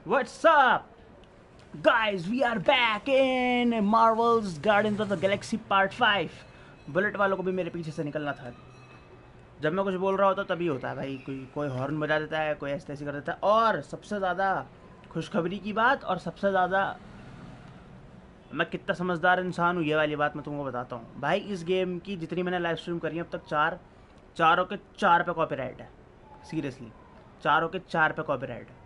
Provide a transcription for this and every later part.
What's up, guys? We are back in Marvel's Guardians of the Galaxy Part 5. Bullet वालों को भी मेरे पीछे से निकलना था। जब मैं कुछ बोल रहा होता तभी होता है भाई, कोई हॉर्न बजा देता है, कोई ऐसे ऐसे कर देता है। और सबसे ज़्यादा खुशखबरी की बात, और सबसे ज़्यादा मैं कितना समझदार इंसान हूँ ये वाली बात मैं तुमको बताता हूँ भाई। इस गेम की जितनी मैंने लाइव स्ट्रीम करी है अब तक, चारों के 4 पे कॉपीराइट है। सीरियसली चारों के 4 पे कॉपीराइट है।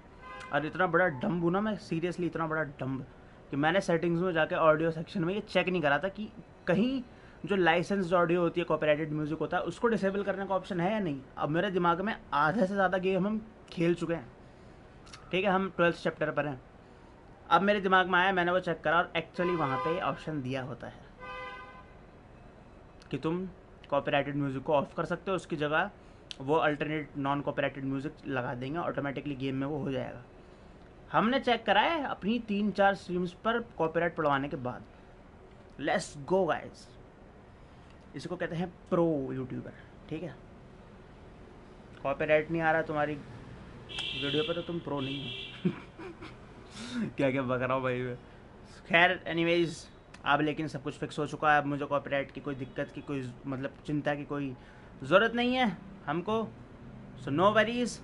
और इतना बड़ा डम्ब हूँ ना मैं, सीरियसली इतना बड़ा डम्ब कि मैंने सेटिंग्स में जाके ऑडियो सेक्शन में ये चेक नहीं करा था कि कहीं जो लाइसेंस्ड ऑडियो होती है, कॉपीराइटेड म्यूजिक होता है, उसको डिसेबल करने का ऑप्शन है या नहीं। अब मेरे दिमाग में आधे से ज़्यादा गेम हम खेल चुके हैं, ठीक है, हम 12th चैप्टर पर हैं। अब मेरे दिमाग में आया, मैंने वो चेक करा और एक्चुअली वहाँ पे ऑप्शन दिया होता है कि तुम कॉपीराइटेड म्यूजिक को ऑफ कर सकते हो, उसकी जगह वो अल्टरनेट नॉन कॉपीराइटेड म्यूजिक लगा देंगे, ऑटोमेटिकली गेम में वो हो जाएगा। हमने चेक करा है अपनी 3-4 स्ट्रीम्स पर कॉपीराइट पड़वाने के बाद। Let's go guys. इसको कहते हैं प्रो यूट्यूबर, ठीक है। कॉपीराइट नहीं आ रहा तुम्हारी वीडियो पे तो तुम प्रो नहीं हो। क्या क्या बक रहा हूँ भाई मैं। खैर एनीवेज, अब लेकिन सब कुछ फिक्स हो चुका है। अब मुझे कॉपीराइट की कोई दिक्कत की, कोई मतलब चिंता की कोई ज़रूरत नहीं है हमको। So no worries.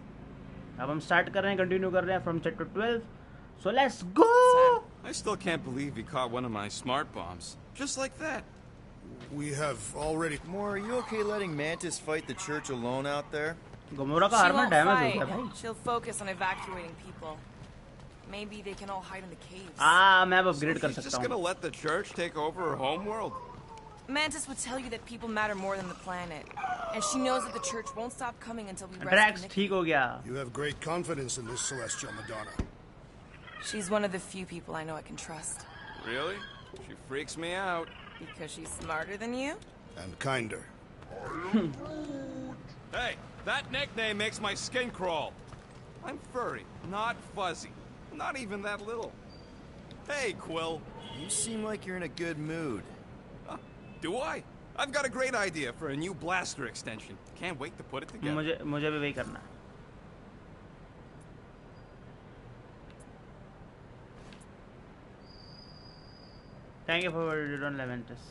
अब हम स्टार्ट कर रहे हैं, कंटिन्यू कर रहे हैं from chapter 12। So let's go. I still can't believe he caught one of my smart bombs. Just like that. We have already... More, are you okay letting Mantis fight the church alone out there? Gamora का She armour won't damage हो गया fight. भाई। She'll focus on evacuating people. Maybe they can all hide in the caves. मैं अब upgrade कर She's सकता just हूँ। gonna let the church take over her homeworld? Mantis would tell you that people matter more than the planet. And she knows that the church won't stop coming until we rescue Drax Nikki. ठीक हो गया। You have great confidence in this celestial Madonna. She's one of the few people I know I can trust. Really? She freaks me out. Because she's smarter than you? And kinder. Hey, that nickname makes my skin crawl. I'm furry, not fuzzy. Not even that little. Hey, Quill. You seem like you're in a good mood. Do I? I've got a great idea for a new blaster extension. Can't wait to put it together. मुझे भी वही करना है। Thank you for your don't Leventus.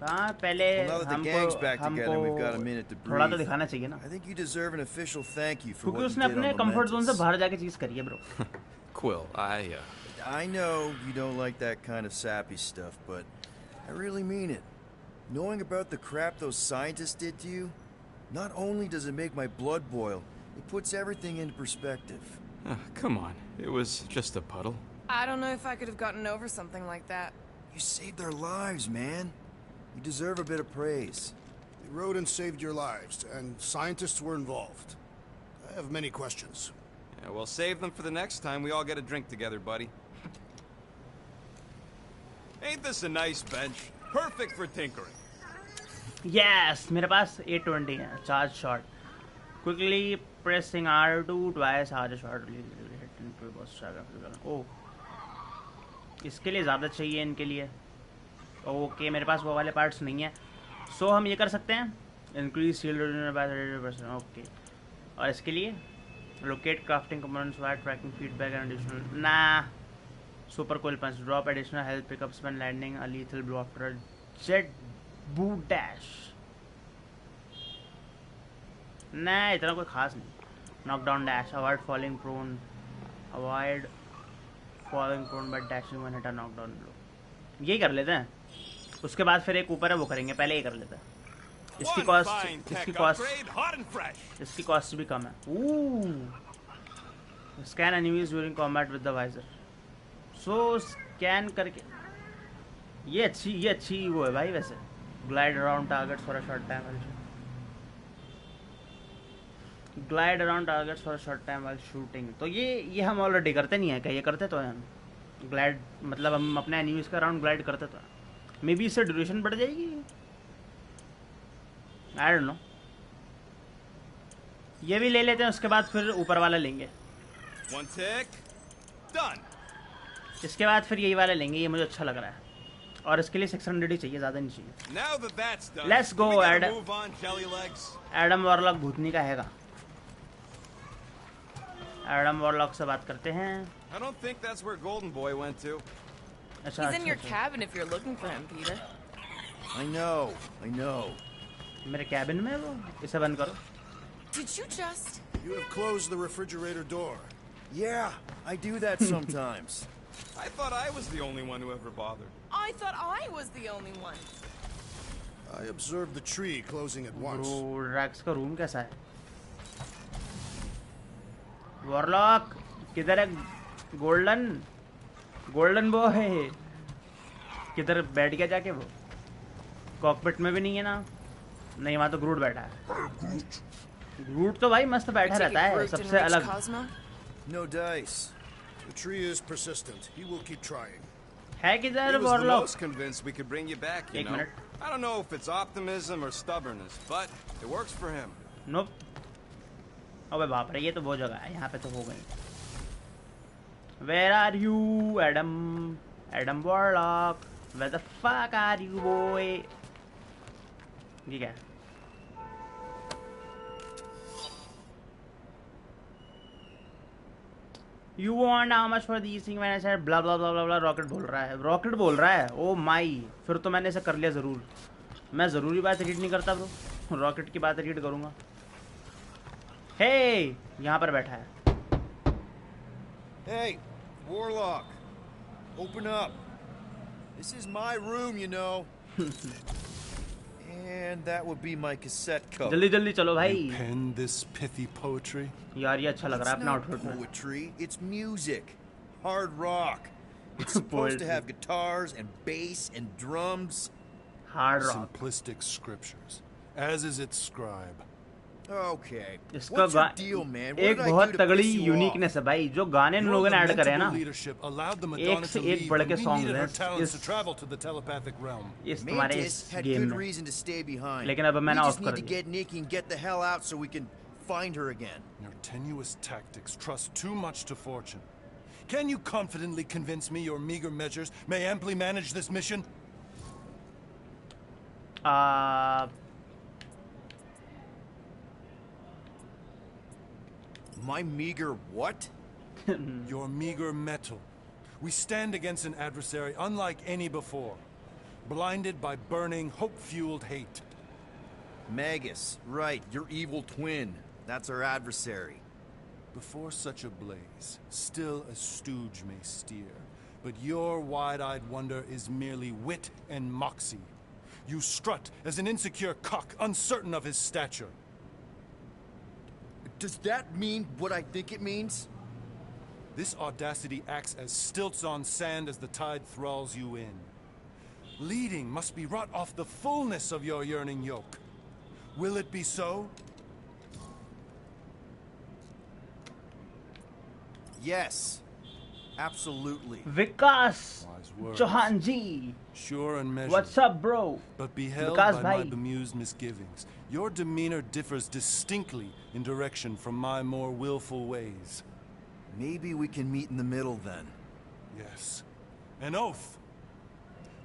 हाँ पहले Well, now that the gang's back together, we've got a minute to थोड़ा तो breathe. दिखाना चाहिए ना, I think you deserve an official thank you for क्योंकि what you उसने did अपने on कंफर्ट जोन से Lamentus. बाहर जाके चीज करी है bro. Quill, I know you don't like that kind of sappy stuff, but I really mean it. Knowing about the crap those scientists did to you, not only does it make my blood boil, it puts everything into perspective. come on. It was just a puddle. I don't know if I could have gotten over something like that. You saved their lives, man. You deserve a bit of praise. They rode and saved your lives, and scientists were involved. I have many questions. Yeah, we'll save them for the next time we all get a drink together, buddy. Ain't this a nice bench? Perfect for tinkering. Yes, मेरे पास 820 है, charge shot. Quickly pressing R2 twice, charge shot. ओह, इसके लिए ज़्यादा चाहिए इनके लिए। Okay, मेरे पास वो वाले पार्ट्स नहीं है। सो हम ये कर सकते हैं, इंक्रीज शील्ड %। ओके, और इसके लिए locate crafting components wire tracking feedback and additional ना super cool punch drop additional health pickups when landing a lethal blow after jet boot dash. ना इतना कोई खास नहीं। Knockdown dash, avoid falling prone by dashing when hit a knockdown blow. यही कर लेते हैं, उसके बाद फिर एक ऊपर है वो करेंगे, पहले ये कर लेते हैं। इसकी कॉस्ट भी कम है। Scan enemies during combat with the visor. So scan करके ये अच्छी वो है भाई। वैसे glide around targets for a short time while shooting. तो ये हम ऑलरेडी करते नहीं है क्या? ये करते तो हैं हम ग्लाइड, मतलब हम अपने एनिमीज का अराउंड ग्लाइड करते तो हैं। मे बी इससे ड्यूरेशन बढ़ जाएगी, आई डोंट नो। ये भी ले लेते हैं, उसके बाद फिर ऊपर वाला लेंगे। One tick. Done. इसके बाद फिर यही वाला लेंगे, ये मुझे अच्छा लग रहा है। और इसके लिए 600 ही चाहिए, ज़्यादा नहीं चाहिए। Now that that's done, Let's go, we gotta Adam. move on, jelly legs. Adam Warlock भूतनी का हैगा। एडम वॉरलॉक से बात करते हैं। I don't think that's where Golden Boy went to. अच्छा He's in your अच्छा, cabin if you're looking for him, Peter. I know, I know. मेरे कैबिन में वो, इसे बंद करो। Did you just... You have closed the refrigerator door. Yeah, I do that sometimes. I thought I was the only one who ever bothered. I thought I was the only one. I observed the tree closing at once. Bro Drax का room कैसा है? Warlock किधर है? Golden boy किधर बैठ गया जाके? वो कॉकपिट में भी नहीं है ना? नहीं, वहाँ तो ग्रूट बैठा है। ग्रूट तो भाई मस्त बैठा रहता है, सबसे अलग। Cosmo? No dice. The tree is persistent. He will keep trying. है He किधर was the warlock? most convinced we could bring you back, you एक know. Minute. I don't know if it's optimism or stubbornness, but it works for him. नोप। अबे बाप रे, ये तो वो जगह है, यहाँ पे तो हो गई। Where are you, Adam Warlock? Where the fuck are you, boy? ये क्या है? You want how much for these things? मैंने said blah blah blah blah blah. Rocket बोल रहा है। ओ माई, फिर तो मैंने इसे कर लिया जरूर। मैं जरूरी बात रीड नहीं करता ब्रो, रॉकेट की बात रीड करूंगा। हे, यहाँ पर बैठा है। Hey, Warlock, open up. This is my room, you know. And that would be my cassette cover. जल्दी जल्दी चलो भाई। You pen this pithy poetry? यार ये अच्छा लग रहा है It's अपना not आउटफिट में। poetry, it's music. Hard rock. It's supposed to have guitars and bass and drums. Hard rock. Simplistic scriptures, as is its scribe. Okay. इसका What's your deal, man? What एक did I बहुत do to तगड़ी piss you off? Uniqueness है भाई, जो गाने इन Your लोगों ने ऐड करे हैं ना, lamentable leadership allowed the एक Madonna से to एक leave, बढ़ and के we songs needed हैं her talents इस to travel to the telepathic realm. तुम्हारे Mantis इस had गेम good में। reason to stay behind. लेकिन अब मैंने We ऑफ just कर need to दिया। get Nikki and get the hell out so we can find her again. Your tenuous tactics trust too much to fortune. Can you confidently convince me your meager measures may amply manage this mission? My meager what? Your meager metal. We stand against an adversary unlike any before, blinded by burning, hope-fueled hate. Magus, right, your evil twin. That's our adversary. Before such a blaze, still a stooge may steer, but your wide-eyed wonder is merely wit and moxie. You strut as an insecure cock, uncertain of his stature. Does that mean what I think it means? This audacity acts as stilts on sand as the tide thralls you in. Leading must be wrought off the fullness of your yearning yoke. Will it be so? Yes, absolutely. Vikas Wise words. Chauhan ji, Sure and measured. what's up bro? But beheld Vikas by my bhai. bemused misgivings, your demeanor differs distinctly in direction from my more willful ways. Maybe we can meet in the middle then. Yes. An oath.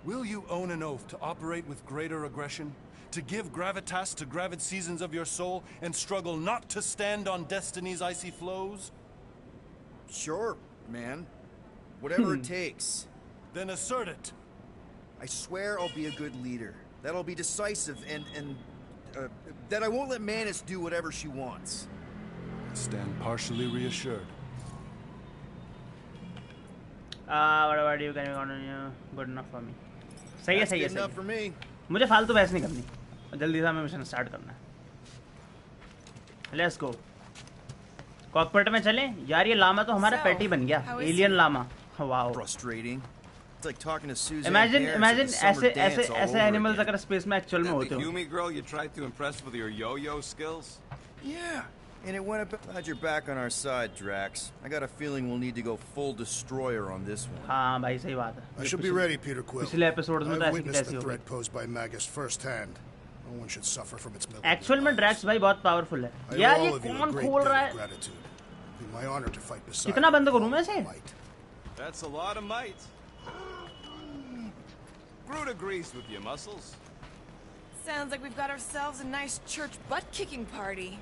Will you own an oath to operate with greater aggression? To give gravitas to gravid seasons of your soul and struggle not to stand on destiny's icy flows? Sure, man. Whatever it takes. Then assert it. I swear I'll be a good leader. That I'll be decisive and that I won't let Mantis do whatever she wants. I stand partially reassured. What about you? Can you continue? Good enough for me. सही है That's सही है good enough सही for है। me. मुझे फालतू बहस नहीं करनी, जल्दी से हमें मिशन स्टार्ट करना है। Let's go. कॉकपिट में चलें यार। ये लामा तो हमारा पेट ही बन गया, how is एलियन he? लामा। Wow, Frustrating. It's like talking to Susan. Imagine Harris at imagine the summer ऐसे dance ऐसे all ऐसे over एनिमल्स again. अगर स्पेस में एक्चुअल में That होते the हो। Yumi girl you tried to impress with your yo-yo skills? Yeah. And it went up. Glad you're back on our side, Drax. I got a feeling we'll need to go full destroyer on this one. हाँ भाई सही बात है। I shall be ready, Peter Quill. पिछले episode में तो I've ऐसी की witnessed तैसी the हो गई। threat posed by Magus firsthand. No one should suffer from its milk. Actual में ड्रैक्स भाई बहुत पावरफुल है I owe यार। all ये of you a कौन great खोल debt रहा of है? gratitude. It'd be my honor to fight beside कितना you बंद with करूं मैं all इसे? my might. That's a lot of might. Groot agrees with you, Muscles. Sounds like we've got ourselves a nice church butt-kicking party.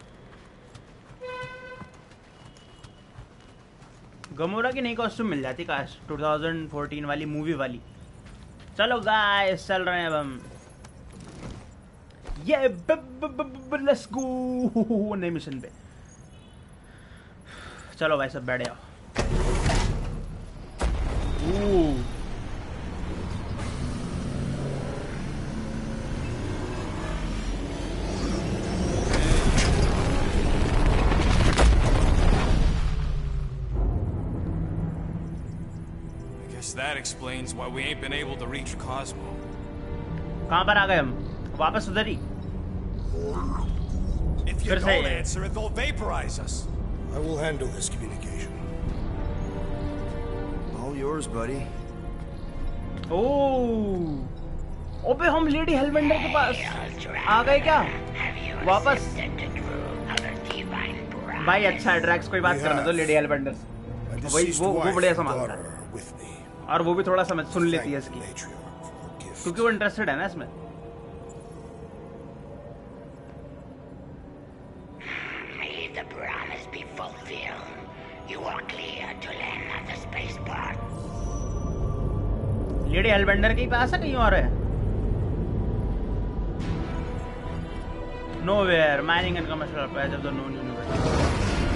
Gamora की नई costume मिल जाती काश 2014 वाली मूवी वाली। चलो गाइस चल रहे हैं अब हम ये लेट्स गो नए मिशन पे। चलो भाई सब बैठ जाओ। That explains why we ain't been able to reach Cosmo. कहाँ पर आ गए हम? वापस उधर ही। If you don't answer it, they'll vaporize us. I will handle this communication. All yours, buddy. ओह, ओबे हम लेडी हेलबेंडर के पास आ गए क्या? वापस? भाई अच्छा है ड्रैक्स कोई बात करने दो लेडी हेलबेंडर से। वही वो बढ़िया संभालता है। और वो भी थोड़ा समझ सुन लेती है इसकी क्योंकि वो इंटरेस्टेड है ना इसमें। May the promise be fulfilled. You are clear to land at the spaceport. Lady Hellbender के पास है कहीं और है? Nowhere mining and commercial patch of the known universe.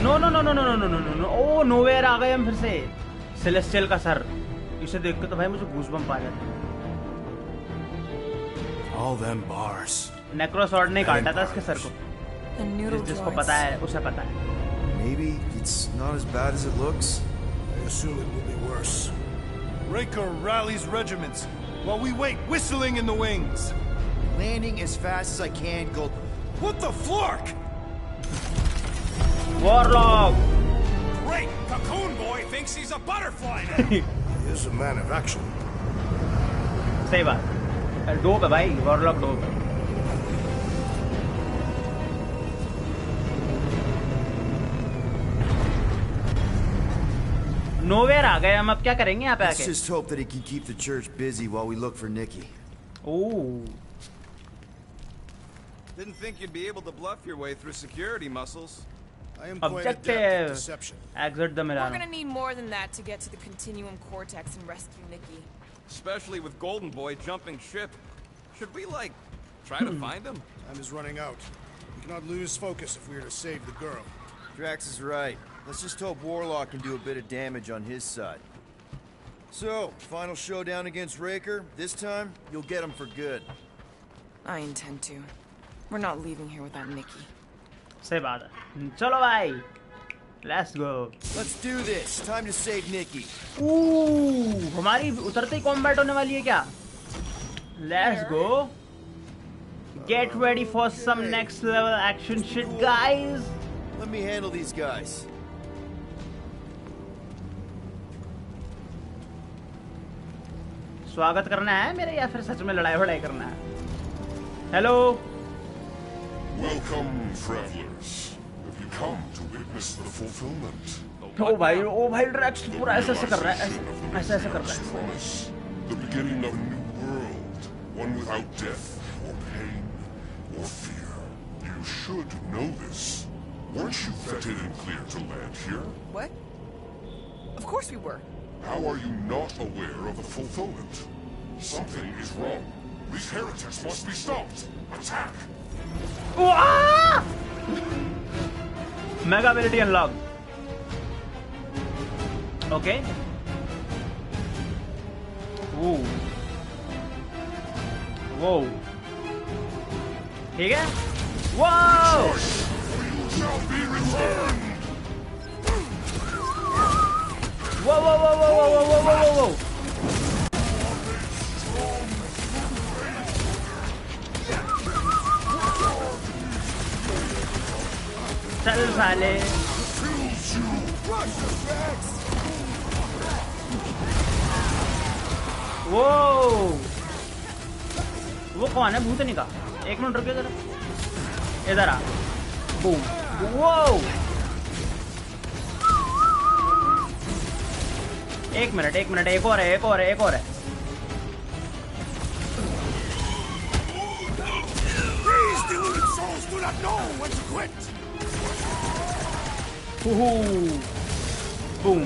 No. Oh, nowhere आ गए हम फिर से। सेलेस्टियल का सर। इसे देख के तो भाई मुझे गूज़बम्प आ जाते हैं। All them bars. नेक्रोसॉर्ड ने काटा था इसके सर को। जिसको पता है उसे पता है। Maybe it's not as bad as it looks. I assume it will be worse. Raker rallies regiments while we wait, whistling in the wings. Landing as fast as I can, Gold. What the flark? Warlock. Great! Cocoon Boy thinks he's a butterfly now. He is a man of action. सही बात। Dope है भाई, warlock dope है। Nowhere आ गए हम, अब क्या करेंगे यहाँ पे आके? Let's just hope that he can keep the church busy while we look for Nikki. Ooh. Didn't think you'd be able to bluff your way through security muscles. I am quite adept at Objective. deception. Exert the We're Milano. gonna need more than that to get to the Continuum Cortex and rescue Nikki. Especially with Golden Boy jumping ship. Should we, like, try to find him? Time is running out. We cannot lose focus if we are to save the girl. Drax is right. Let's just hope Warlock can do a bit of damage on his side. So, final showdown against Raker. This time, you'll get him for good. I intend to. We're not leaving here without Nikki. सही बात है। चलो भाई, let's go. Let's do this. Time to save Nikki. Ooh, हमारी उतरते ही combat होने वाली है क्या? Let's go. Get ready for some next level action shit, guys. Let me handle these guys. स्वागत करना है मेरे या फिर सच में लड़ाई वड़ाई करना है? Hello. Welcome, travelers. Have you come to witness the fulfillment? ओ भाई ड्रैक्स पूरा ऐसे कर रहा है, ऐसे कर रहा है। Promise, the beginning of a new world, one without death, or pain, or fear. You should know this. Weren't you vetted and cleared to land here? What? Of course we were. How are you not aware of the fulfillment? Something is wrong. These heretics must be stopped. Attack! Mega ability unlocked. Okay. Whoa. Whoa. ठीक है? Whoa! You shall be returned! Whoa, whoa, whoa, whoa, whoa, whoa, whoa, whoa, whoa. चल साले। वो कौन है? भूतनी का? एक minute रुकिए जरा, इधर आ। बूम। वो एक मिनट, एक और है। These deluded souls do not know when to quit. Boom.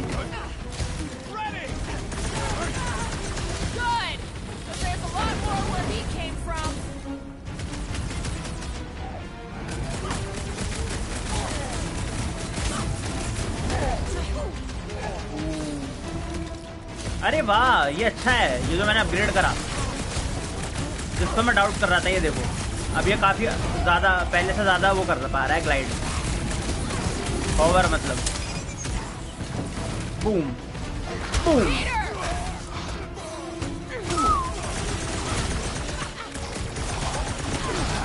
अरे वाह, ये अच्छा है, ये जो मैंने अपग्रेड करा, जिसको मैं डाउट कर रहा था। ये देखो, अब ये काफी ज्यादा, पहले से ज्यादा वो कर पा रहा है, ग्लाइड ओवर, मतलब boom boom.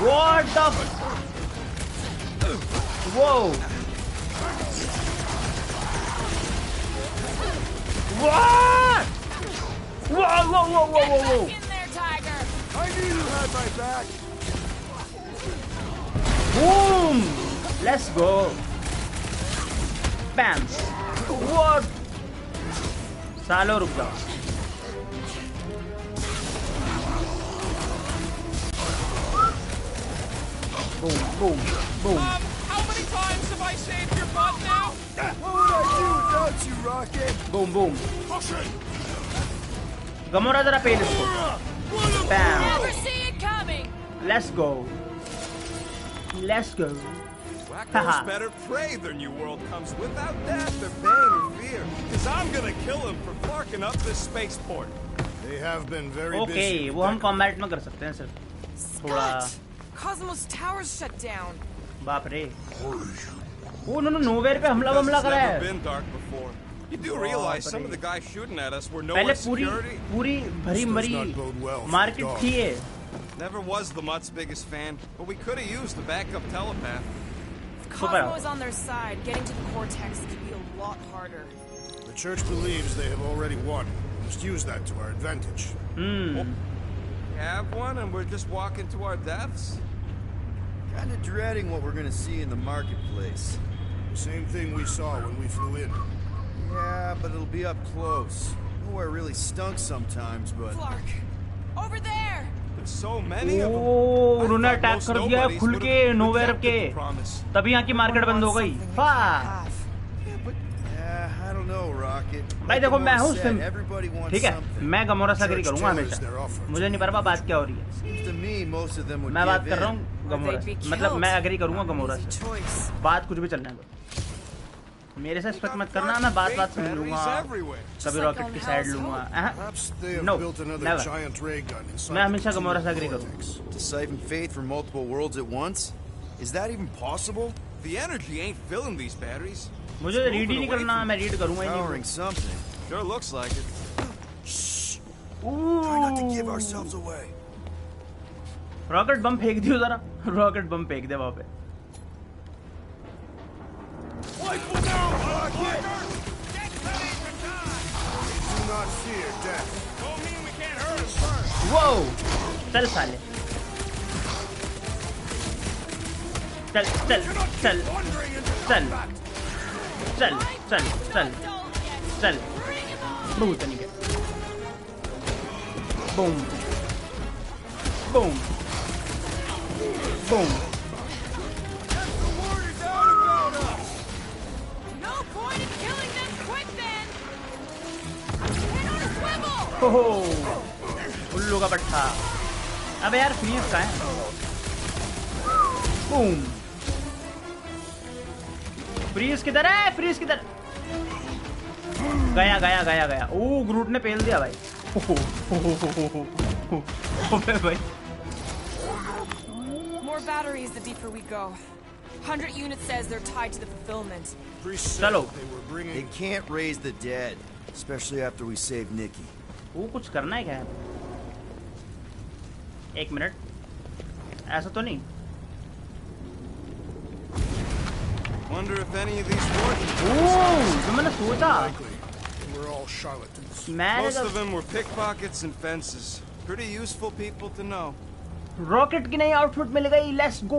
What the? Whoa! What? Whoa! Whoa! Whoa! Whoa! Whoa! Whoa! In there, Tiger. I knew you had my back. Boom! Let's go. Bam! What? सालो रुक जाओ। Boom, boom, boom. How many times have I saved your butt now? What would I do without you, Rocket? Boom, boom. Gamora जरा पेल इसको। Bam. Never see it coming. Let's go. Let's go. Wacko's better prey than you, world comes without death or pain or fear. Cause I'm gonna kill him for flarking up this spaceport. They have been very busy. Okay, वो हम combat में कर सकते हैं सिर्फ। थोड़ा। Cosmo's tower's shut down. बाप रे। वो उन्होंने नोवेयर पे हमला करा है। Never been dark before. You do realize some of the guys shooting at us were पहले nowhere security? पूरी भरी मरी मार्केट थी ये। Never was the Mutt's biggest fan, but we could have used the backup telepath. If Cosmo is on their side, getting to the cortex could be a lot harder. The church believes they have already won. We must use that to our advantage. We have one and we're just walking to our deaths? Kinda dreading what we're gonna see in the marketplace. The same thing we saw when we flew in. Yeah, but it'll be up close. Nowhere really stunk sometimes, but... Clark, over there! There's so many of them. ओह, उन्होंने attack कर दिया खुल के nowhere के, तभी यहाँ की market बंद हो गई। I don't know, Rocket. भाई देखो, मैं हूँ सिम, Everybody wants ठीक है, something. मैं गमोरा से एग्री करूँगा हमेशा। मुझे नहीं पता बात क्या हो रही है। Seems to me most of them would मैं बात give कर रहा in. हूँ गमोरा से, मतलब मैं एग्री करूँगा गमोरा से। बात कुछ भी चलने दो, मेरे से एक्सपेक्ट मत करना, मैं बात समझ लूँगा, कभी रॉकेट की साइड लूँगा। No, never. मैं हमेशा गमोरा से एग्री करूँगा। To siphon faith from multiple worlds at once? Is that even possible? The energy ain't filling these batteries. मुझे रीड ही नहीं करना, मैं रीड करूँगा ही Powering something. Sure looks like it. Try not to give ourselves away. Rocket bomb फेंक दियो जरा, rocket bomb फेंक दे वहाँ पे। Do not fear death. वो चल साले, चल चल चल चल चल चल चल चल, बहुत नहीं है। Boom boom boom. No point in killing them quick then! Hit on a swivel! ओहो, उल्लू का पट्टा। अबे यार फ्रीज का है। बूम। फ्रीज किधर है? फ्रीज किधर? गया गया गया गया। ओ, ग्रूट ने पेल दिया भाई। ओबे भाई। More batteries the deeper we go. 100 units says they're tied to the fulfillment. चलो। They can't raise the dead, especially after we save Nikki. वो कुछ करना है क्या? एक मिनट, ऐसा तो नहीं। Wonder if any of these forces. ओह, तो मैंने सोचा। We're all charlatans. Most of them were pickpockets and fences. Pretty useful people to know. Rocket की नई आउटफिट मिल गई, लेट्स गो।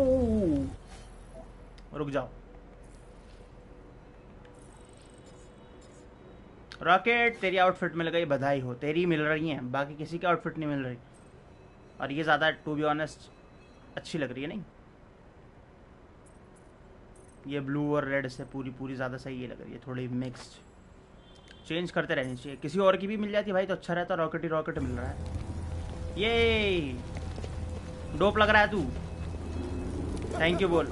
रुक जाओ, रॉकेट तेरी आउटफिट मिल गई, बधाई हो, तेरी मिल रही है, बाकी किसी की आउटफिट नहीं मिल रही। और ये ज़्यादा टू बी ऑनेस्ट अच्छी लग रही है, नहीं ये ब्लू और रेड से पूरी ज़्यादा सही ये लग रही है, थोड़ी मिक्स्ड। चेंज करते रहनी चाहिए, किसी और की भी मिल जाती भाई तो अच्छा रहता। रॉकेट ही रॉकेट मिल रहा है, ये डोप लग रहा है तू। थैंक यू बोल।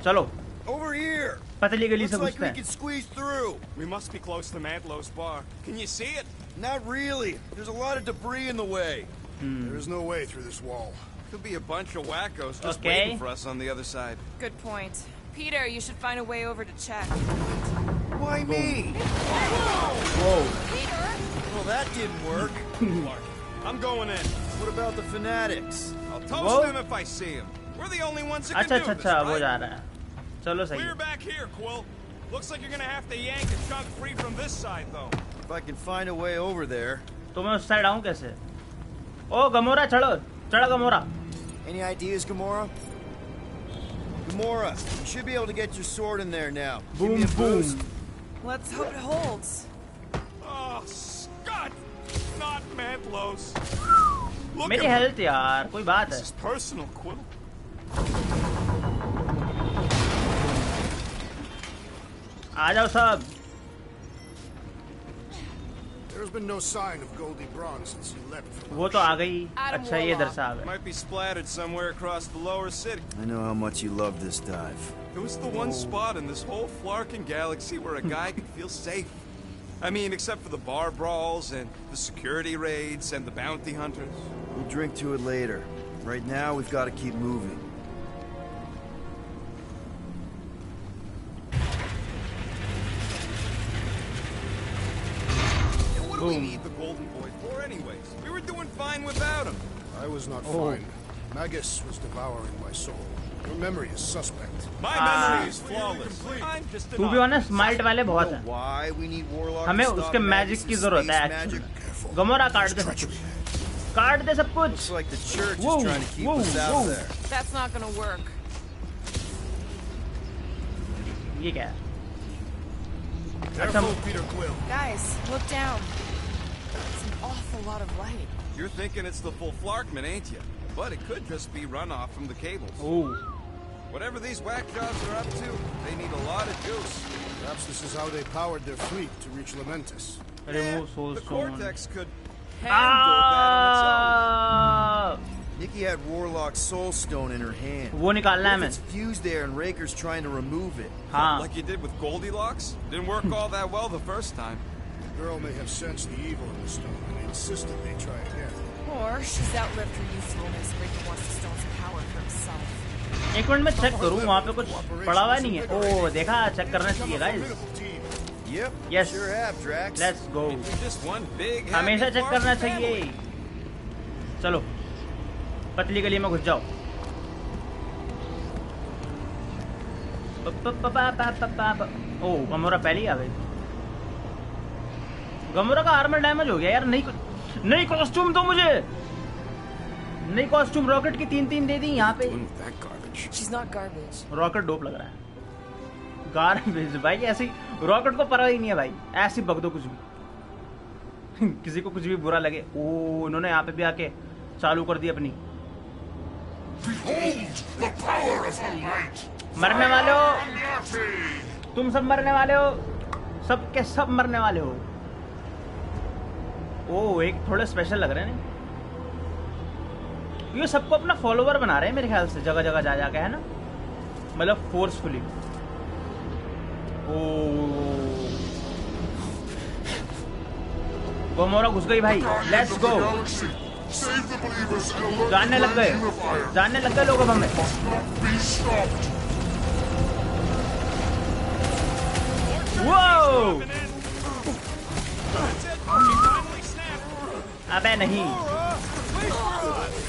चलो Over here. पतली गली से Looks like घुसते we हैं। can squeeze through. We must be close to Madlow's bar. Can you see it? Not really. There's a lot of debris in the way. There is no way through this wall. Could be a bunch of wackos just Okay. waiting for us on the other side. Good point. Peter, you should find a way over to check. Why me? Whoa. Well, that didn't work. I'm going in. What about the fanatics? I'll toast Whoa. them if I see them. We're the only ones that अच्छा can अच्छा do this, अच्छा वो right? जा रहा है चलो सही Clear है back here, Quill. Looks like you're gonna have to yank a chunk free from this side, though. If I can find a way over there. तो मैं उस साइड आऊँ कैसे ओ गमोरा चढ़ो चढ़ो Gomorrah Any ideas, Gamora? Gamora, you should be able to get your sword in there now. Give me boom a boost. boom Let's hope it holds. Oh, Scott! Not Mantlos. Look मेरी at health यार कोई बात This है is personal, Quill. आ जाओ सब There's been no sign of Goldie Braun since he left from वो तो आ गई Adam अच्छा ये इधर से आ गए Might be splattered somewhere across the lower city. I know how much you love this dive. It was the one spot in this whole flarkin' galaxy where a guy could feel safe. I mean, except for the bar brawls and the security raids and the bounty hunters. We'll drink to it later. Right now, we've got to keep moving. And what do we need the Golden Boy for anyways? We were doing fine without him. I was not fine. Magus was devouring my soul. Your memory is suspect. My memory is flawless. I'm just to be honest smart वाले बहुत हैं Why we need Warlock हमें to stop उसके magic Magus' की जरूरत है space actually magic? Gomorrah काट दे सब कुछ काट दे सब कुछ Looks like the church Whoa, is trying to keep whoa, us out whoa. there. That's not gonna work. ये क्या है Careful, Peter Quill. Guys, look down. It's an awful lot of light. You're thinking it's the full Flarkman, ain't you? But it could just be runoff from the cables. Oh Whatever these whack jobs are up to, they need a lot of juice. Perhaps this is how they powered their fleet to reach Lamentus. Remove soul The stone cortex could handle that on its own. Nikki had Warlock's soul stone in her hand. वो निकालना है What if मैं it's fused there and Raker's trying to remove it? हाँ Like you did with Goldilocks? Didn't work all that well the first time. The girl may have sensed the evil in the stone and insisted they try again. Or she's outlived her usefulness. Raker wants the stone's power for himself. एक minute में check करूँ वहाँ पे कुछ पड़ा हुआ नहीं है ओह देखा चेक करना चाहिए guys Formidable team. Yep, Yes. sure have, Drax. Let's go We're just one big happy हमेशा चेक Flarkin करना family. चाहिए चलो पतली गली में घुस जाओ ओह गमोरा पहले ही आ गई गमोरा का आर्मर डैमेज हो गया यार नई कॉस्ट्यूम दो मुझे नई कॉस्ट्यूम रॉकेट की तीन दे दी यहाँ पे She's not garbage. Rocket dope लग रहा है गार्बेज भाई ऐसी रॉकेट को परवाह ही नहीं है भाई ऐसी बक दो कुछ भी किसी को कुछ भी बुरा लगे ओ उन्होंने यहाँ पे भी आके चालू कर दी अपनी Behold the power of the light! मरने वाले हो Unhappy! तुम सब मरने वाले हो सब के सब मरने वाले हो ओ एक थोड़े स्पेशल लग रहे हैं ये सबको अपना फॉलोवर बना रहे हैं मेरे ख्याल से जगह जगह जा जाके है ना मतलब फोर्सफुली ओ गमोरा घुस गई भाई let's go Save the believers and alert जानने the लग गए unifier. जानने लग गए लोग अब हमें Must not be stopped. वो That's it. She finally snapped. अबे नहीं Wait for us.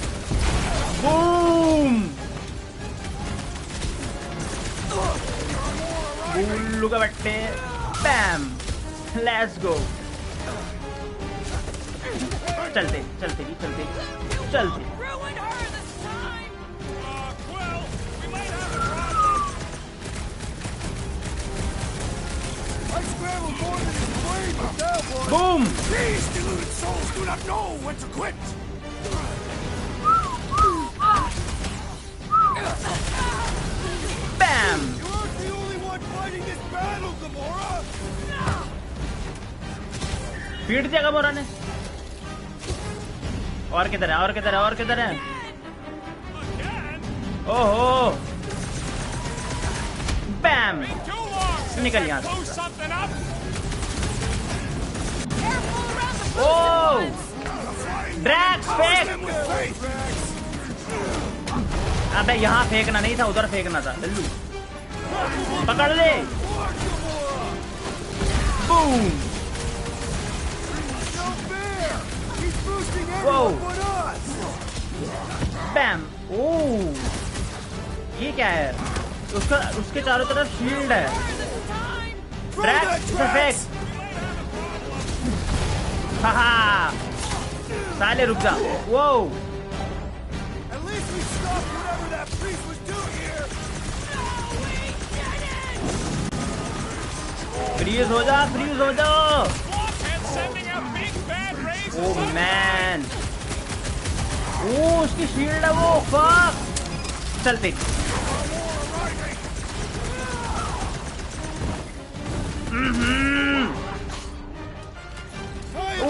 बूम बुल्लू का बट्टे बैम लेट्स गो चलते चलते जी चलते चलते Ruin her this time! Quill, we might have a problem. I scrambled more than his brain with that one. Boom These deluded souls do not know when to quit. बैम You aren't the only one fighting this battle, Gamora. पीट दिया Gomorrah ने और किधर है और किधर है और किधर है ओहो बैम Too long since निकल I यहाँ blew से something up. Careful around the Oh! Drax फेंक! अबे यहाँ फेंकना नहीं था, उधर फेंकना था। लल्लू पकड़ ले। Boom! Whoa! Bam! Oh! ये क्या है? उसके चारों तरफ शील्ड है। Drax perfect. हाहा! साले रुक जा। Whoa! At least we stopped whatever that priest was doing here. Freeze हो जा, freeze हो जा। Oh man! Oh, उसकी शील्ड है वो। Fuck! चलते।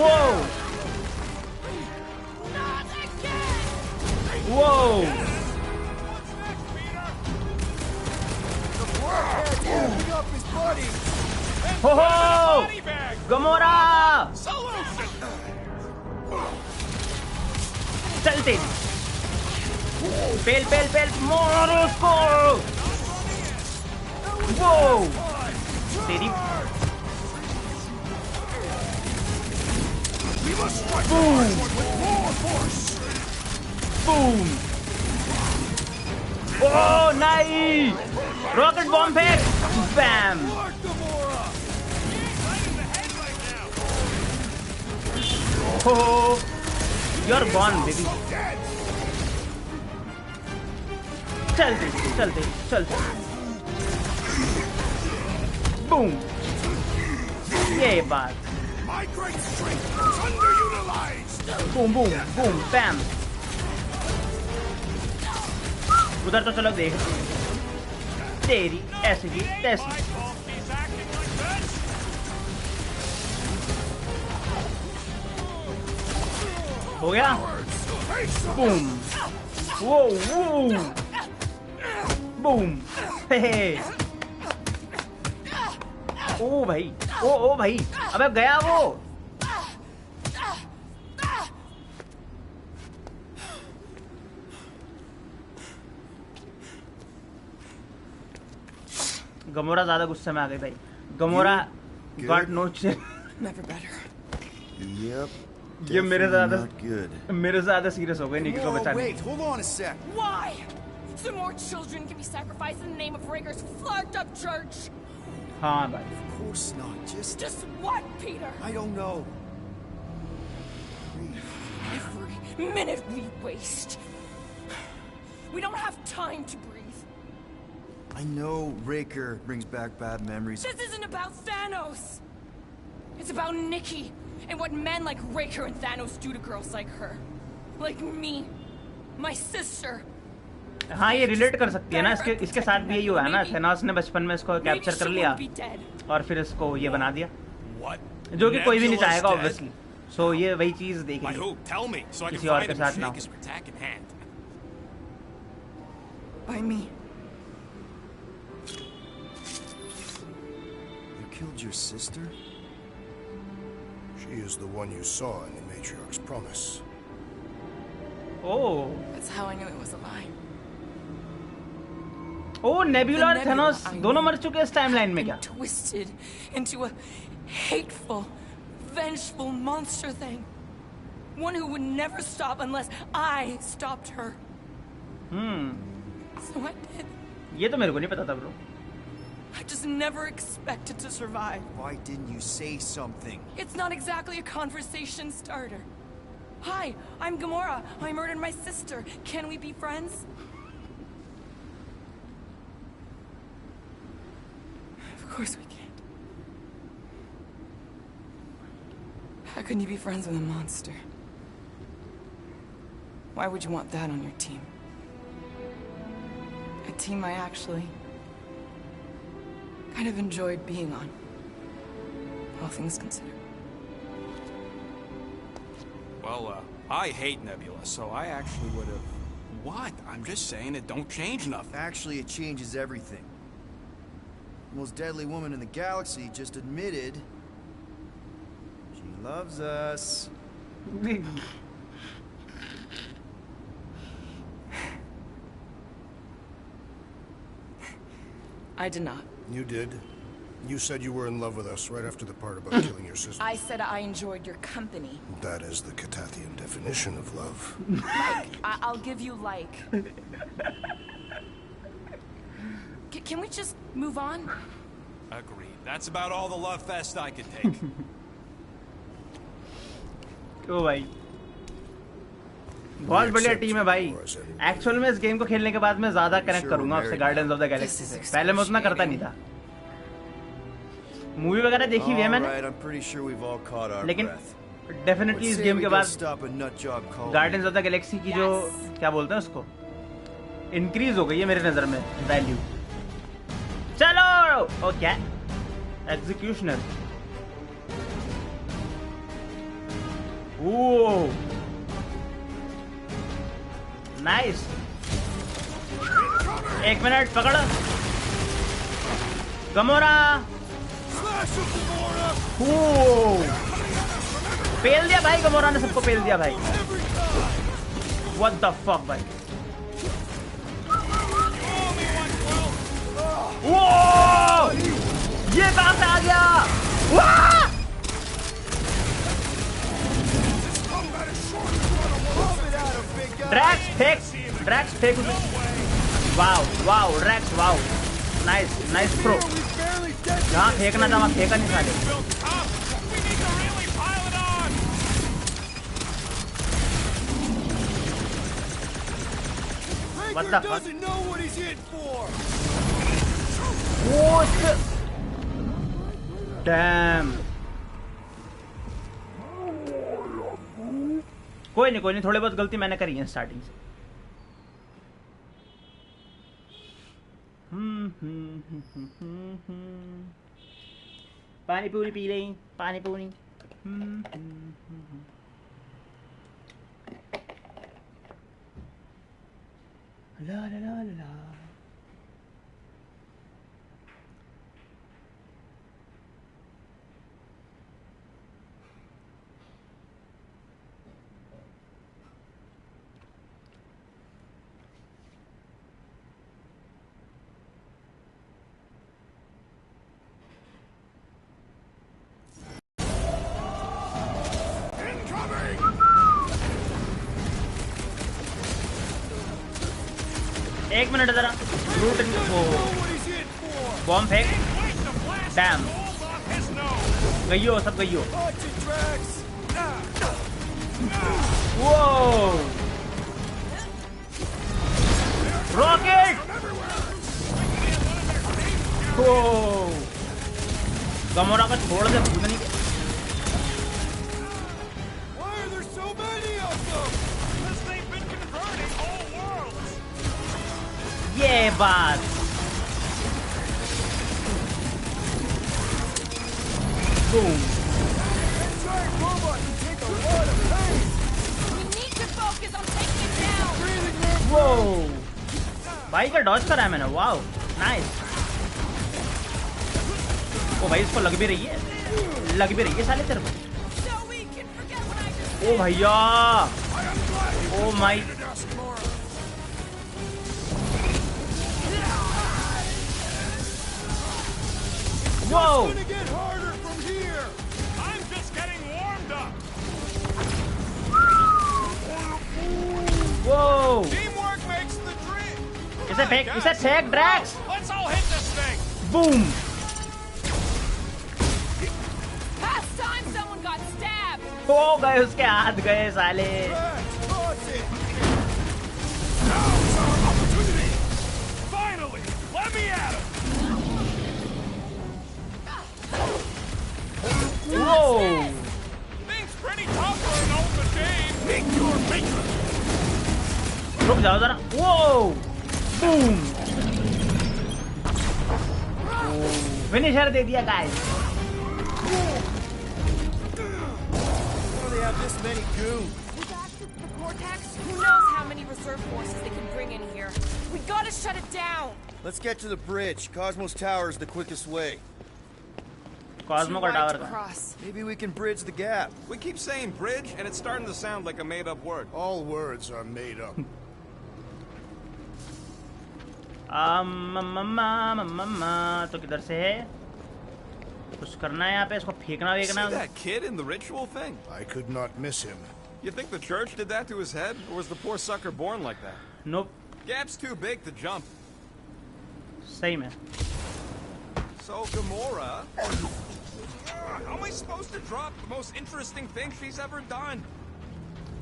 Whoa! Whoa! Ho ho! Gamora! चलते। पेल पेल पेल मारो उसको। वो तेरी boom boom. Oh nice! Rocket bomb फेंक। बैम। Oh, you're gone, baby. चलते चलते चलते। Boom. ये बात। My great strength is underutilized. Boom boom boom bam. उधर तो चलो देख। तेरी ऐसी की तैसी। हो गया? बूम! वो बूम! हे ओ भाई, ओ भाई, अबे गया वो। गमोरा ज्यादा गुस्से में आ गई भाई। Gamora got no chill. Never better. Yep. ये मेरे Good. ज्यादा सीरियस हो गए निकी को बचाने। Wait, hold on a sec. Why? So more children can be sacrificed in the name of Raker's flagged up church. हाँ भाई। Of course not. Just what, Peter? I don't know. Every minute we waste. We don't have time to breathe. I know Raker brings back bad memories. This isn't about Thanos. It's about Nikki and what men like Raker and Thanos do to girls like her. Like me. My sister. हाँ ये relate कर सकती है ना, इसके साथ भी यही हुआ है ना। थैनोस ने बचपन में इसको कैप्चर कर लिया और फिर इसको ये बना दिया, जो कि कोई भी नहीं चाहेगा ऑब्वियसली। सो ये वही चीज देखेंगे किसी और के साथ ना हो। By me. You killed your sister? She is the one you saw in the matriarch's promise. Oh. That's how I knew it was a lie. Oh, nebula और थैनोस दोनों मर चुके इस टाइमलाइन में क्या? Twisted into a hateful, vengeful monster thing. One who would never stop unless I stopped her. So I did. ये तो मेरे को नहीं पता था bro. I just never expected to survive. Why didn't you say something? It's not exactly a conversation starter. Hi, I'm Gamora. I murdered my sister. Can we be friends? Of course we can't. How can you be friends with a monster? Why would you want that on your team? A team I actually kind of enjoyed being on, all things considered. Well, I hate Nebula, so I actually would have... What? I'm just saying it don't change nothing. Actually, it changes everything. The most deadly woman in the galaxy just admitted she loves us. I did not. You did. You said you were in love with us right after the part about killing your sister. I said I enjoyed your company. That is the Catathian definition of love. Like, I'll give you like. Can we just move on? Agreed. That's about all the love fest I could take. ओ भाई बहुत बढ़िया team है भाई. Actual में इस game को खेलने के बाद मैं ज्यादा कनेक्ट करूंगा आपसे गार्डियंस ऑफ द गैलेक्सी से. पहले मैं उतना करता नहीं था. मूवी वगैरह देखी हुई है मैंने, लेकिन डेफिनेटली इस गेम के बाद गार्डियंस ऑफ द गैलेक्सी की जो क्या बोलते हैं उसको इंक्रीज हो गई है मेरे नजर में वैल्यू. चलो ओ क्या एग्जीक्यूशनर. Oh nice. एक मिनट पकड़. गमोरा पेल दिया भाई. गमोरा ने सबको पेल दिया भाई. What the fuck भाई. ये कहां से आ गया. ड्रैक्स फेंक. Wow wow Drax wow. Nice pro. जहाँ फेंकना था वहाँ फेंका नहीं साले. What the fuck? What? Damn. कोई नहीं थोड़ी बहुत गलती मैंने करी है स्टार्टिंग से. पानी पूरी पी लें. पानी पूरी. ला ला ला ला. एक मिनट जरा. रूट बॉम्ब फेंक. डैम गइयो सब गइयो. वो रॉकेट. गमोरा को छोड़ दे. भूल नहीं. ये बात. Boom. Whoa. भाई का डॉज करा है मैंने. Wow nice. ओ भाई इसको लग भी रही है साले तेरे को. ओ भैया. ओ माई. Whoa! It's gonna get harder from here. I'm just getting warmed up. Whoa! Teamwork makes the dream. Is that fake, Drax? Let's all hit this thing. Boom! Past time someone got stabbed. हो गए उसके हाथ गए साले. Finally, let me at him. Whoa! Things pretty tough for an old game. Make your maker. रुक जाओ जरा. Whoa! Boom! Finisher दे दिया guys. They have this many goons. With access to the cortex, who knows how many reserve forces they can bring in here. We gotta shut it down. Let's get to the bridge. Cosmo's tower is the quickest way. Cosmo का tower का. Maybe we can bridge the gap. We keep saying bridge, and it's starting to sound like a made-up word. All words are made up. तो किधर से है? कुछ करना है यहाँ पे, इसको फेंकना Vecna. See that kid in the ritual thing? I could not miss him. You think the church did that to his head, or was the poor sucker born like that? Nope. Gap's too big to jump. सही में. So Gamora, how am I supposed to drop the most interesting thing she's ever done?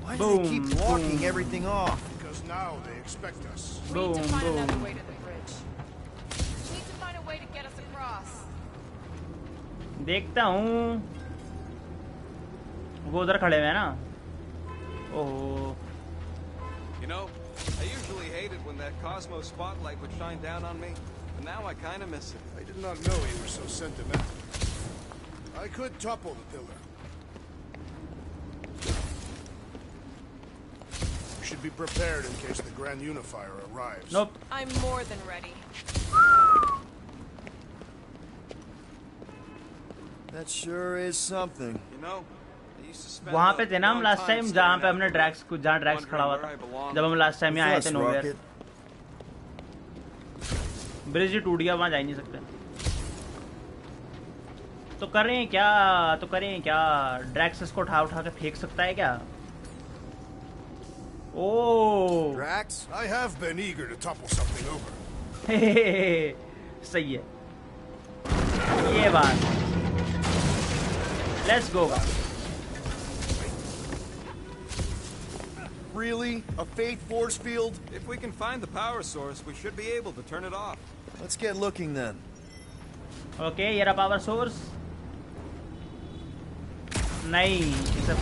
Why do they keep blocking everything off? Because now they expect us. We need to find another way to the bridge. We need to find a way to get us across. देखता हूँ. वो उधर खड़े हुए हैं ना. ओह. You know, I usually hated when that Cosmo spotlight would shine down on me, but now I kind of miss it. I did not know you were so sentimental. I could topple the pillar. You should be prepared in case the Grand Unifier arrives. Nope. I'm more than ready. That sure is something. You know, I used to spend वहाँ पे थे ना हम long last time time staring जहाँ पे at हमने it, Drax को जहाँ ड्रैक्स खड़ा हुआ था जब हम लास्ट टाइम यहाँ आए थे नोवेयर. ब्रिज ही टूट गया, वहाँ जा ही नहीं सकते. तो करें क्या ड्रैक्स इसको उठा के फेंक सकता है क्या? ओह Drax? I have been eager to topple something over. सही है ये बात. Let's go. Really? A fate force field? If we can find the power source, we should be able to turn it off. Let's get looking then. Okay, ये रहा power source. नहीं, इसे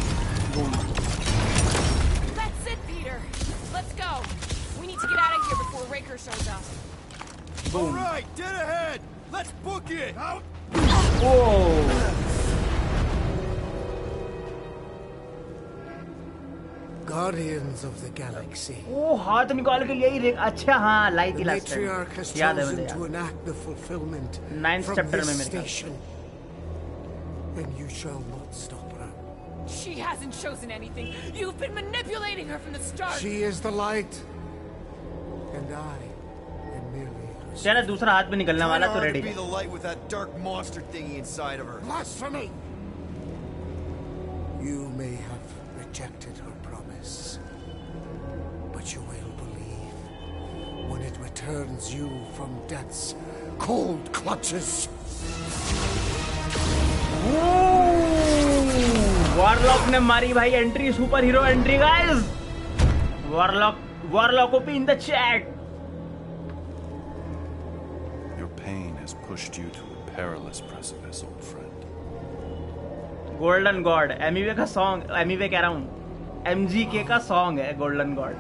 boom. That's it, Peter. Let's go. We need to get out of here before Raker shows up. Boom. All right, dead ahead. Let's book it. Out. Oh. Guardians of the Galaxy. Oh, हाथ निकाल के यही rake. अच्छा हाँ, लाई थी The last time. matriarch has याद है chosen मुझे to यार. enact the fulfillment 9th from chapter this में मेरे ख्याल. station. And you shall not stop her. She hasn't chosen anything. You've been manipulating her from the start. She is the light. And I am merely her तेरा दूसरा हाथ भी निकलने वाला तो Kinda hard ready to be है. the light with that dark monster thingy inside of her. blasphemy. You may have rejected her promise, but you will believe when it returns you from death's cold clutches. Warlock ने मारी भाई entry, super hero entry guys. Warlock OP in the chat. Your pain has pushed you to a perilous precipice, old friend. Golden God Emiway का song, Emiway कह रहा हूँ MGK का song है golden god.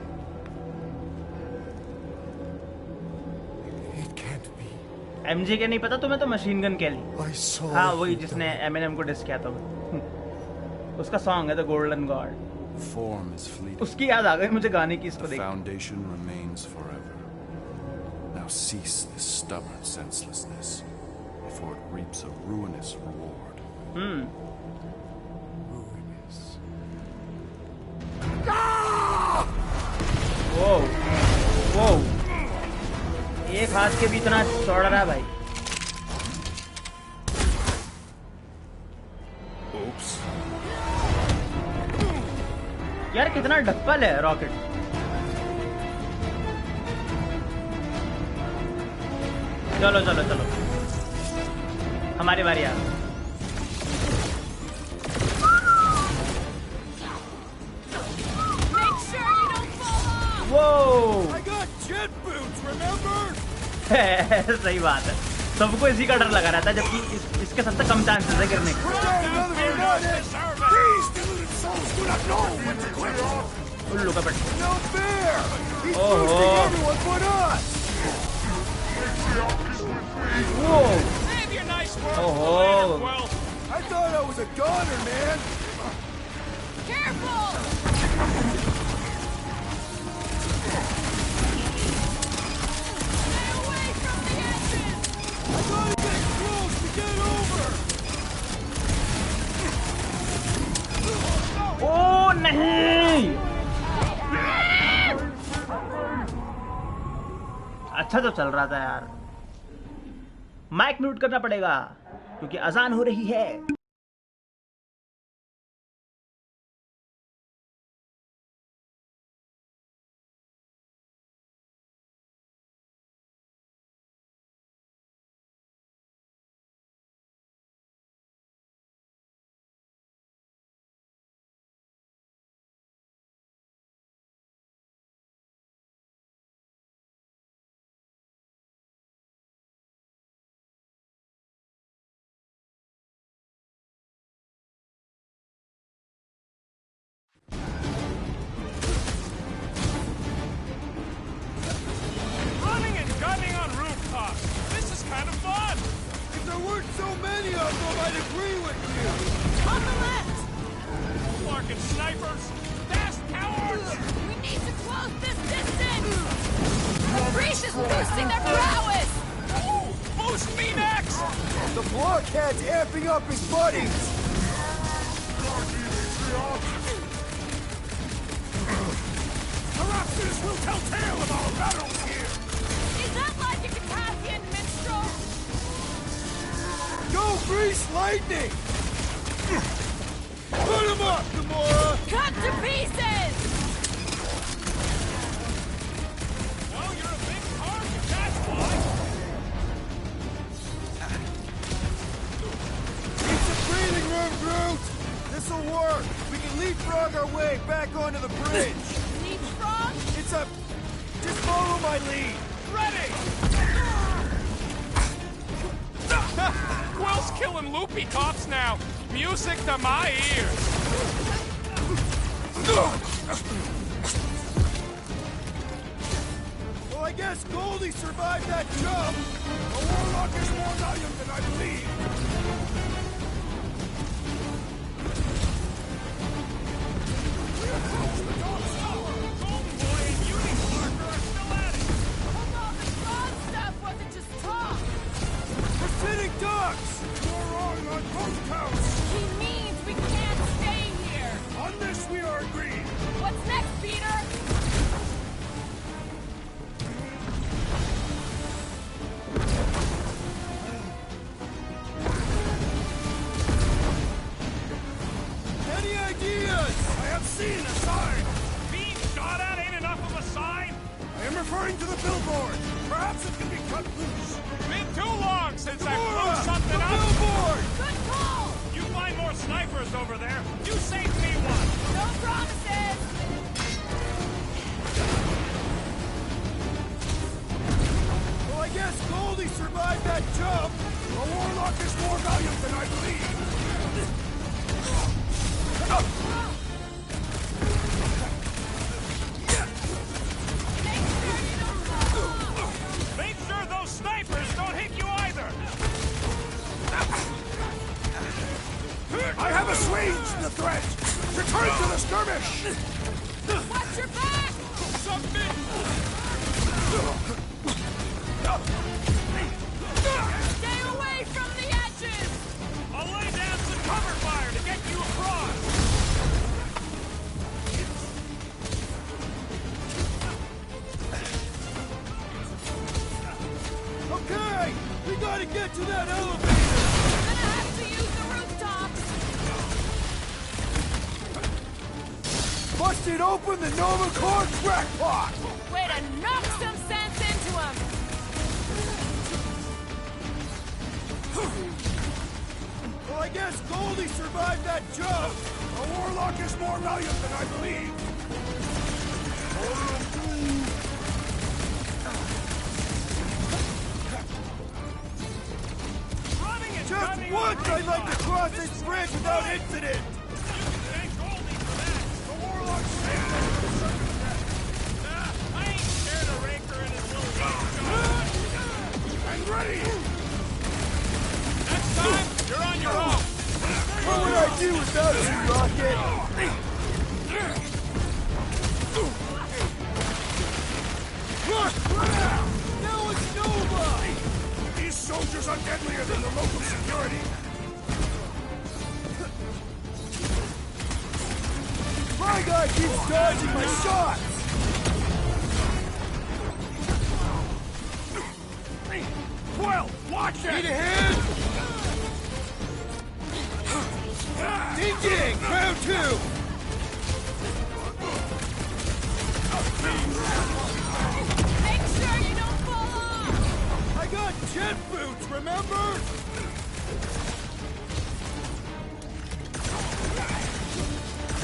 It can't be. MGK नहीं पता तुम्हें? तो machine gun Kelly. I saw. हाँ वही it जिसने done. Eminem को डिस किया था. उसका सॉन्ग है the golden God. Form is fleeting. उसकी याद आ गई मुझे गाने की इसको The देख. foundation remains forever. Now cease this stubborn senselessness before it reaps a ruinous reward. Ruinous. वो एक हाथ के भी इतना चौड़ा रहा भाई. Oops. यार कितना ढप्पल है रॉकेट. चलो चलो चलो हमारी बारी यार. Make sure you don't fall off. वो I got jet boots, remember? सही बात है. सबको इसी का डर लगा रहता है जबकि इसके सबसे कम चांसेस है गिरने के. These deluded souls do not know when to clear off. उल्लू का पट. No fair! He's Oh. boosting everyone but us! वो Save your nice words Oh. for later, Quill. I thought I was a goner, man! Careful! Stay away from the engine! I gotta get close to get over! अच्छा तो चल रहा था यार। Mic mute करना पड़ेगा क्योंकि अजान हो रही है। Running and gunning on rooftops. This is kind of fun. If there weren't so many of them, I'd agree with you. On the left! Flarkin' snipers. Fast cowards. We need to close this distance! The breach is boosting their prowess! Ooh, boost me next. The blockhead's amping up his buddies! Corruptions will tell tale of our battles here. Is that like a Carpathian minstrel? Go grease lightning! Put him up, Gamora! Cut to pieces! Well, you're a big target, that's why. Keep some breathing room, Groot! This'll work! We can leapfrog our way back onto the bridge! Leapfrog? It's a... Just follow my lead! Ready! Quill's killing loopy cops now. Music to my ears. Well, I guess Goldie survived that jump! A Warlock is more valiant than I believe! Wasn't just talk! We're sitting ducks! You're wrong on both counts. He means we can't stay here! On this, we are agreed. What's next, Peter? Any ideas? I have seen a sign. Being shot at ain't enough of a sign. I am referring to the billboard. Perhaps it can be cut loose. Been too long since I Gamora! blew something The up. billboard! Good call! You find more snipers over there. You save me one. No promises! Well, I guess Goldie survived that jump! A Warlock is more valiant than I believe. Make sure those snipers don't hit you either. I have assuaged the threat. Return to the skirmish. Watch your back! Submit. Stay away from the edges! I'll lay down some cover fire to get you across. Okay! We gotta get to that elevator! Gonna have to use the rooftops! Busted open the Nova Corps crackpot! Way to knock some sense into him! Well, I guess Goldie survived that jump! A Warlock is more valiant than I believe. Running and Just gunning once on I'd like to rooftops. cross this bridge without incident! You can thank Goldie for that. The Warlock saved us from certain death. I ain't scared of Raker and his little gun. And ready. Next time, you're on your own. What would I do without you, Rocket? Now it's Nova! These soldiers are deadlier than the local security. My guy keeps dodging my shots! Need a hand? Ding! Round 2! Make sure you don't fall off! I got jet boots, remember?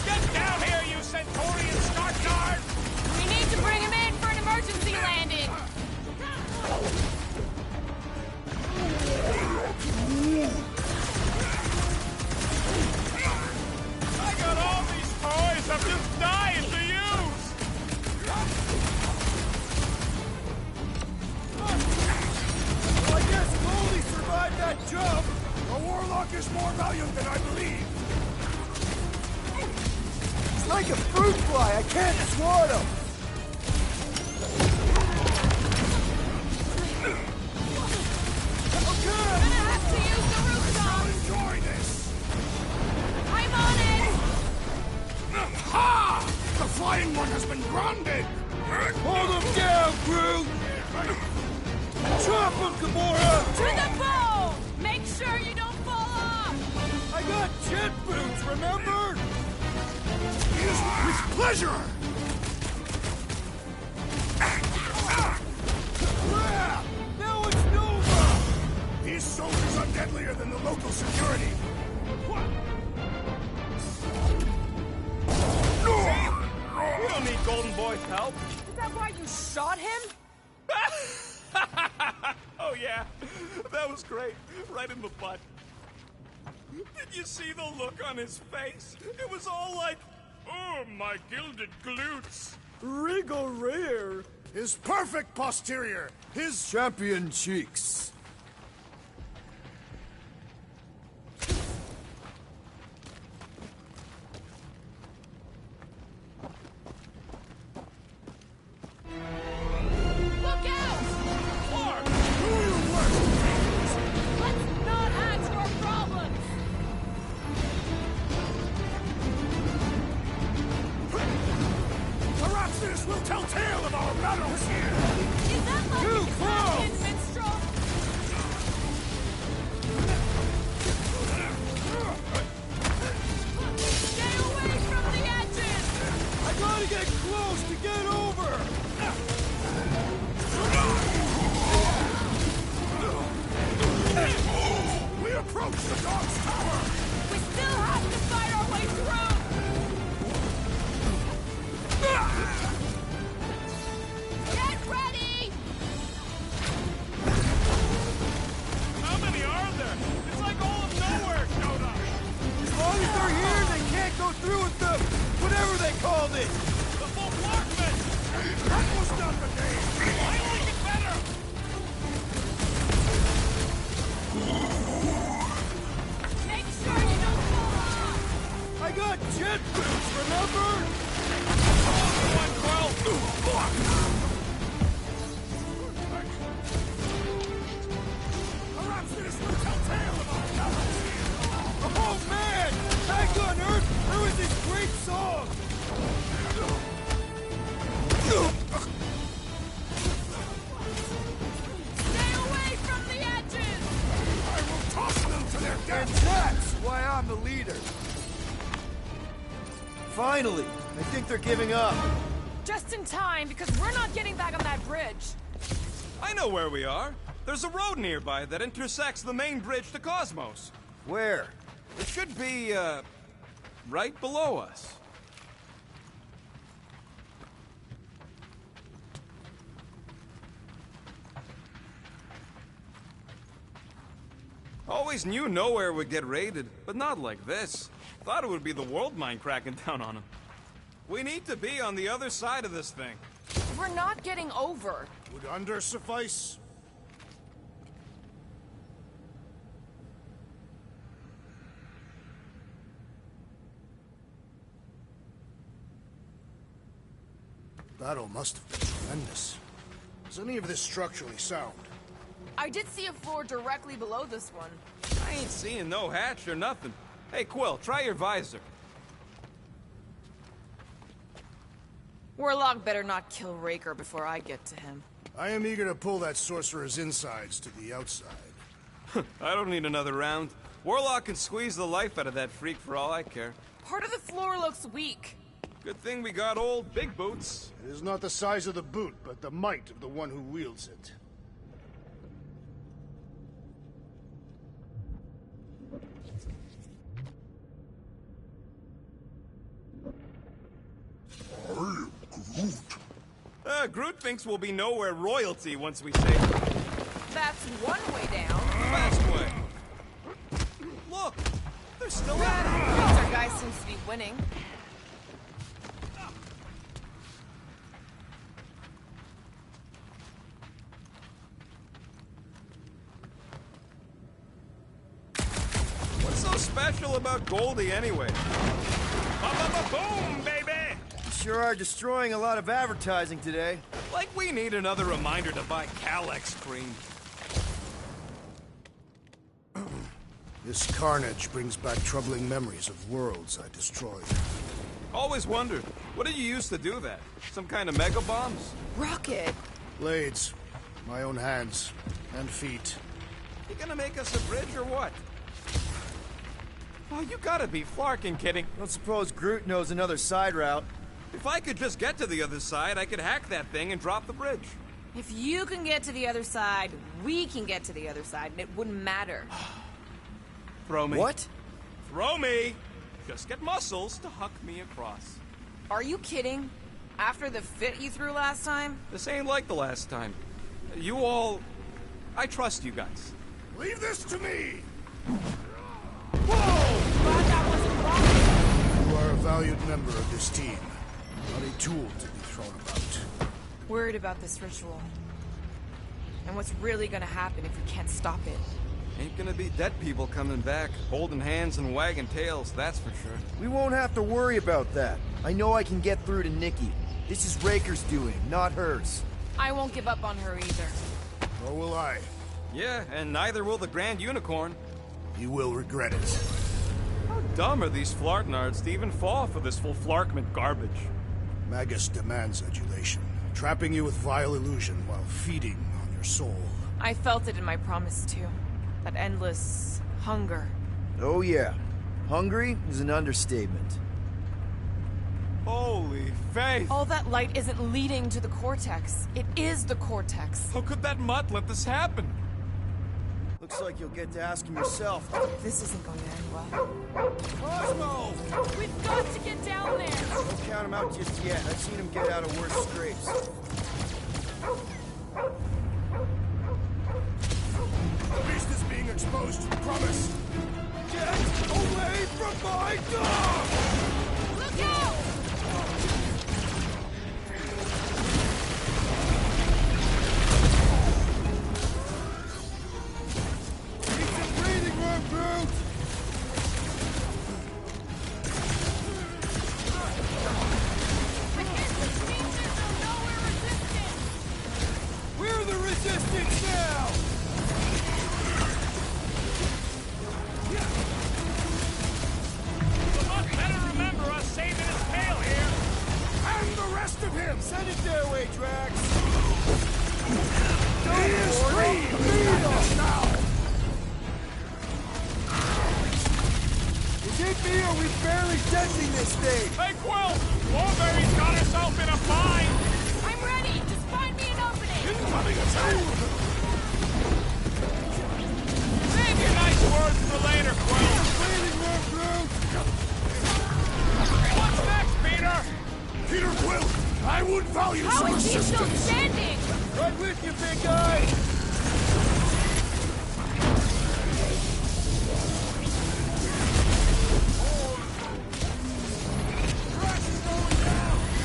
Get down here, you Centaurian Starknard! We need to bring him in for an emergency landing! I got all these toys I'm just dying to use! Well, I guess Goldie survived that jump. A Warlock is more valiant than I believe. It's like a fruit fly. I can't swat him. Gonna have to use the rooftop! Enjoy this. I'm on it! Ha! The flying one has been grounded. Hold him down, crew. Chop him, Gamora. To the bow! Make sure you don't fall off! I got jet boots, remember? With pleasure! Crap! Now it's Nova! These soldiers are deadlier than the local security. We don't need Golden Boy's help. Is that why you shot him? Oh yeah, that was great. Right in the butt. Did you see the look on his face? It was all like, oh, my gilded glutes. Rigor. His perfect posterior. His champion cheeks. Look out! Clark! Let's not add to our problems! Perhaps this will tell tale of our battles here. Is that like Too an close! Italian minstrel? Stay away from the edges! I gotta get close to get over. We approach the dog's tower. We still have to fight our way through! Get ready! How many are there? It's like all of nowhere showed up. As long as they're here, they can't go through with the whatever they called it. The full Clarkman! That was not the name. I like it better! Make sure you don't fall off! I got jet boots, remember? 112! Perhaps this will tell tale of our battles here. Oh man! Back on Earth, there was this great song. Stay away from the edges! I will toss them to their death. And that's why I'm the leader. Finally, I think they're giving up. Just in time, because we're not getting back on that bridge. I know where we are. There's a road nearby that intersects the main bridge to Cosmos. Where? It should be, right below us. Always knew Nowhere would get raided, but not like this. Thought it would be the world mine cracking down on them. We need to be on the other side of this thing. We're not getting over. Would under suffice? Battle must have been tremendous. Is any of this structurally sound? I did see a floor directly below this one. I ain't seeing no hatch or nothing. Hey, Quill, try your visor. Warlock better not kill Raker before I get to him. I am eager to pull that sorcerer's insides to the outside. I don't need another round. Warlock can squeeze the life out of that freak for all I care. Part of the floor looks weak. Good thing we got old Big Boots. It is not the size of the boot, but the might of the one who wields it. Groot thinks we'll be nowhere royalty once we save him. That's one way down. Last way. Look, they're still at it. Means our guy seems to be winning. What's so special about Goldie anyway? Boom, baby! You sure are destroying a lot of advertising today. Like we need another reminder to buy Calyx cream. This carnage brings back troubling memories of worlds I destroyed. Always wondered, what did you use to do that? Some kind of mega bombs? Rocket. Blades. My own hands. And feet. You gonna make us a bridge or what? Oh, you gotta be flarking kidding. Don't suppose Groot knows another side route. If I could just get to the other side, I could hack that thing and drop the bridge. If you can get to the other side, we can get to the other side, and it wouldn't matter. Throw me. What? Throw me! Just get muscles to huck me across. Are you kidding? After the fit you threw last time? This ain't like the last time. You all... I trust you guys. Leave this to me! Whoa! Glad that wasn't rocket. You are a valued member of this team. Not a tool to be thrown about. Worried about this ritual. And what's really gonna happen if we can't stop it? Ain't gonna be dead people coming back, holding hands and wagging tails, that's for sure. We won't have to worry about that. I know I can get through to Nikki. This is Raker's doing, not hers. I won't give up on her either. Nor will I. Yeah, and neither will the Grand Unicorn. You will regret it. How dumb are these flartnards to even fall for this full flarkment garbage? Magus demands adulation, trapping you with vile illusion while feeding on your soul. I felt it in my promise too. That endless hunger. Oh yeah. Hungry is an understatement. Holy faith! All that light isn't leading to the cortex. It is the cortex. How could that mutt let this happen? Looks like you'll get to ask him yourself. This isn't going to end well. Cosmo! We've got to get down there! Don't count him out just yet. I've seen him get out of worse scrapes. The beast is being exposed, promise! Get away from my dog! Look out! We're the resistance now! The mutt better remember us saving his tail here! And the rest of him! Send it their way, Drax! He is free! Lead us now! Is it me or are we barely denting this thing? Hey, Quill! Warberry's got herself in a bind! I'm ready! Just find me an opening! Incoming attack! Save your nice words for later, Quill! What's next, Peter? Peter Quill, I would value How some is he still assistance! standing? Right with you, big guy!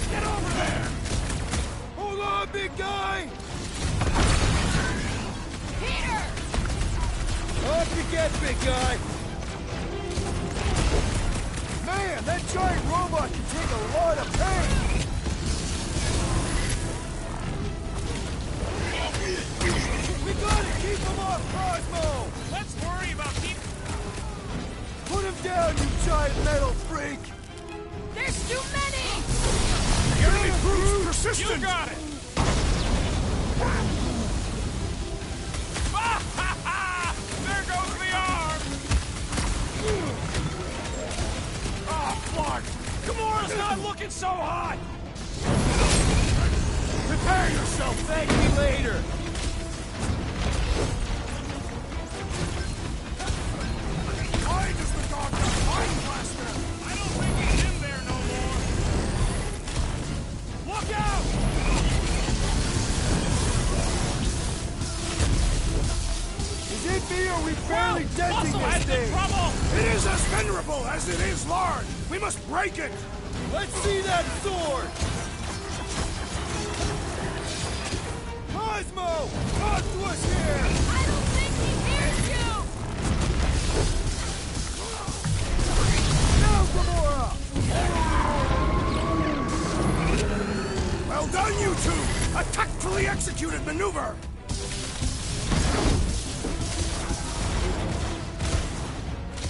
Get over there! Hold on, big guy! Peter! Off you get, big guy! Man, that giant robot can take a lot of pain! We gotta keep him off Cosmo! Let's worry about people. Put him down, you giant metal freak! There's too many! The enemy proves persistent! You got it! They're spark! Gamora's not looking so hot! Prepare yourself! Thank me later! Why does the dog got Mind Blaster? I don't think he's in there no more! Look out! Is it me or we barely denting Muscle this has thing? trouble! It is as venerable as it is large! We must break it! Let's see that sword! Cosmo! Talk to us here! I don't think he hears you! Now, Gamora! Well done, you two! A tactfully executed maneuver!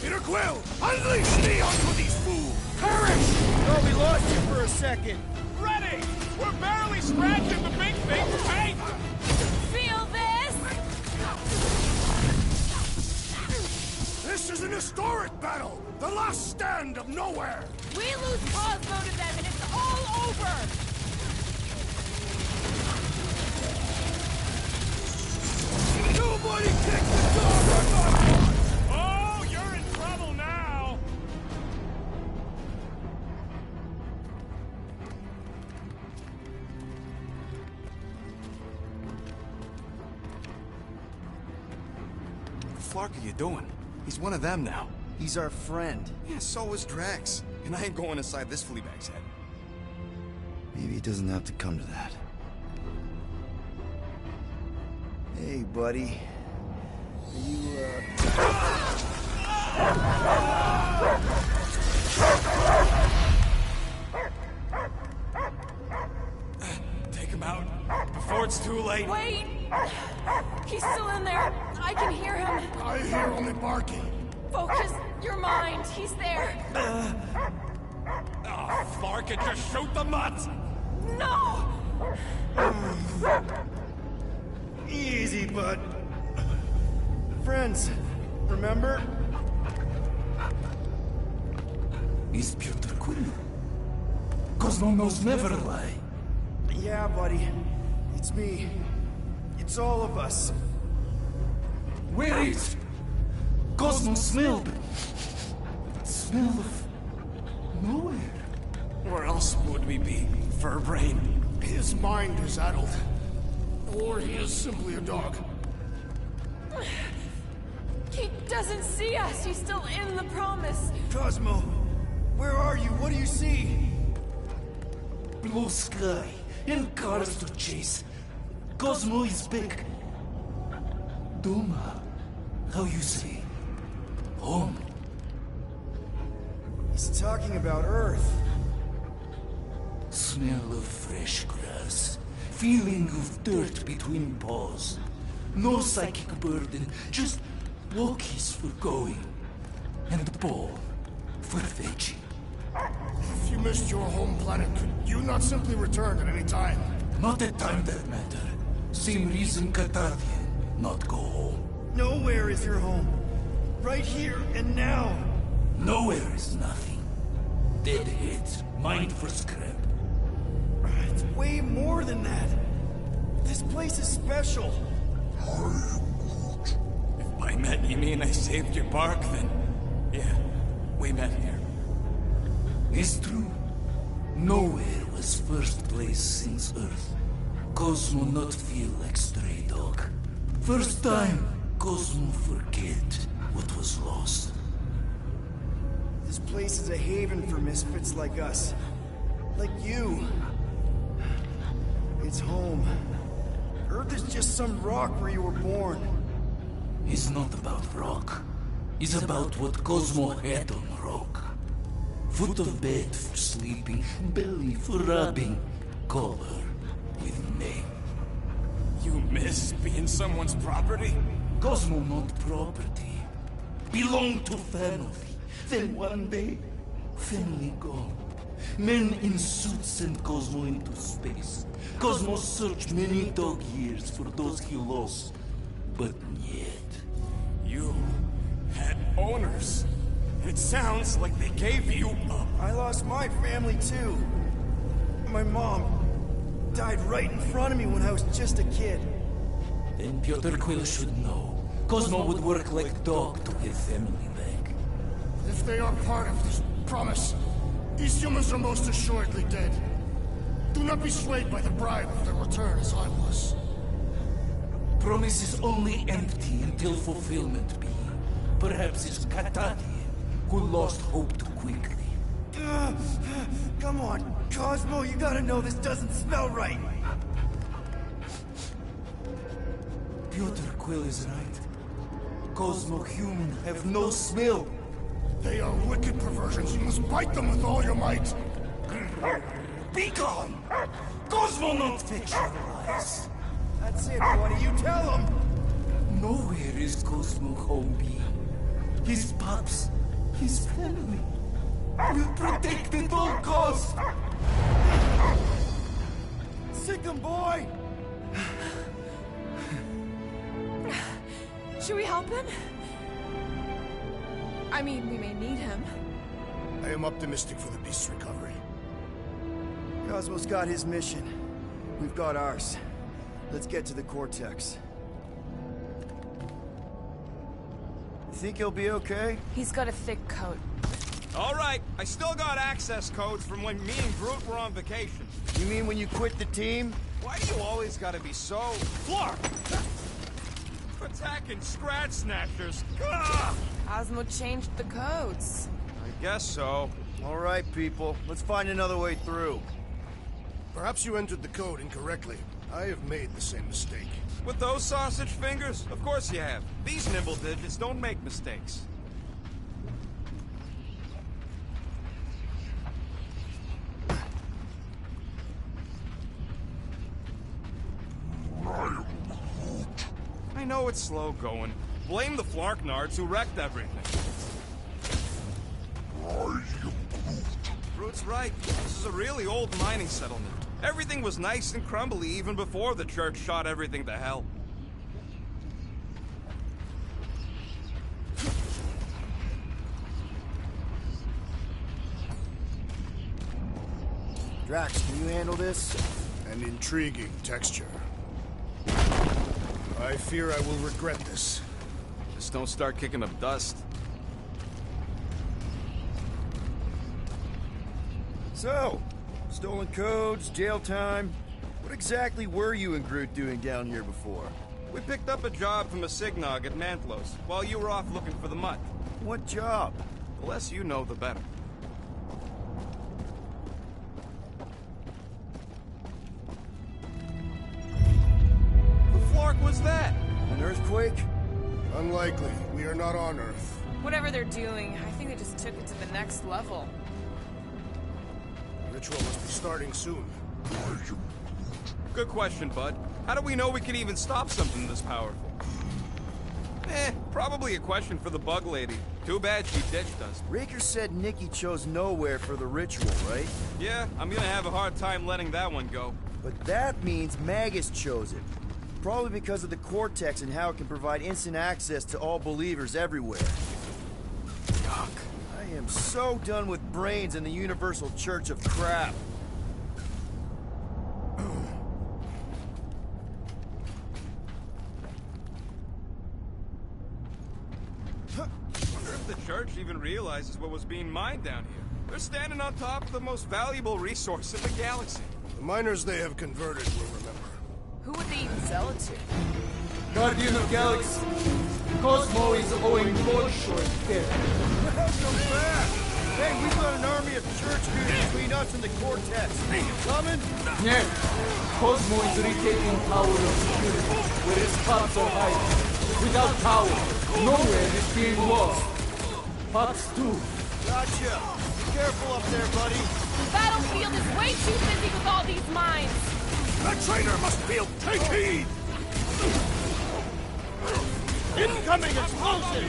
Peter Quill, unleash me onto these fools! Perish! Oh, we lost you for a second. Ready! We're barely scratching the big thing's paint! Feel this? This is an historic battle! The last stand of Nowhere! We lose Cosmo to them and it's all over! Nobody kicks the dog! Oh, you're in trouble now! What the fuck are you doing? He's one of them now. He's our friend. Yeah, so is Drax. And I ain't going inside this fleabag's head. Maybe it doesn't have to come to that. Hey, buddy. Take him out before it's too late. Wait! He's still in there. I can hear him. I hear only barking. Focus your mind. He's there. Oh, Clark, and just shoot the mutts! No! Easy, bud. Friends, remember? Is Peter Quill? Cosmo knows never lie. Yeah, buddy. It's me. It's all of us. Where is Cosmo smelled? Smell of nowhere. Where else would we be, Furbrain? His mind is addled. Or he is simply a dog. He doesn't see us. He's still in the promise. Cosmo, where are you? What do you see? Blue sky and cars to chase. Cosmo is back. Doma, how you say? Home. He's talking about Earth. Smell of fresh grass. Feeling of dirt between paws. No psychic burden, just walkies for going. And the ball for fetching. If you missed your home planet, could you not simply return at any time? Not at time that matter. Same reason Katardian not go home. Nowhere is your home. Right here and now. Nowhere is nothing. Dead heads, mind for scrap. It's way more than that. This place is special. If by met you mean I saved your bark, then yeah, we met here. It's true. Nowhere was first place since Earth. Cosmo not feel like stray dog. First time, Cosmo forget what was lost. This place is a haven for misfits like us. Like you. It's home. Earth is just some rock where you were born. It's not about rock. It's about what Cosmo had on rock. Foot of bed for sleeping, belly for rubbing, color with name. You miss being someone's property? Cosmo not property. Belong to family. Then one day, family gone. Men in suits send Cosmo into space. Cosmo searched many dog years for those he lost, but yet. You had owners, It sounds like they gave you up. I lost my family too. My mom died right in front of me when I was just a kid. Then Piotr Quill should know. Cosmo would work like dog to get family back. If they are part of this promise, these humans are most assuredly dead. Do not be swayed by the bribe of their return as I was. Promise is only empty until fulfillment be. Perhaps it's Katati who lost hope too quickly. Come on, Cosmo, you gotta know this doesn't smell right. Piotr Quill is right. Cosmo human have no smell. They are wicked perversions. You must bite them with all your might. Be gone! Cosmo not fictionalize. That's it, buddy. You tell him. Nowhere is Cosmo home be. His pops, his family, will protect at all costs. Sick him, boy! Should we help him? I mean, we may need him. I am optimistic for the beast's recovery. Cosmo's got his mission. We've got ours. Let's get to the cortex. You think he'll be okay? He's got a thick coat. All right, I still got access codes from when me and Groot were on vacation. You mean when you quit the team? Why do you always gotta be so... Flark! Attacking Scratch Snatchers! Gah! Cosmo changed the codes. I guess so. All right, people. Let's find another way through. Perhaps you entered the code incorrectly. I have made the same mistake. With those sausage fingers? Of course you have. These nimble digits don't make mistakes. I know it's slow going. Blame the Flarknards who wrecked everything. Groot's right. This is a really old mining settlement. Everything was nice and crumbly even before the church shot everything to hell. Drax, can you handle this? An intriguing texture. I fear I will regret this. Just don't start kicking up dust. So, stolen codes, jail time. What exactly were you and Groot doing down here before? We picked up a job from a Signog at Mantlos, while you were off looking for the mutt. What job? The less you know, the better. The Flark was that? An earthquake? Unlikely. We are not on Earth. Whatever they're doing, I think they just took it to the next level. Ritual must be starting soon. Good question, bud. How do we know we can even stop something this powerful? Probably a question for the bug lady. Too bad she ditched us. Raker said Nikki chose Nowhere for the ritual, right? Yeah, I'm gonna have a hard time letting that one go. But that means Magus chose it. Probably because of the cortex and how it can provide instant access to all believers everywhere. Yuck. I am so done with brains and the universal church of crap. Wonder if the church even realizes what was being mined down here. They're standing on top of the most valuable resource in the galaxy. The miners they have converted will remember. Who would they even sell it to? Guardian of Galaxy, Cosmo is owing more short debt. Welcome back! Hey, we've got an army of church dudes between us and the cortex. Coming? Yeah, Cosmo is retaking power of security, where his pops are hiding. Without power, nowhere is being lost. Pops too. Gotcha. Be careful up there, buddy. The battlefield is way too busy with all these mines. The traitor must feel. Take heed! Incoming explosion!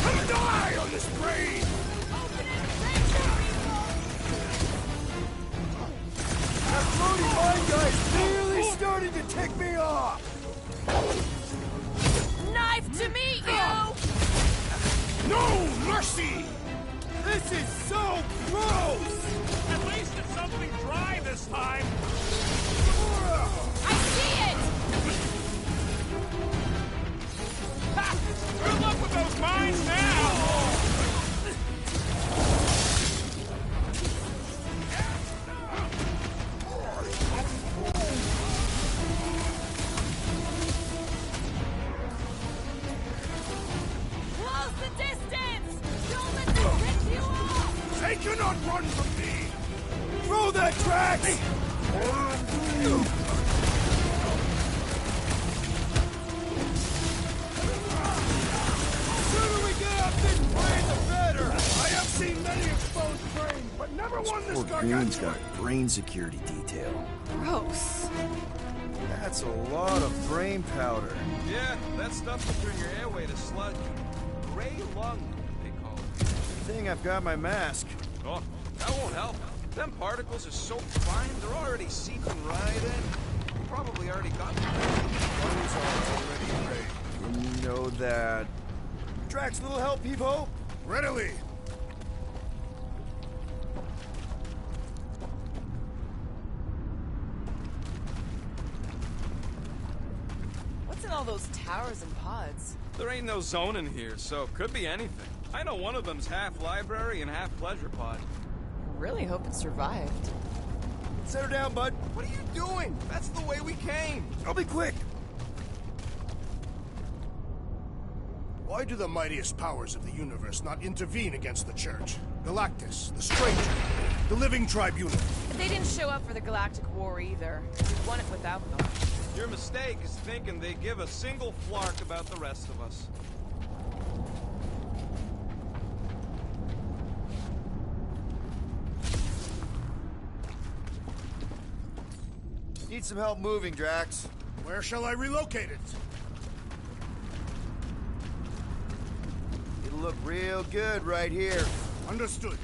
Come die on this brain! That floating mine gun ready to take me off! Knife to meet you! No mercy! This is so gross! At least it's something dry this time. I see it! Ha! Good luck with those mines now! Close the distance! Don't let them rip you off! They cannot run from me! Throw that Drax! Sooner we get off this plane, the better! I have seen many exposed brains, but never one this Poor Goon's gargantuan. got a brain security detail. Gross. That's a lot of brain powder. Yeah, that stuff will turn your airway to sludge. Gray lung, they call it. Thing I've got my mask. Oh, that won't help. Them particles are so fine, they're already seeping right in. You probably already got them. Lungs are already gray. You know that. Drax, little help, Evo? Readily! What's in all those towers and pods? There ain't no zone in here, so could be anything. I know one of them's half library and half pleasure pod. Really hope it survived. Set her down, bud. What are you doing? That's the way we came. I'll be quick. Why do the mightiest powers of the universe not intervene against the Church? Galactus, the Stranger, the Living Tribunal. They didn't show up for the Galactic War either. We won it without them. Your mistake is thinking they give a single flark about the rest of us. Need some help moving, Drax. Where shall I relocate it? It'll look real good right here. Understood.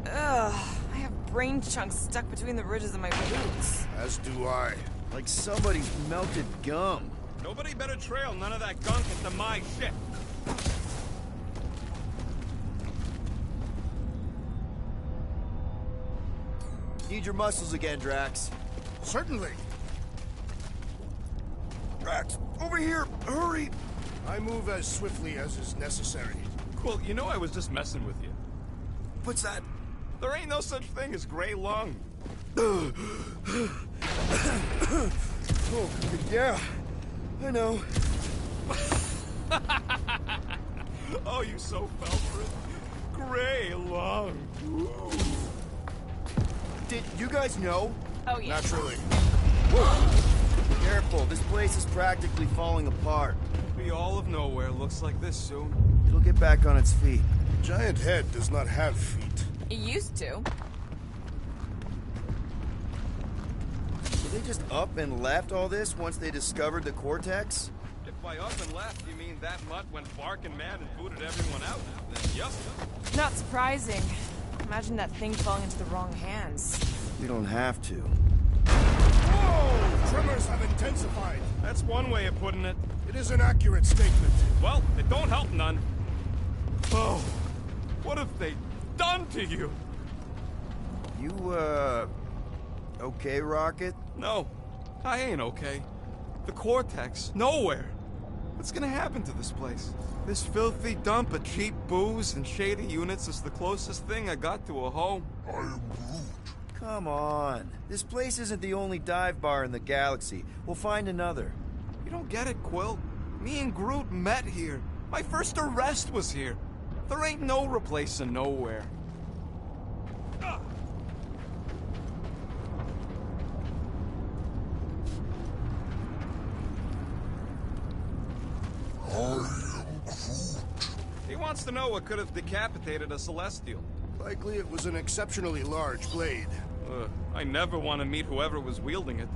Ugh, I have brain chunks stuck between the ridges of my boots. As do I. Like somebody's melted gum. Nobody better trail none of that gunk into my ship. Need your muscles again, Drax. Certainly. Drax, over here! Hurry! I move as swiftly as is necessary. Cool, you know I was just messing with you. What's that? There ain't no such thing as gray lung. Oh, yeah. I know. Oh, you so fell for it. Gray lung. Ooh. Did you guys know? Oh, yeah. Naturally. Whoa. Careful, this place is practically falling apart. Be all of nowhere looks like this soon. It'll get back on its feet. Giant head does not have feet. It used to. Did they just up and left all this once they discovered the cortex? If by up and left you mean that mutt went barking mad and booted everyone out, then yes. Not surprising. Imagine that thing falling into the wrong hands. We don't have to. Whoa! Tremors have intensified. That's one way of putting it. It is an accurate statement. Well, it don't help none. Oh, what have they done to you? You, okay, Rocket? No, I ain't okay. The cortex, nowhere. What's gonna happen to this place? This filthy dump of cheap booze and shady units is the closest thing I got to a home. I am Groot. Come on. This place isn't the only dive bar in the galaxy. We'll find another. You don't get it, Quill. Me and Groot met here. My first arrest was here. There ain't no replacing nowhere. He wants to know what could have decapitated a Celestial. Likely it was an exceptionally large blade. I never want to meet whoever was wielding it.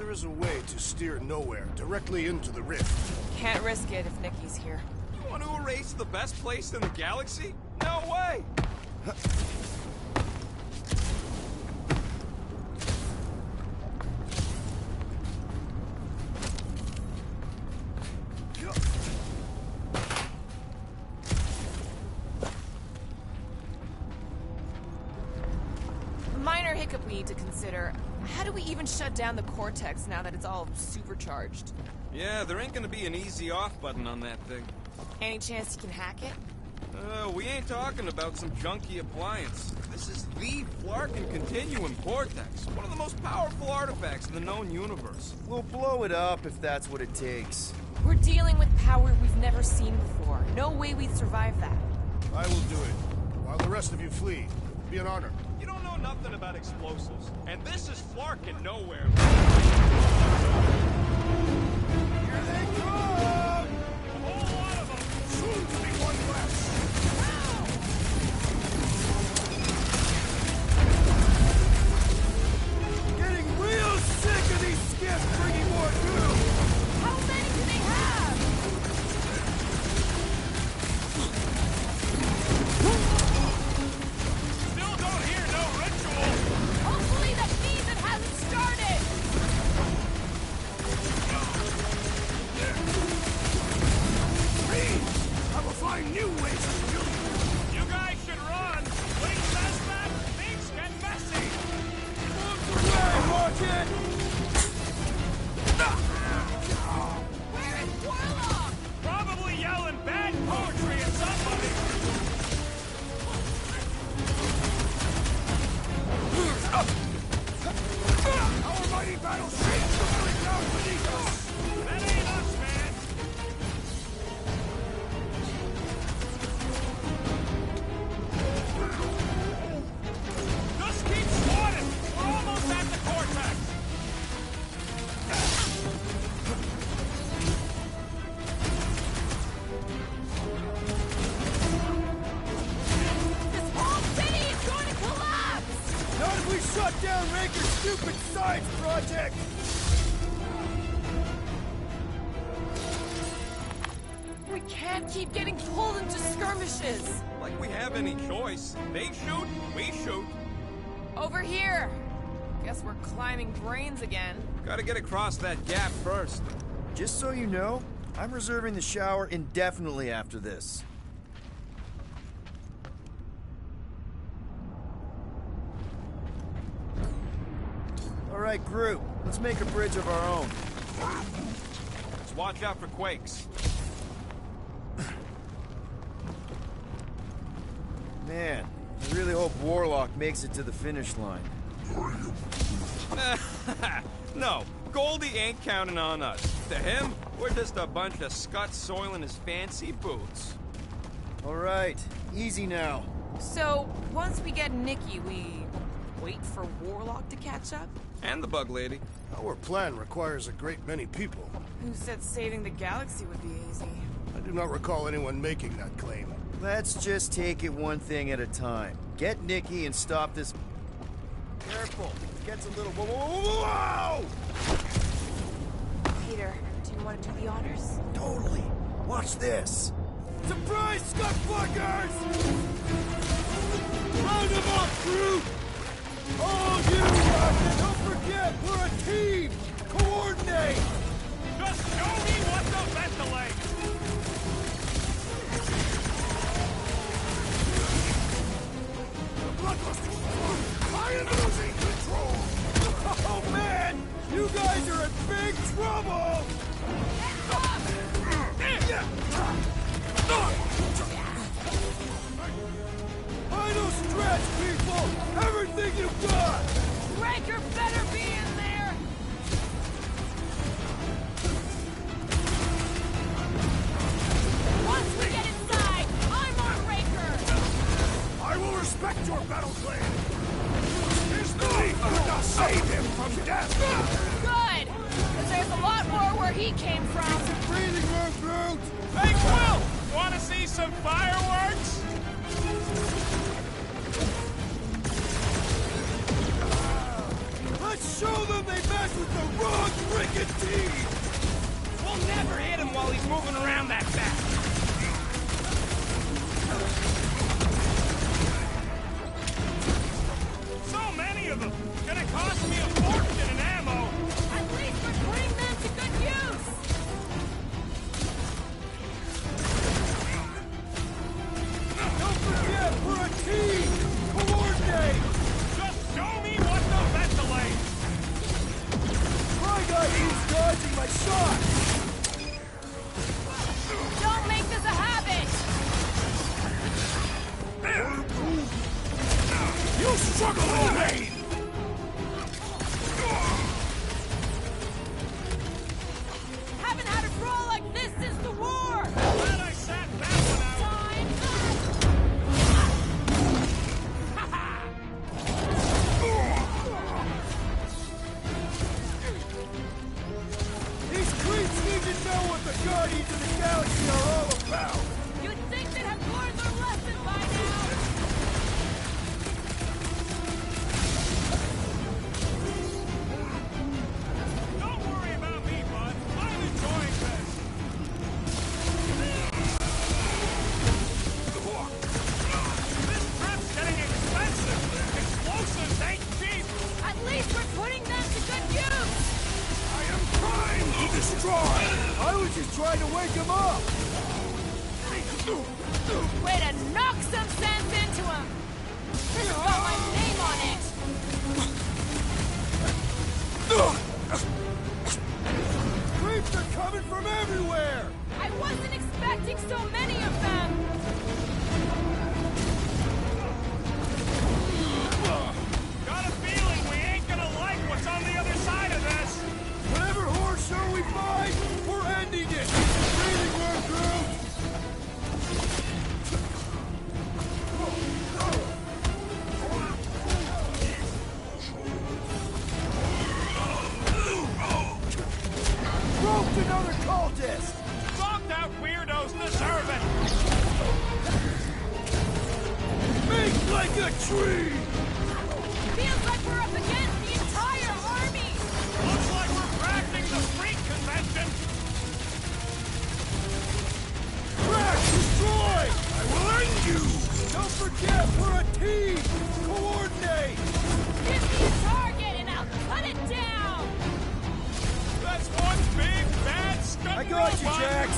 There is a way to steer Nowhere directly into the rift. Can't risk it if Nikki's here. You want to erase the best place in the galaxy? No way! Minor hiccup we need to consider. How do we even shut down the cortex now that it's all supercharged? Yeah, there ain't gonna be an easy off button on that thing. Any chance you can hack it? We ain't talking about some junky appliance. This is the Flarkin Continuum Cortex, one of the most powerful artifacts in the known universe. We'll blow it up if that's what it takes. We're dealing with power we've never seen before. No way we'd survive that. I will do it. While the rest of you flee. It'll be an honor. You don't know nothing about explosives, and this is Flarkin Nowhere. Here they come! A whole lot of them! Soon to be one less! Getting real sick of these skiffs bringing more doom! How many do they have? Still don't hear no ritual. Hopefully that means it hasn't started! Please! I will find new ways to kill you! You guys should run. When he says that, things get messy. Where is Warlock? Probably yelling bad poetry at somebody. Our mighty battle shakes the very ground beneath us! That ain't us, man. Just keep swatting. We're almost at the cortex. This whole city is going to collapse! Not if we shut down Raker's stupid science project! We can't keep getting pulled into skirmishes. Like we have any choice. They shoot, we shoot. Over here. Guess we're climbing brains again. Gotta get across that gap first. Just so you know, I'm reserving the shower indefinitely after this. All right, group, let's make a bridge of our own. Let's watch out for quakes. Man, I really hope Warlock makes it to the finish line. No, Goldie ain't counting on us. To him, we're just a bunch of scuts soiling his fancy boots. All right, easy now. So, once we get Nikki, we wait for Warlock to catch up? And the bug lady. Our plan requires a great many people. Who said saving the galaxy would be easy? I do not recall anyone making that claim. Let's just take it one thing at a time. Get Nikki and stop this... Careful, it gets a little... Whoa! Peter, do you want to do the honors? Totally. Watch this. Surprise, scut fuckers! Round them up, crew! All you and don't forget, we're a team! Coordinate! Just show me what to ventilate. The bloodluster's strong! I am losing control! Oh man! You guys are in big trouble! Final stretch, people! Everything you've got! Raker better be in there! Once we get inside, I'm on Raker! I will respect your battle plan! There's no need to save him from death! Good! Because there's a lot more where he came from. Breathing room, Groot! Hey, Quill! Want to see some fireworks? Let's show them they mess with the wrong team! We'll never hit him while he's moving around that fast. So many of them! Gonna cost me a fortune in ammo! At least we're putting them to good use! Don't forget, we're a team! Coordinate! Just show me what the ventilates! My guy keeps dodging my shots! Don't make this a habit! You struggle in vain! Haven't had a brawl like this since the war! Glad I sat that one out! These creeps need to know what the Guardians of the Galaxy are all about! You'd think they'd have learned their lesson by now! Don't worry about me, bud. I'm enjoying this. This trip's getting expensive. Explosives ain't cheap. At least we're putting them to good use! I am trying to destroy. I was just trying to wake him up. Way to knock some sense into him! This has got my name on it! Creeps are coming from everywhere. I wasn't expecting so many of them! Got a feeling we ain't gonna like what's on the other side of this. Whatever horse show we find, we're ending it. Breathing room, crew. Roped another cultist! Locked out weirdos deserve it! Make like a tree! Feels like we're up against the entire army! Looks like we're practicing the freak convention! Crash! Destroy! I will end you! Don't forget, we're a team! Coordinate! Give me a target and I'll cut it down! That's one big, bad stunt. I got you, Jax!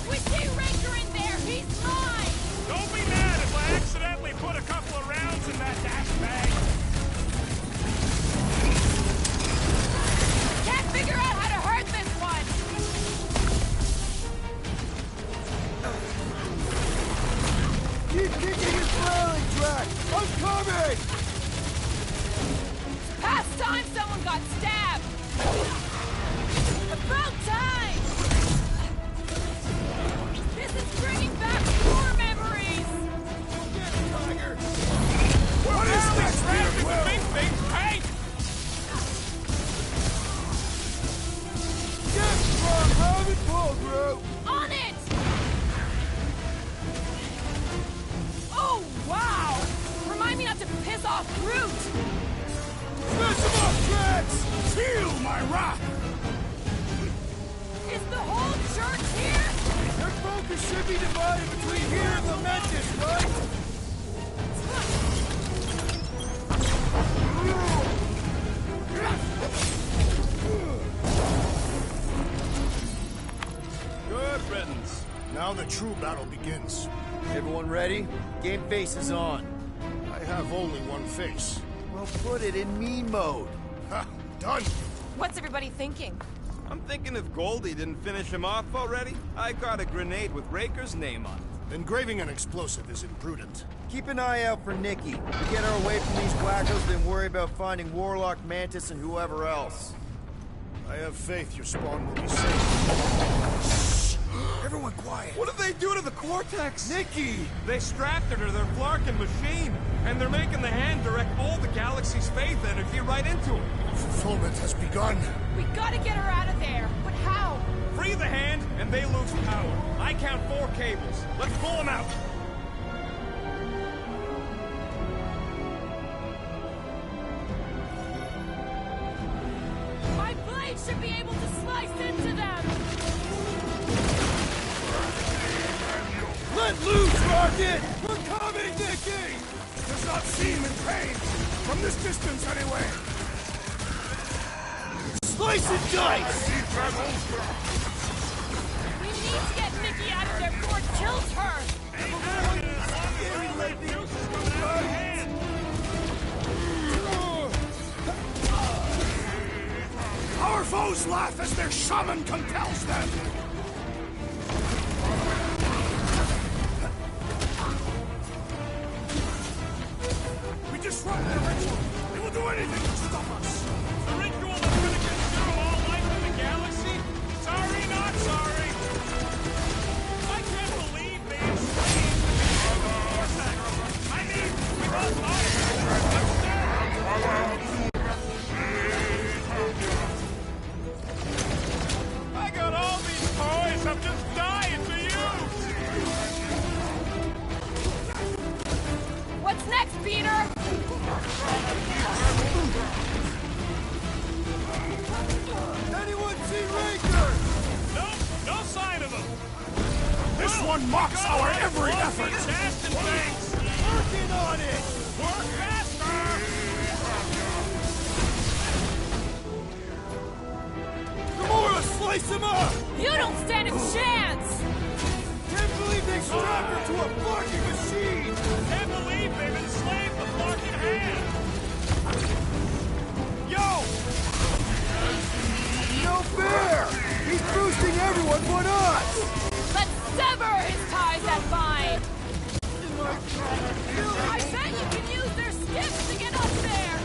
We see Raker in there! He's mine! Don't be mad if I accidentally put a couple of rounds in that dash bag. Can't figure out how to hurt this one! Keep kicking his railing track! I'm coming! Past time someone got stabbed! About time! This is bringing back war memories! Get it, Tiger! What is this? Big tank! Get strong, have it pull, bro! On it! Oh, wow! Remind me not to piss off Groot! Smash him up, Drax! Feel my wrath! Is the whole church here? Their focus should be divided between here and the Mentis, right? Good riddance. Now the true battle begins. Everyone ready? Game face is on. I have only one face. Well, put it in me mode. Ha! Done! What's everybody thinking? I'm thinking if Goldie didn't finish him off already, I got a grenade with Raker's name on it. Engraving an explosive is imprudent. Keep an eye out for Nikki. We get her away from these wackos, then worry about finding Warlock, Mantis, and whoever else. I have faith your spawn will be safe. Everyone quiet. What did they do to the cortex? Nikki! They strapped her to their Flarkin machine, and they're making the hand direct all the galaxy's faith energy right into it. Fulfillment has begun. We gotta get her out of there, but how? Free the hand, and they lose power. I count 4 cables. Let's pull them out. target! We're coming, Nikki! Does not seem in pain. From this distance, anyway. Slice and dice! We need to get Nikki out of there before it kills her! Our foes laugh as their shaman compels them. We disrupt their ritual. They will do anything to stop us. The ritual that's gonna consume all life in the galaxy? Sorry, not sorry. I can't believe they enslaved the cortex. I mean, we both thought it. I got all these toys I'm just dying to use. What's next, Peter? Anyone see Raker? Nope, no sign of him. This one mocks our every effort. Working on it. Work faster. Gamora, slice him up. You don't stand a chance! Can't believe they strapped her to a blocking machine. Can't believe they've enslaved the blocking hand. Yo! No fair! He's boosting everyone but us! Let's sever his ties that bind! I bet you can use their skiffs to get up there!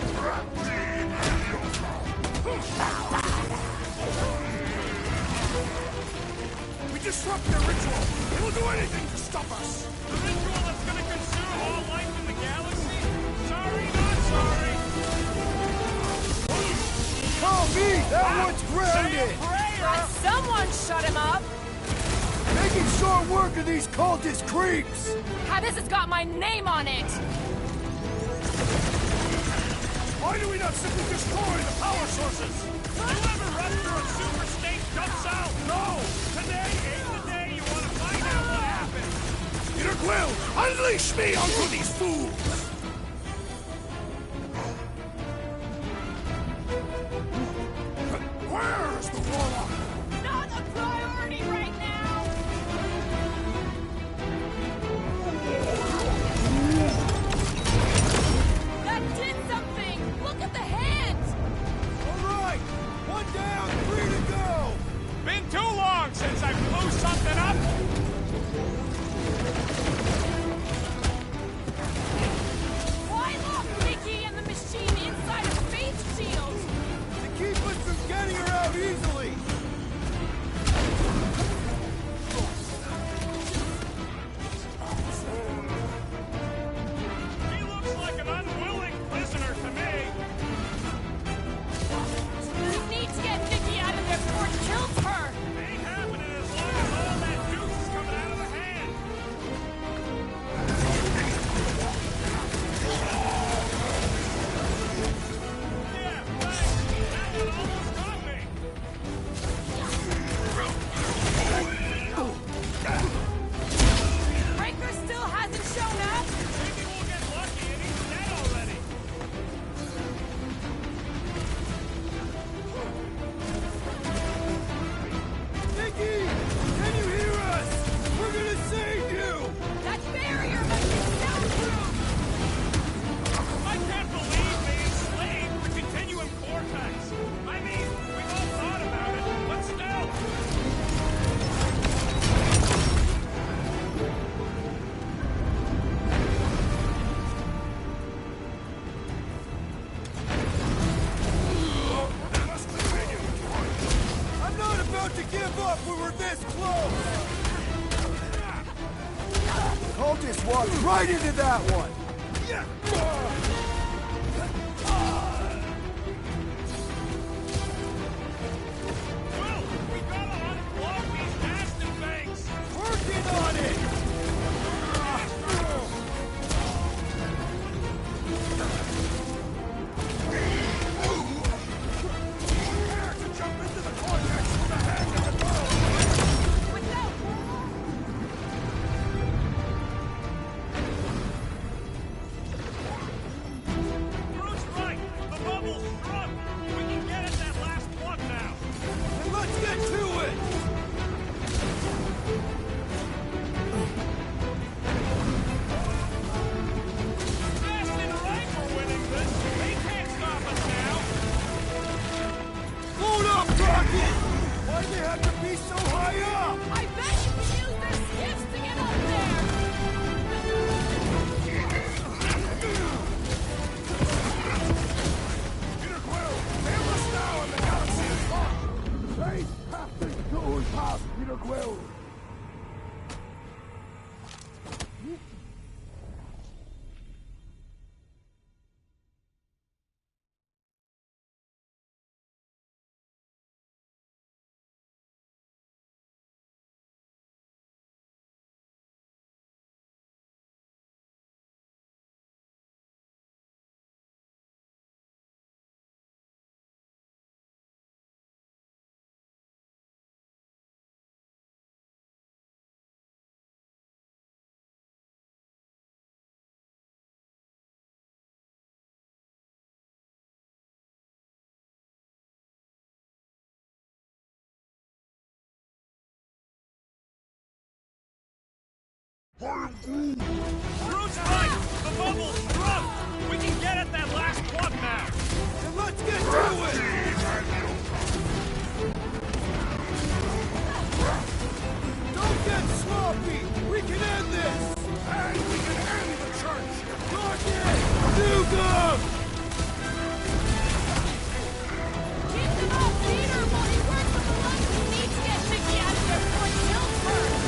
We disrupt their ritual. They will do anything to stop us. The ritual that's gonna consume all life in the galaxy? Sorry, not sorry. Call me! That one's grounded! Let someone shut him up! Making short work of these cultist creeps! How this has got my name on it! Why do we not simply destroy the power sources? Whoever Rupture of Super State dumps out! No! Today ain't the day you want to find out what happened! Peter Quill, unleash me onto these fools! Where's the Warlock? Not a priority right now! That did something! Look at the hands! All right! One down, 3 to go! Been too long since I blew something up! Why lock Nikki and the machine inside a space shield? To keep us from getting her out easily! She looks like an unwilling prisoner to me! We need to get Nikki out of there before it kills her! Ain't happening as long as all that juice is coming out of the hand! Yeah, thanks! That one almost got me! Raker still hasn't shown up? Maybe we'll get lucky and he's dead already! Nikki! Can you hear us? We're gonna save you! That barrier must be soundproof! I can't believe they enslaved the continuum cortex! I mean, we've all thought about it, but still! I'm not about to give up when we're this close! Cultist walked right into that one! Well, we gotta unplug these nasty things! Working on it! Prepare to jump into the cortex with the hand and the bow! will! Groot's right! The bubble's struck! We can get at that last plug now! Then let's get to it! Don't get sloppy! We can end this! And we can end the church! Guardians! Nuke them! Keep them off Peter while he works with the ones who need to get Nikki out of their point tilt first!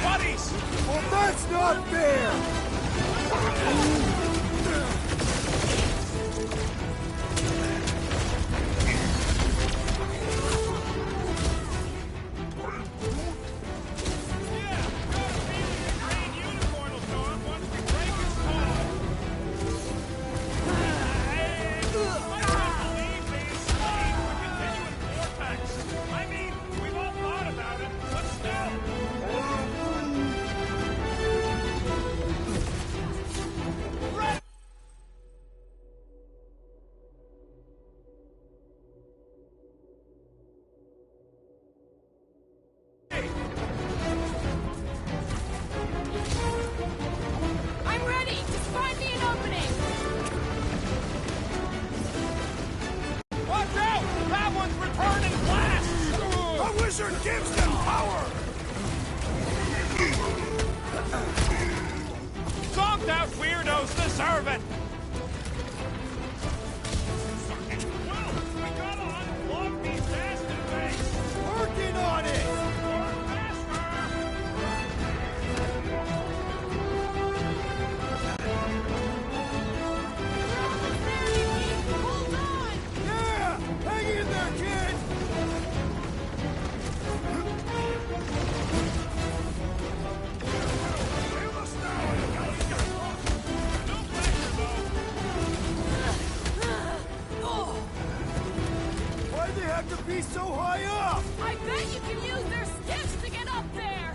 Buddies! Well, that's not fair! Gives them power! Zonked out weirdos deserve it! Well, we gotta unplug these bastard things! Working on it! Work faster! Hold on! Yeah! Hang in there, kid! Have to be so high up! I bet you can use their sticks to get up there!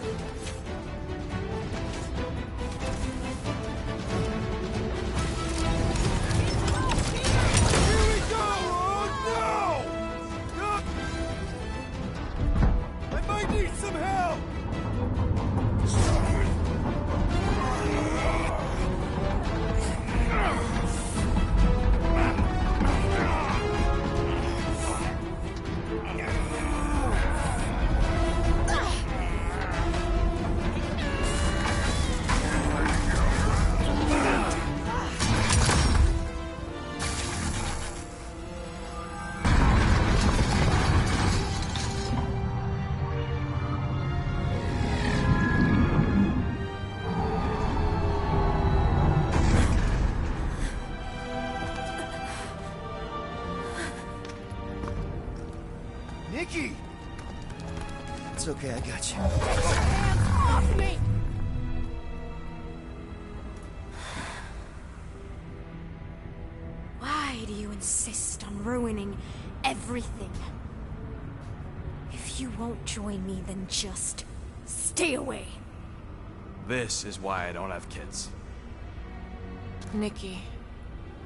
Here we go! Oh no! I might need some help! Nikki! It's okay, I got you. Hands off me! Why do you insist on ruining everything? If you won't join me, then just stay away. This is why I don't have kids. Nikki,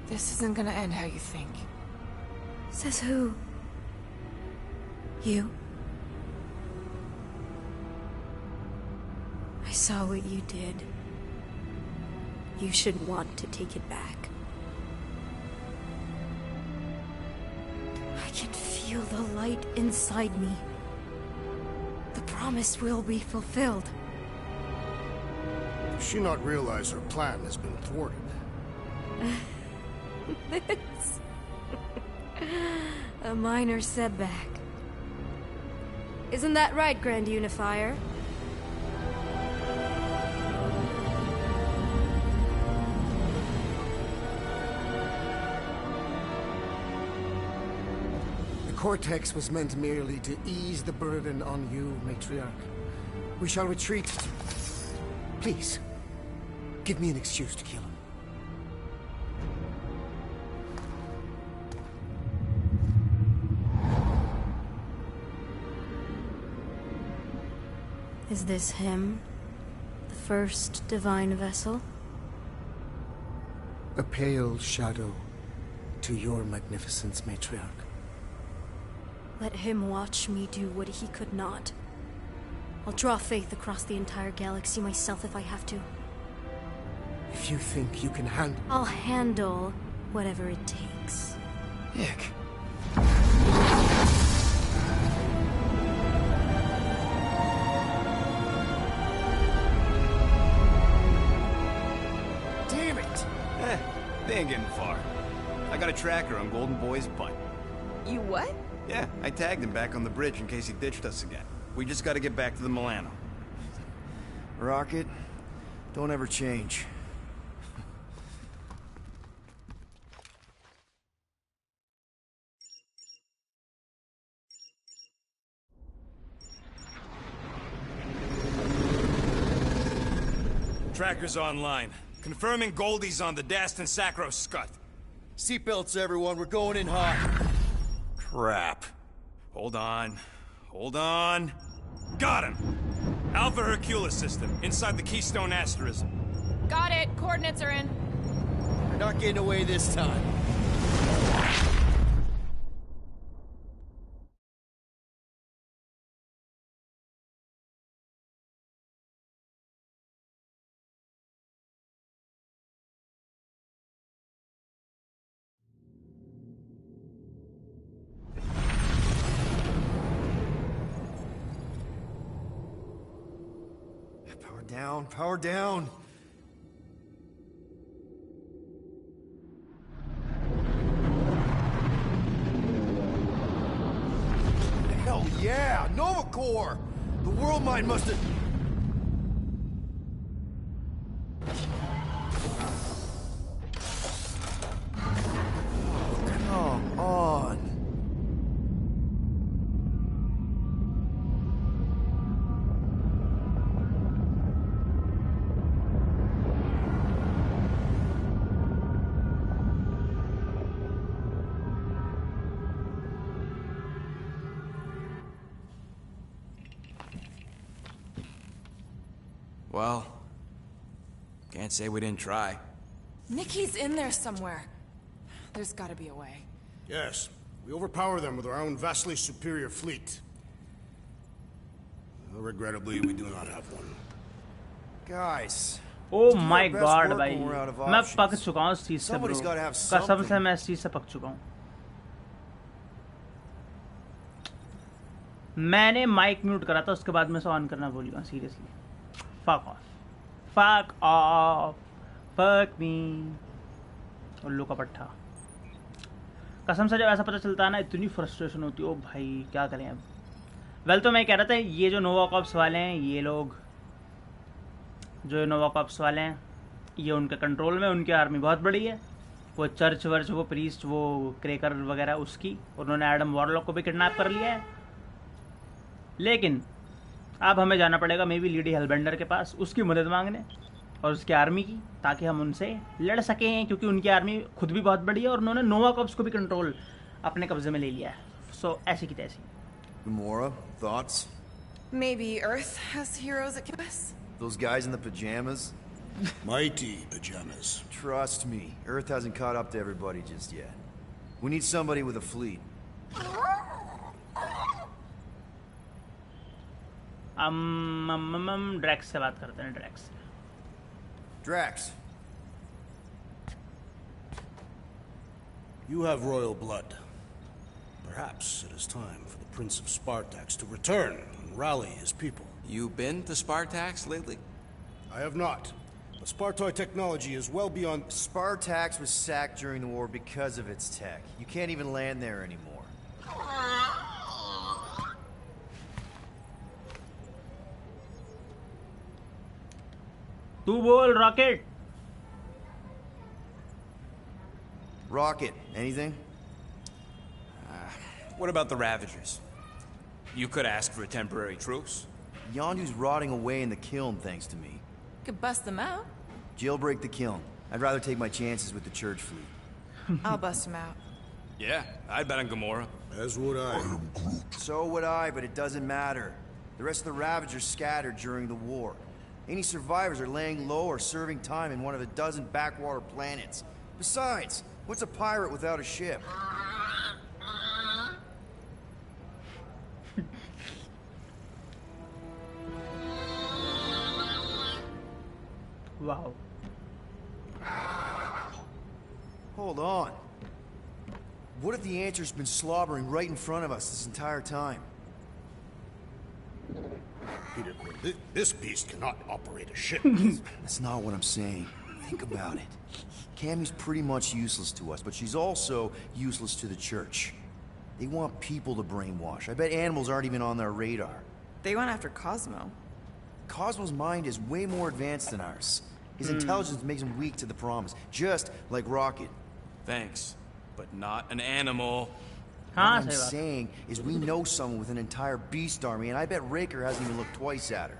this isn't gonna end how you think. Says who? You? I saw what you did. You should want to take it back. I can feel the light inside me. The promise will be fulfilled. Does she not realize her plan has been thwarted? this. A minor setback. Isn't that right, Grand Unifier? The cortex was meant merely to ease the burden on you, Matriarch. We shall retreat. Please, give me an excuse to kill him. Is this him? The first divine vessel? A pale shadow to your magnificence, Matriarch. Let him watch me do what he could not. I'll draw faith across the entire galaxy myself if I have to. If you think you can handle... I'll handle whatever it takes. Nick. Damn it! They ain't getting far. I got a tracker on Golden Boy's butt. You what? Yeah, I tagged him back on the bridge in case he ditched us again. We just gotta get back to the Milano. Rocket, don't ever change. Tracker's online. Confirming Goldie's on the Dast and Sacrosanct. Seatbelts, everyone. We're going in hot. Crap. Hold on. Hold on. Got him! Alpha Hercules system, inside the Keystone Asterism. Got it. Coordinates are in. You're not getting away this time. Power down, power down. Hell yeah, Nova Core! The world mind must have... Come on. Well, can't say we didn't try. Nikki's in there somewhere. There's gotta be a way. Yes, we overpower them with our own vastly superior fleet. Well, regrettably, we do not have one. Guys. Oh my God, भाई मैं पक चुका हूँ इस चीज से bro कसम से मैं इस चीज से पक चुका हूँ मैंने माइक म्यूट करा था उसके बाद मैं इसे ऑन करना भूल गया seriously fuck off fuck me उल्लू का पट्टा कसम से जब ऐसा पता चलता है ना इतनी फ्रस्ट्रेशन होती है ओ भाई क्या करें अब वेल तो मैं कह रहा था ये जो नोवा कॉप्स वाले हैं ये लोग जो नोवा कॉप्स वाले हैं ये उनके कंट्रोल में उनकी आर्मी बहुत बड़ी है वो चर्च वर्च वो प्रीस्ट वो क्रेकर वगैरह उसकी उन्होंने एडम वॉरलॉक को भी किडनैप कर लिया है लेकिन अब हमें जाना पड़ेगा मे बी लेडी हेलबेंडर के पास उसकी मदद मांगने और उसकी आर्मी की ताकि हम उनसे लड़ सकें क्योंकि उनकी आर्मी खुद भी बहुत बड़ी है और उन्होंने नोवा कॉप्स को भी कंट्रोल अपने कब्जे में ले लिया है सो ऐसी की तैसी Gamora, thoughts? Maybe Earth has heroes that can us? Those guys in the pajamas? Mighty pajamas. Trust me, Earth hasn't caught up to everybody just yet. We need somebody with a fleet. Drax से बात करते हैं Drax Drax. You have royal blood. Perhaps it is time for the Prince of Spartax to return and rally his people. You been to Spartax lately? I have not, but Spartoid technology is well beyond... Spartax was sacked during the war because of its tech. You can't even land there anymore. तू बोल Rocket. Rocket, anything? What about the Ravagers? You could ask for a temporary truce. Yondu's rotting away in the kiln thanks to me. Could bust them out. Jailbreak the kiln. I'd rather take my chances with the church fleet. I'll bust him out. Yeah, I'd bet on Gamora. As would I. So would I, but it doesn't matter. The rest of the Ravagers scattered during the war. Any survivors are laying low or serving time in one of a dozen backwater planets. Besides, what's a pirate without a ship? Wow. Hold on. What if the answer's been slobbering right in front of us this entire time? Peter, this beast cannot operate a ship. That's not what I'm saying. Think about it. Cammy's pretty much useless to us, but she's also useless to the church. They want people to brainwash. I bet animals aren't even on their radar. They went after Cosmo. Cosmo's mind is way more advanced than ours. His intelligence makes him weak to the promise, just like Rocket. Thanks, but not an animal. What I'm saying is we know someone with an entire beast army, and I bet Raker hasn't even looked twice at her.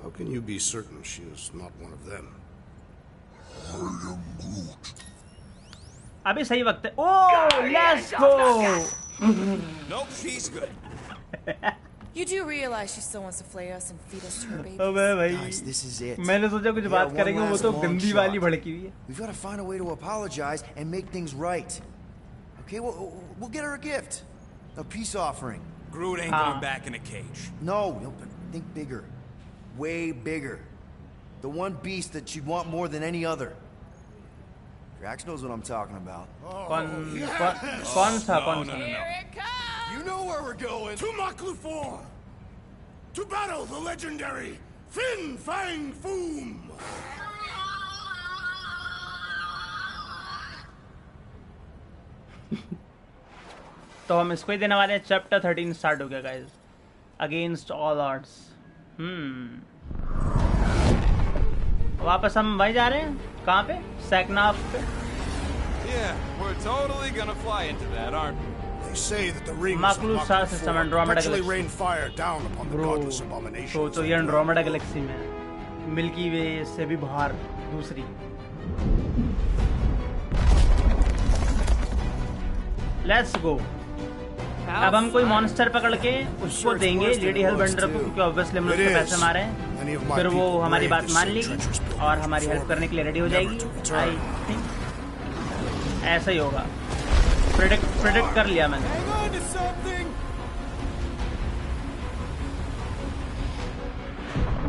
How can you be certain she is not one of them? I am Groot. अभी सही वक्त है. Oh, let's go. Nope, she's good. You do realize she still wants to flay us and feed us to her babies? अबे भाई. Guys, this is it. मैंने सोचा कुछ बात करेंगे वो तो गंदी वाली भड़की हुई है. We've got to find a way to apologize and make things right. Okay, we'll get her a gift. A peace offering. Groot ain't going back in a cage. No, but think bigger. Way bigger. The one beast that she'd want more than any other. Drax knows what I'm talking about. कौन सा? Here it comes! You know where we're going. To Maklufor! To battle the legendary Fin Fang Foom! तो हम इसको ही देने वाले हैं. Chapter 13 start हो गया गाइस. Against all odds. वापस हम वहीं जा रहे हैं. कहाँ पे? सैकनाफ पे. Yeah, we're totally gonna fly into that, aren't we? They say that the rings Maklus star system Andromeda actually galaxy. rain fire down upon the godless abominations. तो ये Andromeda galaxy में मिल्की वे से भी बाहर दूसरी. Let's go. अब हम कोई मॉन्स्टर पकड़ के उसको देंगे लेडी हेलबेंडर को, क्योंकि ऑब्वियसली हम उसके पैसे मारे हैं. फिर वो हमारी बात मान लेगी और हमारी हेल्प करने के लिए रेडी हो जाएगी. आई थिंक ऐसा ही होगा. प्रेडिक्ट कर लिया मैंने.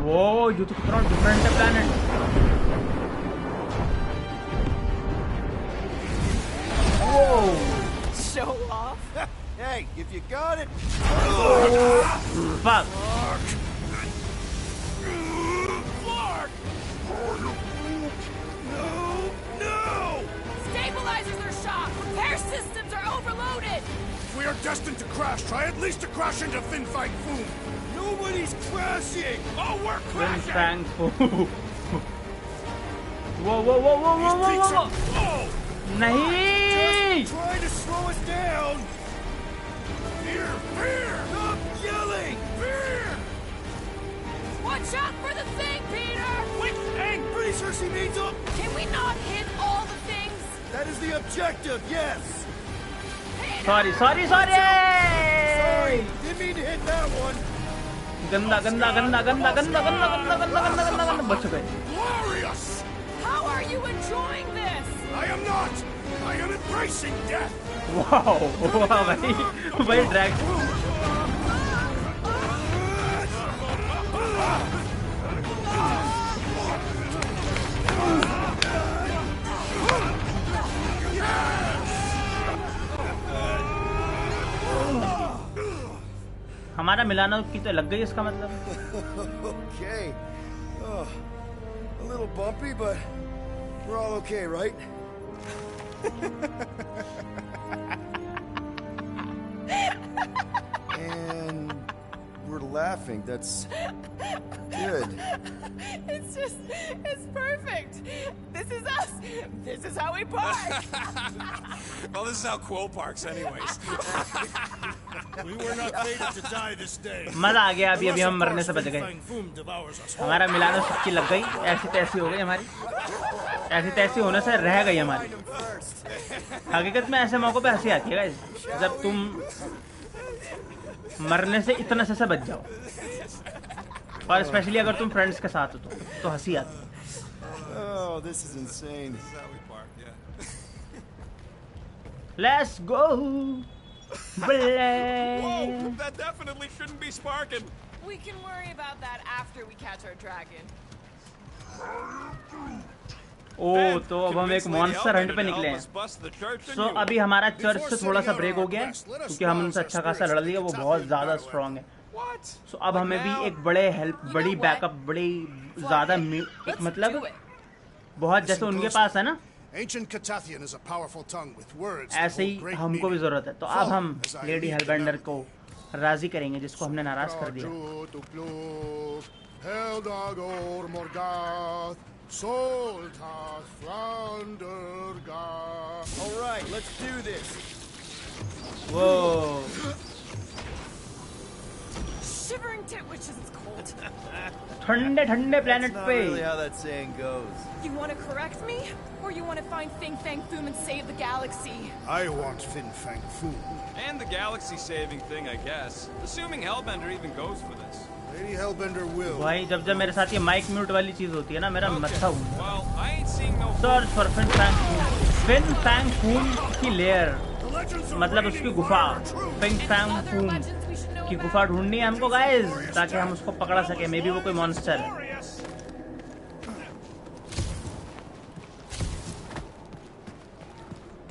वो यू तो कितना डिफरेंट है planet. Show off. Hey, if you got it. Fuck. No! Stabilizers are shot. Repair systems are overloaded. If we are destined to crash, try at least to crash into Fin Fang Foom. Nobody's crashing. Oh, we're crashing. Fin Fang Foom. Whoa, whoa, whoa, whoa, whoa, whoa, whoa. Nahi! Trying to slow us down. Fear, fear! Stop yelling! Fear! Watch out for the thing, Peter! Quick, and pretty sure she needs up. Can we not hit all the things? That is the objective, yes. Sorry. Sorry, didn't mean to hit that one. गंदा बच गए. Glorious! How are you enjoying this? I am not. I am embracing death. Wow, भाई drag. हमारा मिलाना की तो लग गई इसका मतलब. Okay. A little bumpy, but we're all okay, right? And we're laughing. That's good. It's perfect. This is us. This is how we park. Well, this is how Quill parks, anyways. We were not fated to die this day. मजा आ गया अभी हम मरने से बच गए हमारा Milano सबकी लग गई ऐसी तैसी हो गई हमारी ऐसी तैसी होने से रह गई हमारी हकीकत में ऐसे मौकों पे हंसी आती है गाइस जब तुम मरने से इतना से बच जाओ और स्पेशली अगर तुम फ्रेंड्स के साथ हो तो हंसी आती है Oh, this is insane. This is how we park, yeah. Let's go. Whoa, that definitely shouldn't be sparking. We can worry about that after we catch our dragon. ओह तो अब हम एक मॉन्स्टर हंट पे निकले हैं सो अभी हमारा चर्च से थोड़ा सा ब्रेक हो गया है क्योंकि हम उनसे अच्छा खासा लड़ लिया वो बहुत ज़्यादा स्ट्रॉन्ग है सो अब हमें भी एक बड़ी बैकअप बड़ी ज़्यादा मतलब बहुत जैसे उनके पास है ना ऐसे ही हमको भी जरूरत है तो अब हम लेडी हेलबेंडर को राजी करेंगे जिसको हमने नाराज कर दिया Shivering tit wishes it's cold. ठंडे ठंडे प्लेनेट पे. Really how that saying goes. You want to correct me, or you want to find Fin Fang Foom and save the galaxy? I want Fin Fang Foom. And the galaxy-saving thing, I guess. Assuming Hellbender even goes for this. Lady Hellbender will. भाई जब मेरे साथ ये mic mute वाली चीज होती है ना मेरा मत्था घूमता है. Well, I ain't seeing no. Search for Fin Fang Foom. Fin Fang Foom की लेयर मतलब उसकी गुफा. Fin Fang Foom की गुफा ढूंढनी है हमको गाइस ताकि हम उसको पकड़ा सके. मे बी वो कोई मॉन्स्टर है.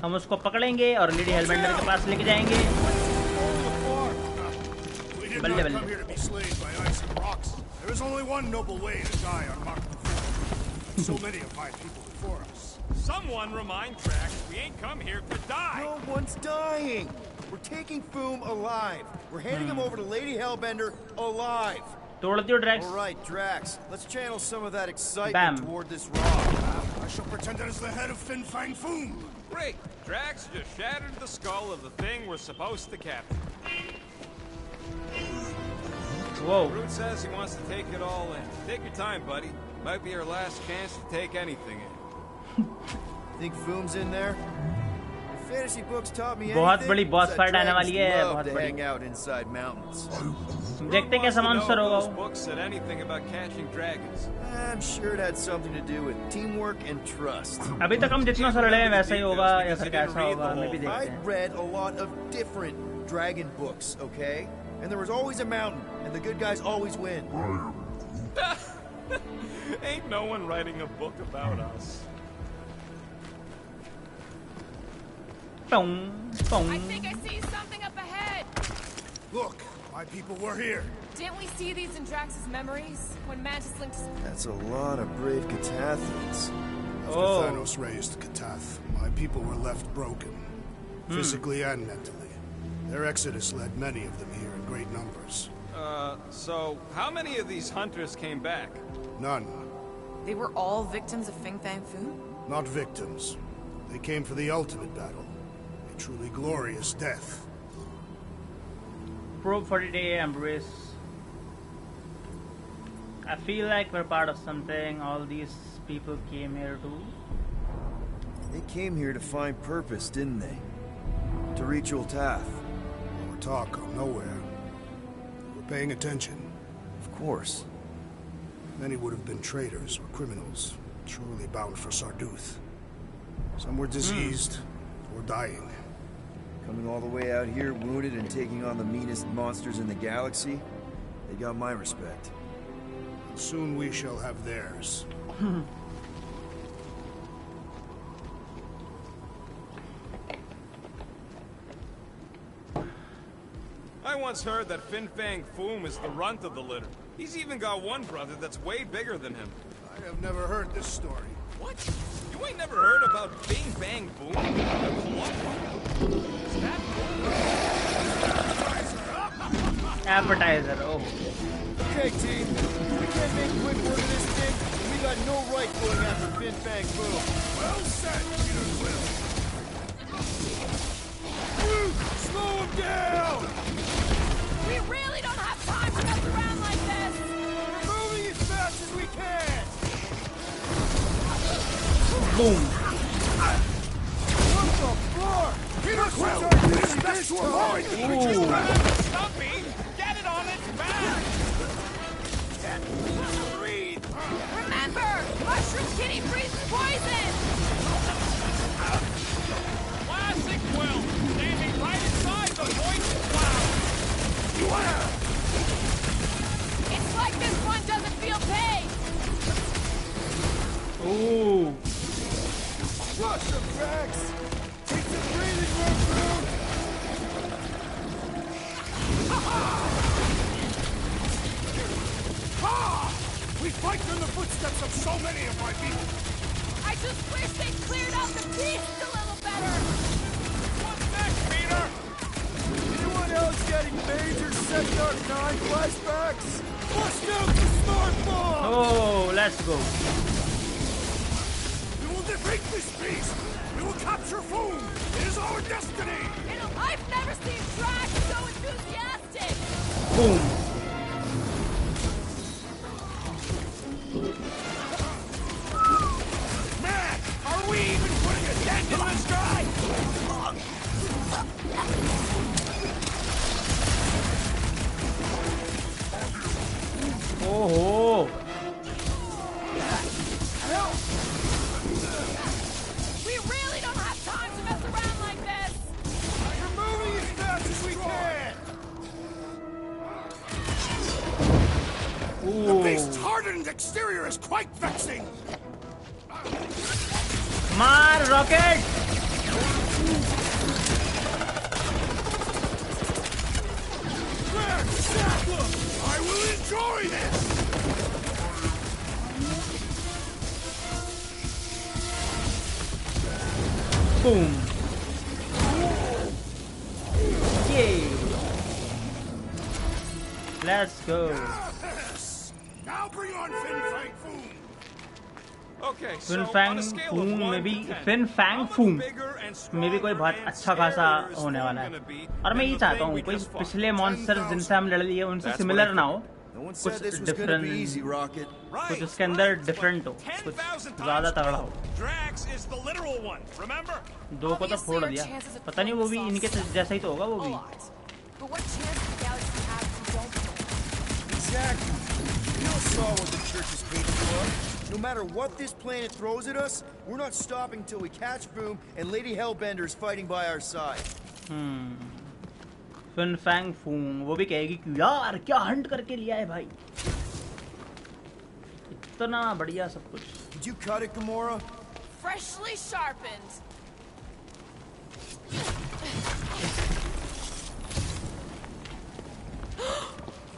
हम उसको पकड़ेंगे और लेडी हेलबेंडर के पास लेके जाएंगे. बल्ले बल्ले. There is only one noble way to die on Mars. So many of my people before us. Someone remind Trax we ain't come here to die. No one's dying. We're taking Foom alive. We're handing him over to Lady Hellbender alive. तोड़ दियो Drax. All right, Drax. Let's channel some of that excitement toward this rock. I shall pretend as the head of Fin Fang Foom. Great. Drax just shattered the skull of the thing we're supposed to capture. Whoa. Root says he wants to take it all in. Take your time, buddy. Might be our last chance to take anything in. Think Foom's in there? The fantasy books taught me बहुत बड़ी boss fight आने वाली है. बहुत बड़ी. Hang out inside mountains. देखते कैसा monster होगा. Those books said anything about catching dragons. I'm sure it had something to do with teamwork and trust. अभी तक हम जितना सा लड़े हैं वैसा ही होगा या फिर कैसा होगा हमें भी देखते हैं. I read a lot of different dragon books, okay? And there was always a mountain, and the good guys always win. Ain't no one writing a book about us. I think I see something up ahead. Look, my people were here. Didn't we see these in Drax's memories when Mantis linked? That's a lot of brave Catathians. After Thanos raised Catath, my people were left broken, physically and mentally. Their exodus led many of them here in great numbers. So how many of these hunters came back? None. They were all victims of Fin Fang Foom? Not victims. They came for the ultimate battle. A truly glorious death. Probe 40-day embrace. I feel like we're part of something. All these people came here too. They came here to find purpose, didn't they? To reach Ultath. Our talk on Nowhere. We're paying attention. Of course. Many would have been traitors or criminals, surely bound for Sarduth. Some were diseased or dying. Coming all the way out here, wounded and taking on the meanest monsters in the galaxy, they got my respect. And soon we shall have theirs. I once heard that Fin Fang Foom is the runt of the litter. He's even got one brother that's way bigger than him. I I've never heard this story. What? You ain't never heard about Fin Fang Foom? Appetizer. Oh. Okay, team. We can't make quick work of this thing. We got no right going after Fin Fang Foom. Well said, Peter Quill. Slow him down! We really don't have time to mess around like this! We're moving as fast as we can! Boom. What the fuck? Peter Quill! It is best to avoid! Stop me! Get it on its back! Breathe! Remember! Mushroom Kitty breathes poison! Classic Quill! Standing right inside the poison cloud! It's like this one doesn't feel pain! Ooh. Rush him, Rex! Take some breathing room, Foom! We fight in the footsteps of so many of my people! I just wish they cleared out the beast a little better! What's next, Peter? Anyone else getting major Sector 9 flashbacks? Bust out the smart bomb! Oh, let's go. We will defeat this beast! We will capture Foom! It is our destiny! I've never seen Drax so enthusiastic! Boom. Man, are we even putting a dent in the sky? Oh. We really don't have time to mess around like this! We're moving as fast as we can! The beast's hardened exterior is quite vexing! Mar rocket. Rex, Sackler, I will enjoy this! Boom. Yay. Let's go. Yes! Now bring on Fin Fang Foom! Okay, so Fin Fang on a scale of Foom 1 में भी to 10, Fin Fang how much Foom bigger and में भी कोई बहुत stronger अच्छा and खासा scarier is होने Foom वाला है gonna be और मैं than ये the चाहता thing हूँ we कोई just fought? पिछले मॉन्स्टर्स जिनसे हम लड़ लिए उनसे That's सिमिलर what I ना हो No one said this कुछ was gonna be different easy, Rocket. कुछ उसके अंदर डिफरेंट हो कुछ ज़्यादा तगड़ा हो Drax is the literal one, remember? दो को तो फोड़ दिया पता नहीं वो भी इनके जैसा ही तो होगा वो भी But what chance does the galaxy have if we don't? Exactly. You all saw what the church is capable of. No matter what this planet throws at us, we're not stopping till we catch Foom and Lady Hellbender is fighting by our side. Fin Fang Foom वो भी कहेगी कि यार क्या Hunt करके लिया है भाई इतना बढ़िया सब कुछ Did you cut it, Gamora? Freshly sharpened.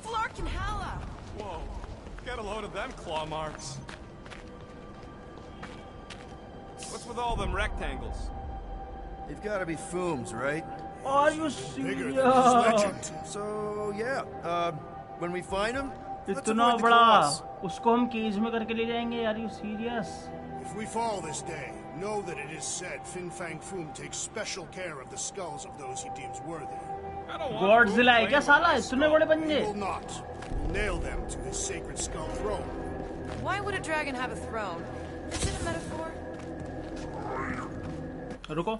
Flark and Hala. Whoa, get a load of them claw marks. What's with all them rectangles? They've got to be Foom's, right? Are you serious? So yeah, when we find him, let's इतना avoid the बड़ा claws. उसको हम cage में करके ले जाएंगे Are you serious? If we fall this day, know that it is said Fin Fang Foom takes special care of the skulls of those he deems worthy. Godzilla है क्या साला इतने बड़े पंजे We will not. We'll nail them to his sacred skull throne. Why would a dragon have a throne? Is it a metaphor? रुको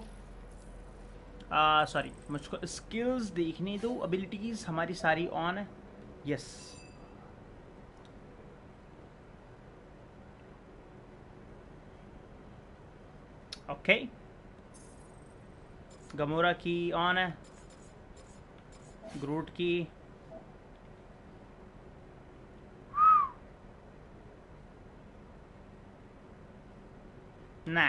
sorry मुझको skills देखने दो एबिलिटीज हमारी सारी ऑन है यस ओके गमोरा की ऑन है ग्रूट की ना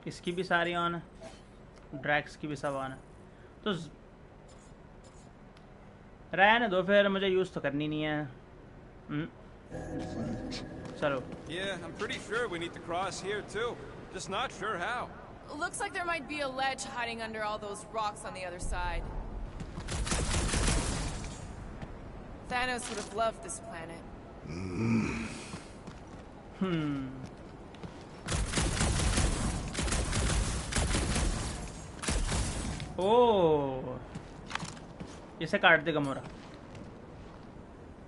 इसकी भी सारी ऑन है, ड्रैक्स की भी सब ऑन है, तो रहने दो फिर, मुझे यूज़ तो करनी नहीं है। चलो। Yeah, I'm pretty sure we need to cross here too. Just not sure how. Looks like there might be a ledge hiding under all those rocks on the other side. Thanos would have loved this planet. Oh, इसे काट देगा मोरा।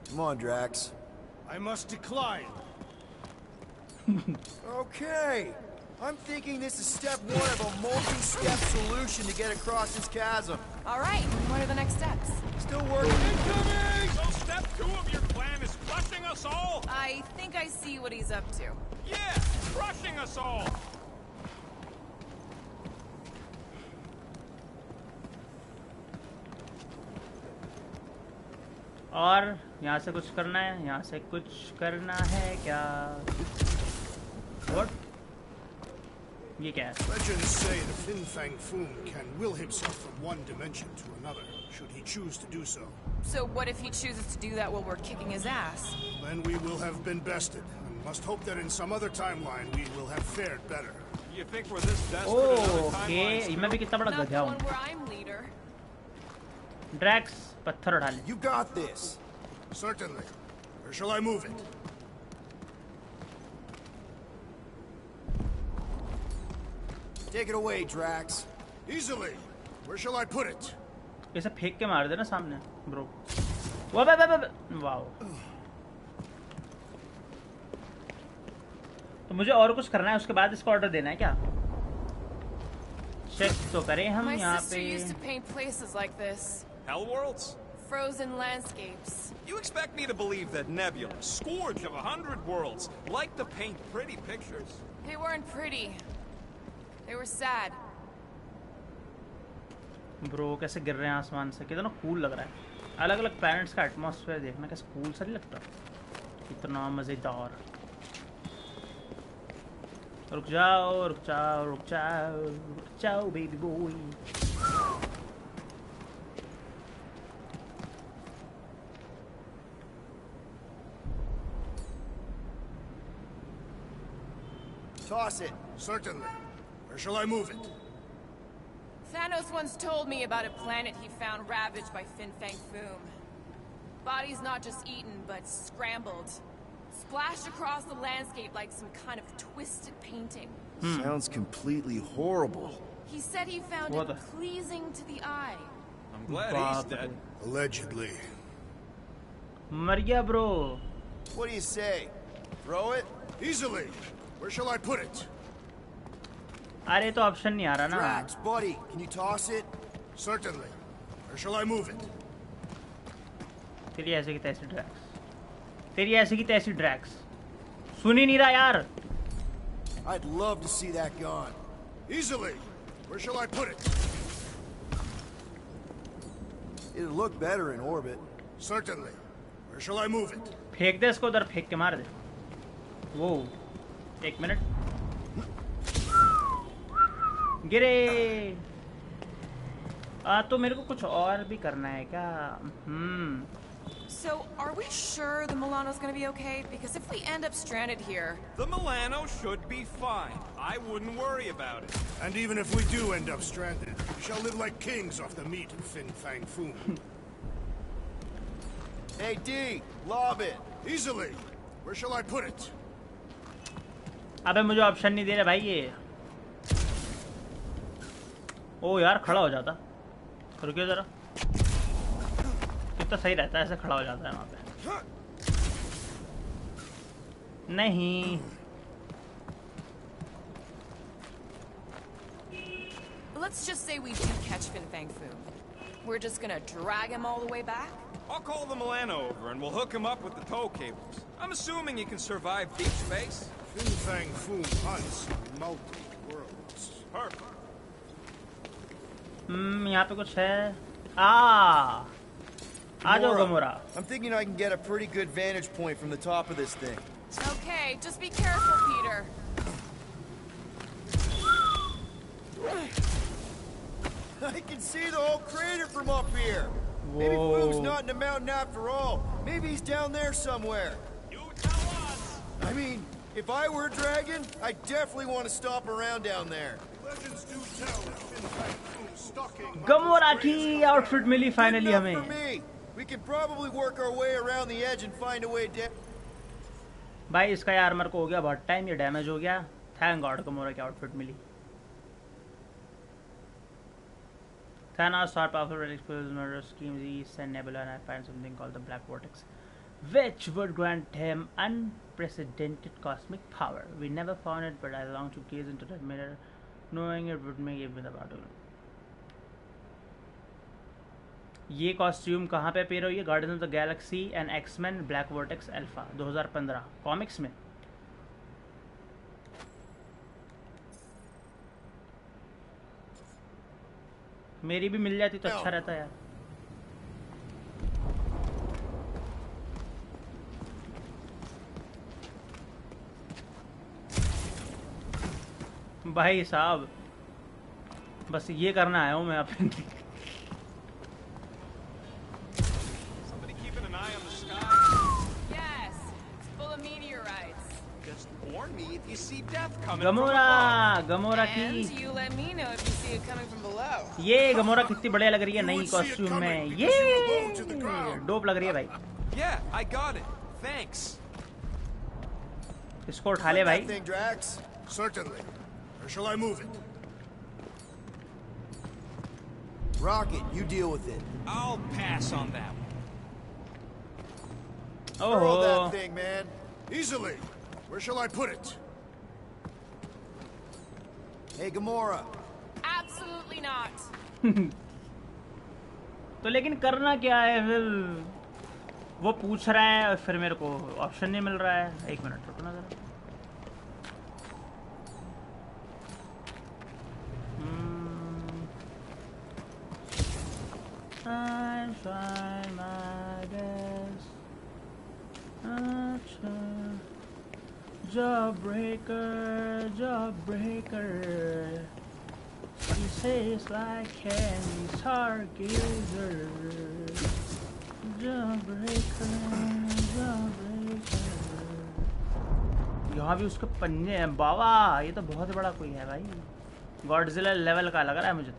Come on, Drax. I must decline. Okay. I'm thinking this is step one of a multi-step solution to get across this chasm. All right, what are the next steps? Still working. Incoming! So step 2 of your plan is crushing us all? I think I see what he's up to. Yeah, crushing us all! और यहाँ से कुछ करना है, यहाँ से कुछ करना है क्या? What? ये क्या है? Legends say the Fin Fang Foom can will himself from one dimension to another, should he choose to do so. So what if he chooses to do that while we're kicking his ass? Then we will have been bested, and must hope that in some other timeline we will have fared better. You think we're this desperate? Oh, okay. मैं भी कितना बड़ा गधा हूँ। Where I'm leader. Drax, पत्थर उठा ले। You got this. Certainly. Where shall I move it? Take it away, Drax. Easily. Where shall I put it? इसे फेंक के मार देना सामने, bro. वाओ। तो मुझे और कुछ करना है, उसके बाद इसको ऑर्डर देना है क्या? चेक तो करें हम यहाँ पे। My sister used to paint places like this. Hell worlds? Frozen landscapes. You expect me to believe that Nebula, scourge of 100 worlds, liked to paint pretty pictures? They weren't pretty. They were sad. Bro कैसे गिर रहे हैं आसमान से, कितना cool लग रहा है। अलग अलग प्लैनेट्स का एटमॉस्फेयर देखना कैसे कूल सा नहीं लगता, कितना मज़ेदार। रुक जाओ रुक जाओ रुक जाओ रुक जाओ baby boy. Toss it. Certainly. Where shall I move it? Thanos once told me about a planet he found ravaged by Fin Fang Foom. Bodies not just eaten, but scrambled. Splashed across the landscape like some kind of twisted painting. Sounds completely horrible. He said he found it pleasing to the eye. I'm glad he's dead. Allegedly. Maria, bro. What do you say? Throw it? Easily. Where shall I put it? अरे तो option नहीं आ रहा ना। Drax, buddy, can you toss it? Certainly. Where shall I move it? तेरी ऐसे की तैसी Drax, तेरी ऐसे की तैसी ड्रैक्स, सुन ही नहीं रहा यार। I'd love to see that gone. Easily. Where shall I put it? It'll look better in orbit. Certainly. Where shall I move it? फेंक दे इसको उधर, फेंक के मार दे। वो एक मिनट, गिरे। तो मेरे को कुछ और भी करना है क्या? So, are we sure the Milano's gonna be okay? Because if we end up stranded here... The Milano should be fine. I wouldn't worry about it. And even if we do end up stranded, we shall live like kings off the meat of Fin Fang Foom. Hey, D, lob it. Easily. Where shall I put it? अबे मुझे option नहीं दे रहे भाई ये। ओ यार खड़ा हो जाता, रुकिए जरा, कितना सही रहता है ऐसे खड़ा हो जाता है वहाँ पे। नहीं Let's just say we do catch Fin Fang Foom. We're just gonna drag him all the way back? I'll call the Milano over and we'll hook him up with the tow cables. I'm assuming he can survive deep space. Fin Fang Foom hunts multi-worlds. Perfect. यहाँ पे कुछ है। आ जाओ Gomorrah. I'm thinking I can get a pretty good vantage point from the top of this thing. Okay, just be careful, Peter. I can see the whole crater from up here. Maybe Foom's not in the mountain after all. Maybe he's down there somewhere. You tell us. I mean, if I were a dragon, I definitely want to stop around down there. Legends do tell of Fin Fang Foom stalking. Gamora की outfit मिली finally Enough हमें. for me. We can probably work our way around the edge and find a way down. भाई इसका armour को हो गया बहुत time, ये डैमेज हो गया. थैंक गॉड गमोरा की आउटफिट मिली. Thanos are powerful relics for his murder schemes. He sent Nebula and I find something called the Black Vortex, which would grant him unprecedented cosmic power. We never found it, but I long to gaze into that mirror, knowing it would make even the battle. ये costume कहाँ पे pair हुई है? Guardians of the galaxy and X Men black vortex alpha 2015 comics में. मेरी भी मिल जाती तो अच्छा रहता यार. भाई साहब बस ये करना आया हूँ मैं अपने. Somebody keeping an eye on the sky. Yes, it's full of meteorites. Just warn me if you see death coming Gamora from Gamora And की you let me know if you see it coming from below. ये Gomorrah कितनी बढ़िया लग रही है नई costume में. ये डोप लग रही है भाई. Yeah, I got it. Thanks. इसको उठा ले भाई. Thing, Drax? Certainly. Or shall I move it? Rocket, you deal with it. I'll pass on that one. Throw that thing, man. Easily. Where shall I put it? Hey, Gamora. Absolutely not. तो लेकिन करना क्या है फिर? वो पूछ रहा है और फिर मेरे को ऑप्शन नहीं मिल रहा है. एक मिनट रुकना जरा. I try my best. Jawbreaker, jawbreaker. He says like candy stargazer. Jawbreaker, jawbreaker. यहाँ भी उसके पन्ने हैं बाबा. ये तो बहुत बड़ा कोई है भाई. गॉडजिला लेवल का लग रहा है मुझे.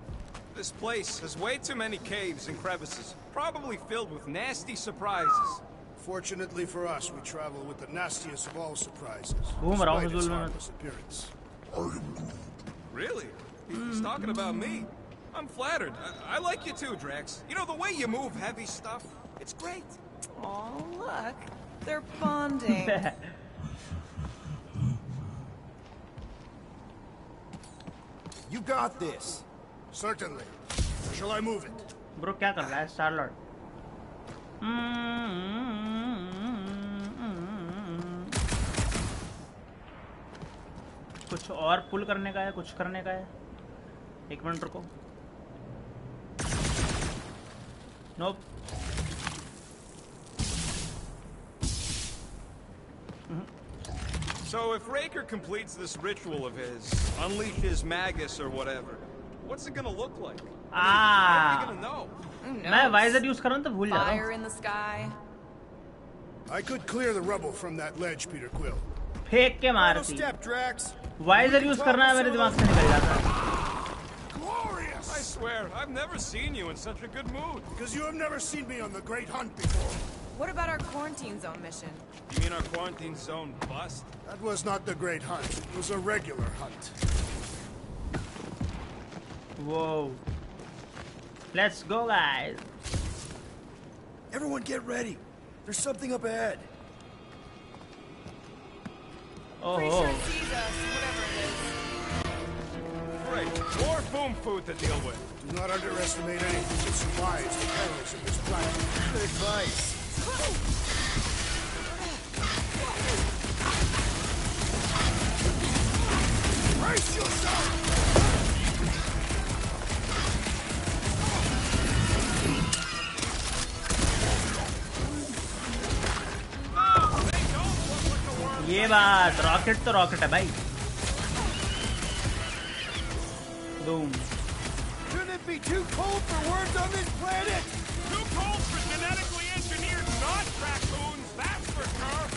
This place has way too many caves and crevices, probably filled with nasty surprises. Fortunately for us, we travel with the nastiest of all surprises. Despite its harmless appearance. Really? He's talking about me. I'm flattered. I like you too, Drax. You know, the way you move heavy stuff, it's great. Oh, look. They're bonding. You got this. Certainly. Where shall I move it? Bro, क्या कर रहा है star Lord? कुछ और पुल करने का है, कुछ करने का है. एक मिनट रुको. नोप. So if Raker completes this ritual of his, unleashes Magus or whatever, what's it gonna look like? How are we gonna know? मैं वाइजर यूज कर रहा हूँ तो भूल जा रहा हूँ. Fire in the sky. I could clear the rubble from that ledge, Peter Quill. फेंक के मारती. वाइजर यूज करना है मेरे दिमाग से निकल जाता है. Glorious! I swear, I've never seen you in such a good mood. Because you have never seen me on the Great Hunt before. What about our quarantine zone mission? You mean our quarantine zone bust? That was not the Great Hunt. It was a regular hunt. Whoa. Let's go, guys. Everyone get ready. There's something up ahead. Oh. Pretty sure it sees us, whatever it is. Great. More Foom food to deal with. Do not underestimate anything that survives the perils of this planet. Good advice. Brace yourself! ये बात rocket तो rocket है भाई. Boom. Shouldn't it be too cold for worms on this planet? Too cold for genetically engineered non-raccoons, that's for sure.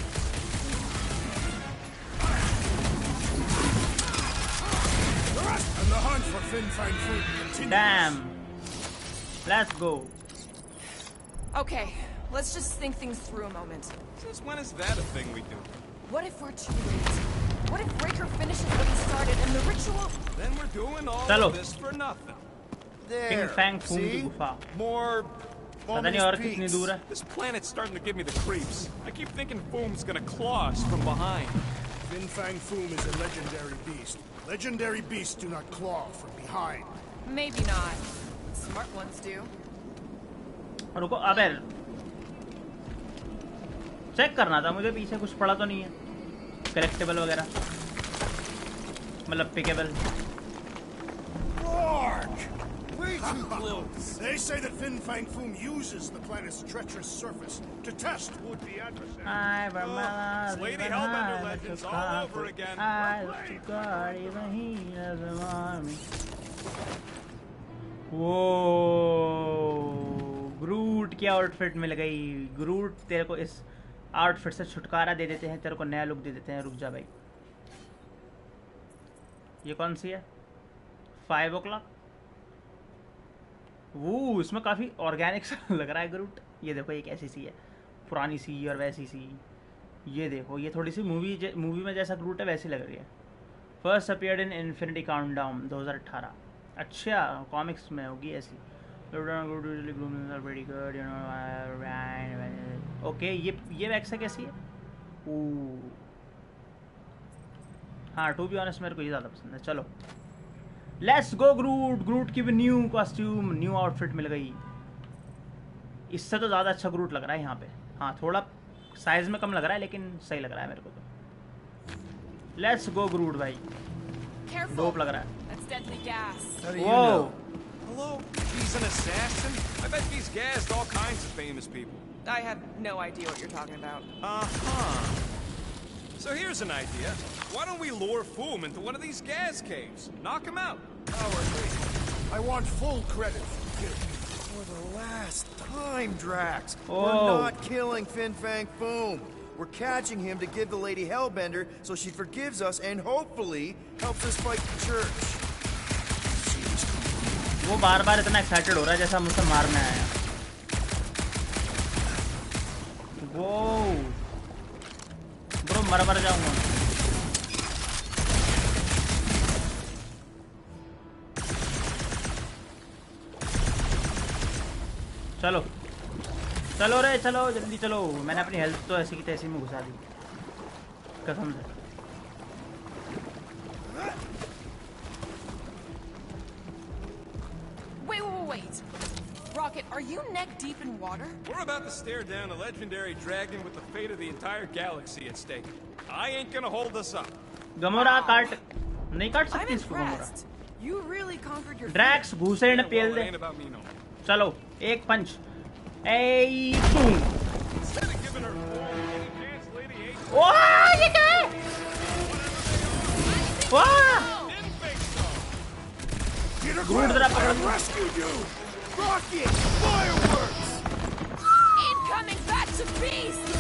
And the hunt for Fin Fang Foom continues. Damn. Let's go. Okay, let's just think things through a moment. Since when is that a thing we do? What if we're too late? What if Raker finishes what he started and the ritual... Then we're doing all Chalo. of this for nothing. Fin Fang Foom की गुफा. More पता नहीं और कितनी दूर है. This planet's starting to give me the creeps. I keep thinking Foom's gonna claw us from behind. Fin Fang Foom is a legendary beast. Legendary beasts do not claw from behind. Maybe not. Smart ones do. रुको अबे check करना था मुझे पीछे कुछ पड़ा तो नहीं है कलेक्टेबल वगैरह मतलब पिकेबल. Way too close. They say that Fin Fang Foom uses the planet's treacherous surface to test would-be adversaries. Lady Hellbender legends all over again. वो ग्रूट की आउटफिट मिल गई. ग्रूट तेरे को इस आउटफिट से छुटकारा दे देते हैं, तेरे को नया लुक दे देते हैं. रुक जा भाई. ये कौन सी है? 5 o'clock. वो इसमें काफ़ी ऑर्गेनिक सा लग रहा है ग्रूट. ये देखो एक ऐसी सी है पुरानी सी और वैसी सी. ये देखो ये थोड़ी सी मूवी में जैसा ग्रूट है वैसी लग रही है. First appeared in infinity countdown 2018. अच्छा कॉमिक्स में होगी ऐसी. ओके ये वैक्सा कैसी है? हाँ टू बी ऑनेस्ट मेरे को ये ज़्यादा पसंद है. चलो लेट्स गो ग्रूट. ग्रूट की भी न्यू कॉस्ट्यूम न्यू आउटफिट मिल गई. इससे तो ज़्यादा अच्छा ग्रूट लग रहा है यहाँ पे. हाँ थोड़ा साइज में कम लग रहा है लेकिन सही लग रहा है मेरे को तो. लेट्स गो ग्रूट भाई. डोप लग रहा है. Whoa. Hello? He's an assassin? I bet he's gassed all kinds of famous people. I have no idea what you're talking about. So here's an idea. Why don't we lure Foom into one of these gas caves? Knock him out. I want full credit. For the last time, Drax. Oh. We're not killing Fin Fang Foom. We're catching him to give the Lady Hellbender so she forgives us and hopefully helps us fight the church. वो बार बार इतना excited हो रहा है जैसा मुझसे मारने आया. वो ब्रो मर जाऊंगा. चलो चलो रे चलो जल्दी चलो. मैंने अपनी हेल्थ तो ऐसी की तैसी में घुसा दी कसम से. Wait. Rocket, are you neck deep in water? We're about to stare down a legendary dragon with the fate of the entire galaxy at stake. I ain't gonna hold us up. Gamora काट नहीं काट सकती इसको. Gamora You really conquered your Drax घुसे न पेल दे. चलो एक पंच. ए boom. वाह ये क्या है? वाह ग्रूट जरा पकड़. Rocket! Fireworks! Incoming batch of beasts!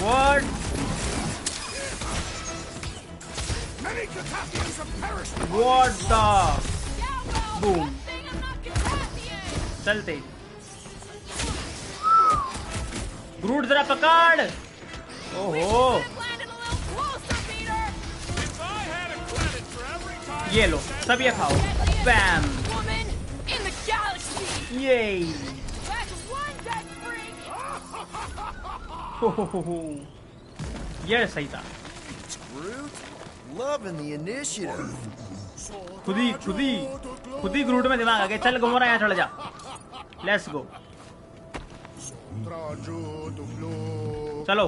What? Many Catapians have perished. What the? Boom. चलते. ग्रूट जरा पकड़. ओहो. ये लो सब ये खाओ. Bam. Yay. ये सही था. Loving the initiative. खुद ही ग्रूट में दिमाग आ गया. चल गमोरा यहाँ चढ़ जा. Let's go. चलो.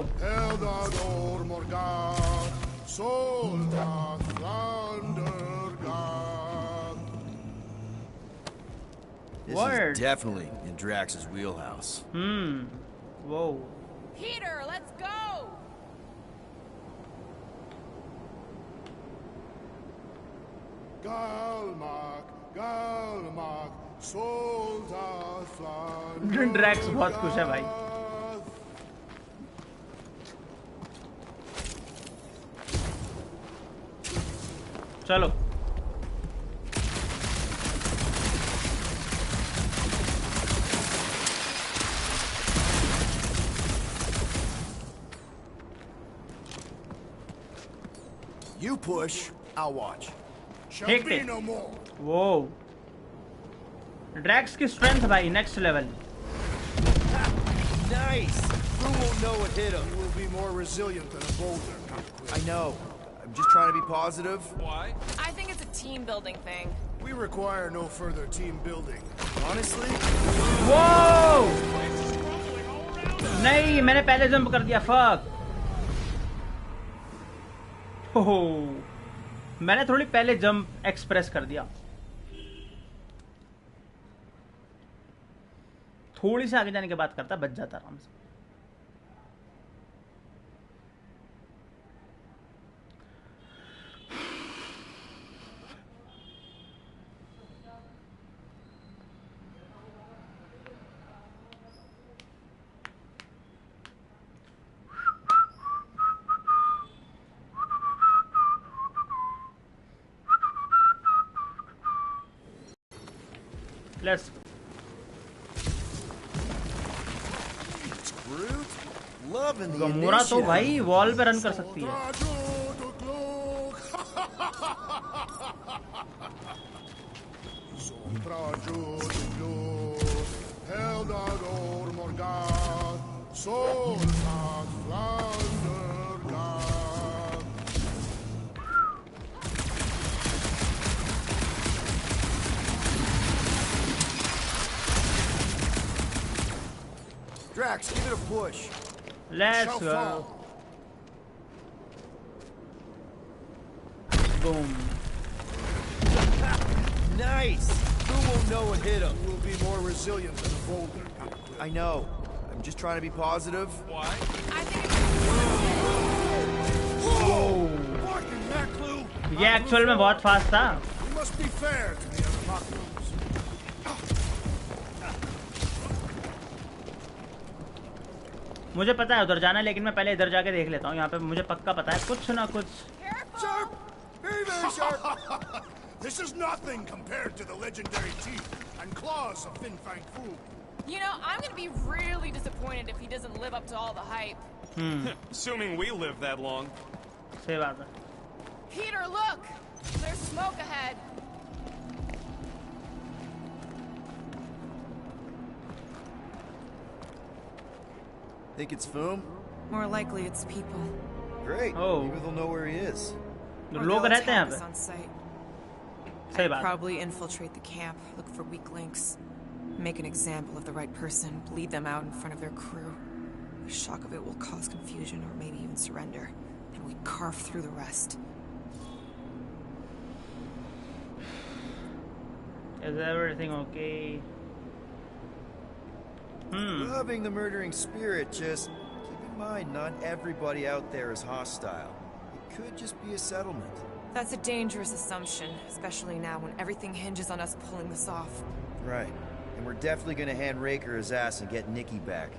This is definitely in Drax's wheelhouse. Whoa. Peter, let's go. Drax बहुत खुश है भाई। चलो You push, I'll watch. Shall be no more. वो ड्रैक्स की स्ट्रेंथ भाई next level. Nice. Who won't know what hit him? You will be more resilient than a boulder. I know. I'm just trying to be positive. Why? I think it's a team building thing. We require no further team building. Honestly? Whoa! नहीं, मैंने पहले jump कर दिया। Fuck. हो, मैंने थोड़ी पहले jump express कर दिया। थोड़ी सी आगे जाने के बाद करता, बच जाता आराम से। Let's गमोरा तो भाई वॉल पे रन कर सकती है। Drax, give it a push. Let's go. Boom. Nice. Who won't know what hit him? You will be more resilient than a boulder. I know. I'm just trying to be positive. Why? I think it's... ये actual में बहुत fast था। We must be fair to the other Magus. मुझे पता है उधर जाना है, लेकिन मैं पहले इधर जाके देख लेता हूँ। यहाँ पे मुझे पक्का पता है कुछ ना कुछ। Sharp! Very, very sharp! This is nothing compared to the legendary teeth and claws of Fin Fang Foom. You know, I'm gonna be really disappointed if he doesn't live up to all the hype. Assuming we live that long. सही बात है। Peter, look! There's smoke ahead. Think it's Foom? More likely it's people. Great. Oh. Maybe they'll know where he is. लोग रहते हैं यहाँ पे। On site. सही बात। Probably infiltrate the camp, look for weak links, make an example of the right person, bleed them out in front of their crew. The shock of it will cause confusion or maybe even surrender, and we carve through the rest. Is everything okay? Loving the murdering spirit, just keep in mind not everybody out there is hostile. It could just be a settlement. That's a dangerous assumption, especially now when everything hinges on us pulling this off. Right. And we're definitely gonna hand Raker his ass and get Nikki back.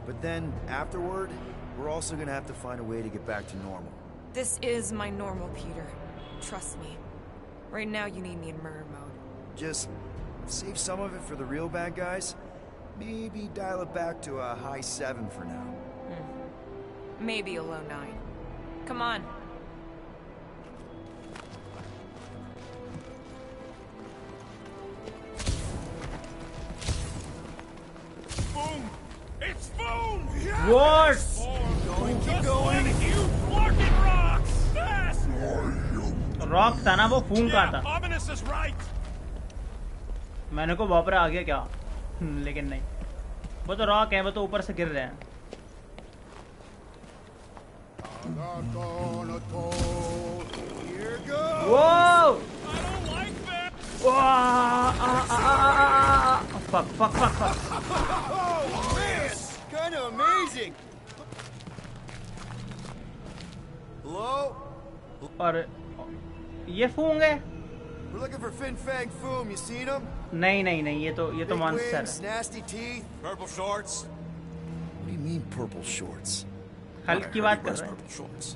But then, afterward, we're also gonna have to find a way to get back to normal. This is my normal, Peter. Trust me. Right now you need me in murder mode. Just save some of it for the real bad guys. Maybe dial it back to a high 7 for now. Maybe a low 9. Come on. Boom! It's Foom! Yes! What? Keep going! You fucking rocks! Fast! Rock था ना वो फूम का था। Ominous is right. मैंने को वापरा आ गया क्या? लेकिन नहीं, वो तो रॉक है, वो तो ऊपर से गिर रहे हैं। Whoa! Fuck, fuck, fuck, fuck. Oh man, kind of amazing. Hello? और ये फूंग है? We're looking for Fin Fang Foom. You seen him? नहीं नहीं नहीं, ये तो Big monster wings, है. nasty teeth. Purple shorts. What do you mean purple shorts? Hulk की बात कर रहा है. Purple shorts.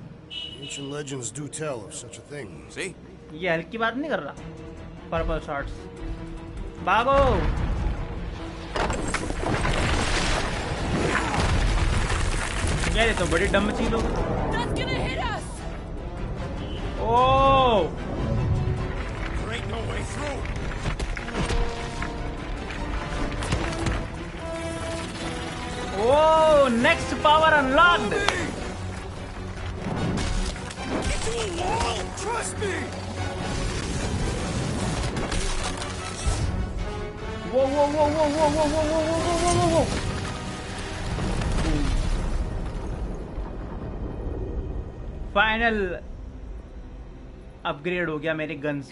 Ancient legends do tell of such a thing. See? ये हल्क की बात नहीं कर रहा. Purple shorts. भागो. यार ये तो बड़ी डम चीज हो. That's gonna hit us. Oh. There ain't no way through. Oh, next power unlocked. Into a wall. Trust me. Whoa, whoa, whoa, whoa, whoa, whoa, whoa, whoa, whoa, whoa, whoa. Final upgrade हो गया मेरे guns.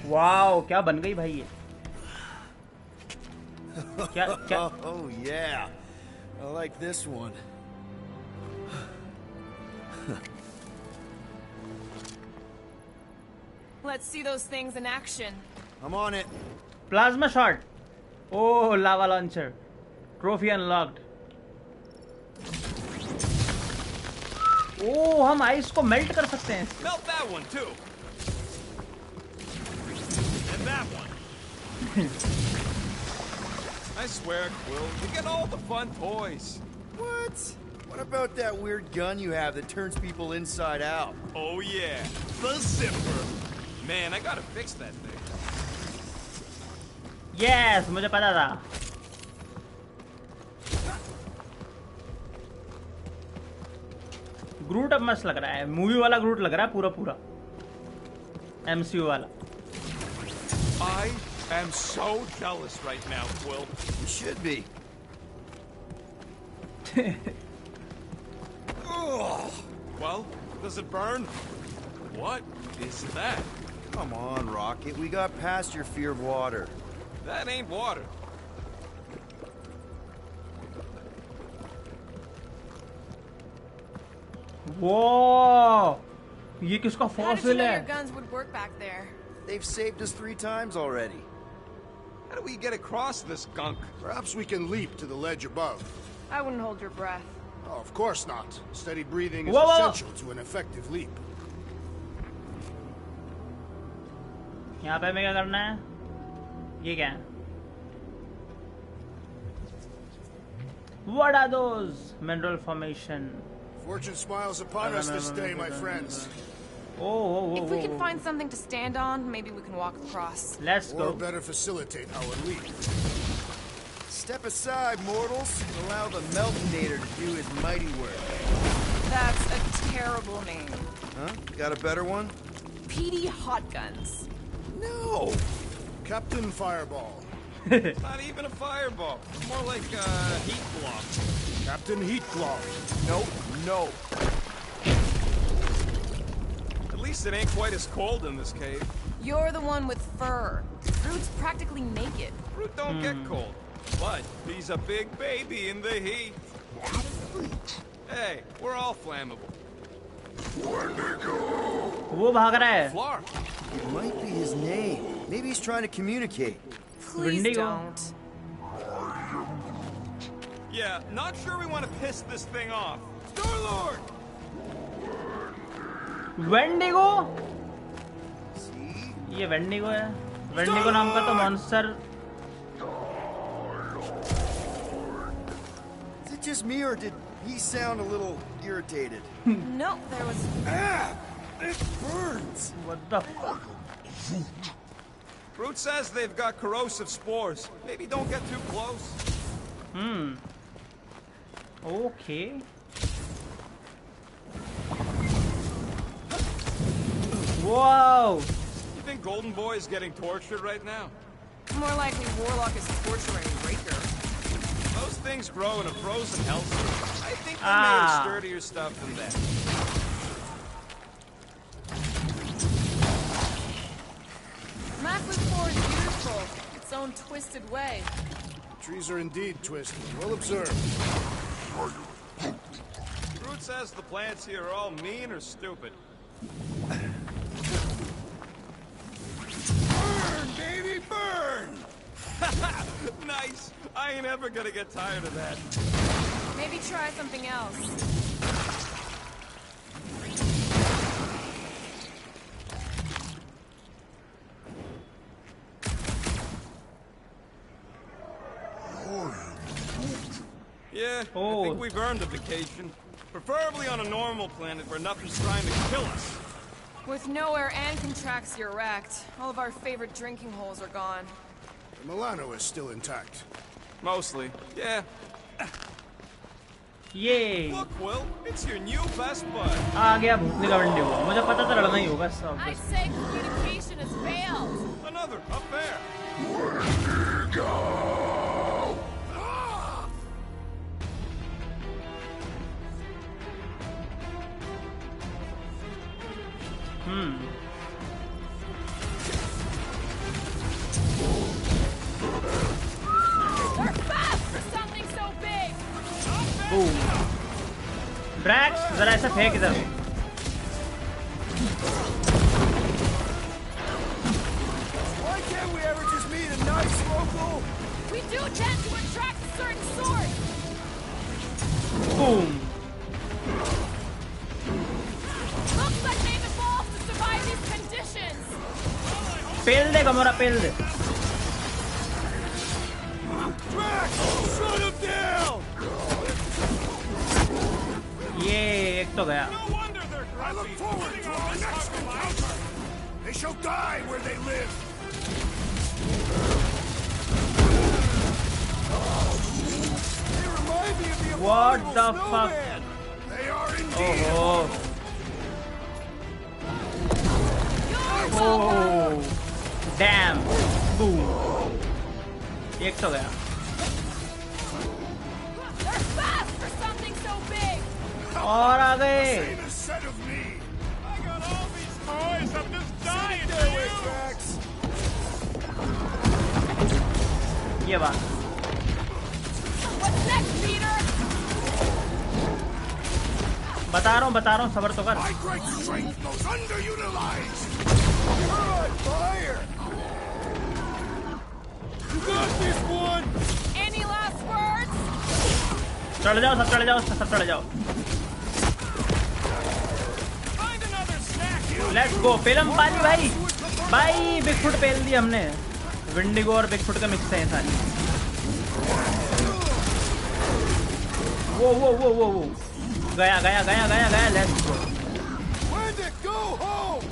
Wow, क्या बन गई भाई ये. क्या क्या. Oh yeah, I like this one. Let's see those things in action. I'm on it. Plasma shot. Oh, lava launcher. Trophy unlocked. Oh, हम आइस को मेल्ट कर सकते हैं. Melt that one too. And that one. I swear, Quill, you get all the fun toys. What? What about that weird gun you have that turns people inside out? Oh yeah, the zipper. Man, I gotta fix that thing. Yes, मुझे पता था. ग्रूट अब मस्त लग रहा है. Movie वाला ग्रूट लग रहा है पूरा पूरा. MCU वाला. I am so jealous right now, Quill. You should be. Well, does it burn? What is that? Come on, Rocket. We got past your fear of water. That ain't water. Whoa! ये किसका How did you fossil know है? your guns would work back there? They've saved us 3 times already. How do we get across this gunk? Perhaps we can leap to the ledge above. I wouldn't hold your breath. Oh, of course not. Steady breathing is Whoa, whoa, whoa. essential to an effective leap. यहाँ पे हमें क्या करना है? ये क्या है? What are those? Mineral formation. Fortune smiles upon us this day, my friends. Oh, If we can find something to stand on, maybe we can walk across. Let's Or go. better facilitate our leap. Step aside, mortals, and allow the Meltonator to do his mighty work. That's a terrible name. Huh? Got a better one? PD Hot Guns. No! Captain Fireball. Not even a fireball. More like a heat block. Captain Heatclaw. Nope, no. At least it ain't quite as cold in this cave. You're the one with fur. Groot's practically naked. Groot don't get cold. But he's a big baby in the heat. Hey, we're all flammable. वो भाग रहा है. Flar. It might be his name. Maybe he's trying to communicate. Please Wendigo. don't. Yeah, not sure we want to piss this thing off. Star-Lord! Wendigo? See? ये wendigo है. Wendigo नाम का तो monster. Is it just me or did he sound a little irritated? No, there was... Ah! It burns! What the fuck? Groot says they've got corrosive spores. Maybe don't get too close. Okay. Whoa! You think Golden Boy is getting tortured right now? More likely Warlock is torturing Raker. Those things grow in a frozen hellscape. I think they're made of sturdier stuff than that. Macklin 4 is beautiful. Its own twisted way. Trees are indeed twisted. Well observed. Groot says the plants here are all mean or stupid. Nice. I ain't ever gonna get tired of that. Maybe try something else. Yeah, I think we've earned a vacation. Preferably on a normal planet where nothing's trying to kill us. With Nowhere and Contraxia wrecked, all of our favorite drinking holes are gone. Milano is still intact. Mostly, yeah. Yay! Look, Will, it's your new best bud. आ गया भूतने का one day हुआ मुझे पता था लड़ना ही होगा सब I'd say communication has failed. Another affair. They're fast for something so big. Boom. Drax, जरा ऐसा फेंक इधर. Why can't we ever just meet a nice local? We do tend to attract a certain sort. Boom. Looks like they've evolved to survive these conditions. पेल दे Gamora पेल दे. Drax, shut him down! ये एक तो गया. I look forward to our next encounter. They shall die where they live. They remind me of the What the abominable fuck? snowman. They are indeed. Oh. Damn. Boom. एक तो गया. They're fast for something so big. और आ गए. Same is said of me. I got all these toys. I'm just dying Stay for away, you. Drax. ये बात. What's next, Peter? बता रहा हूँ सबर तो कर. My great strength goes underutilized. You're on fire. You got this one. Any last words? चढ़ जाओ सब चढ़ जाओ सब चढ़ जाओ. Find another snack. Let's go. पेलम पाली भाई. भाई बिगफुट पेल दी हमने. विंडिगो और बिगफुट का मिक्स है सारी. वो गया. Let's go. When to go home?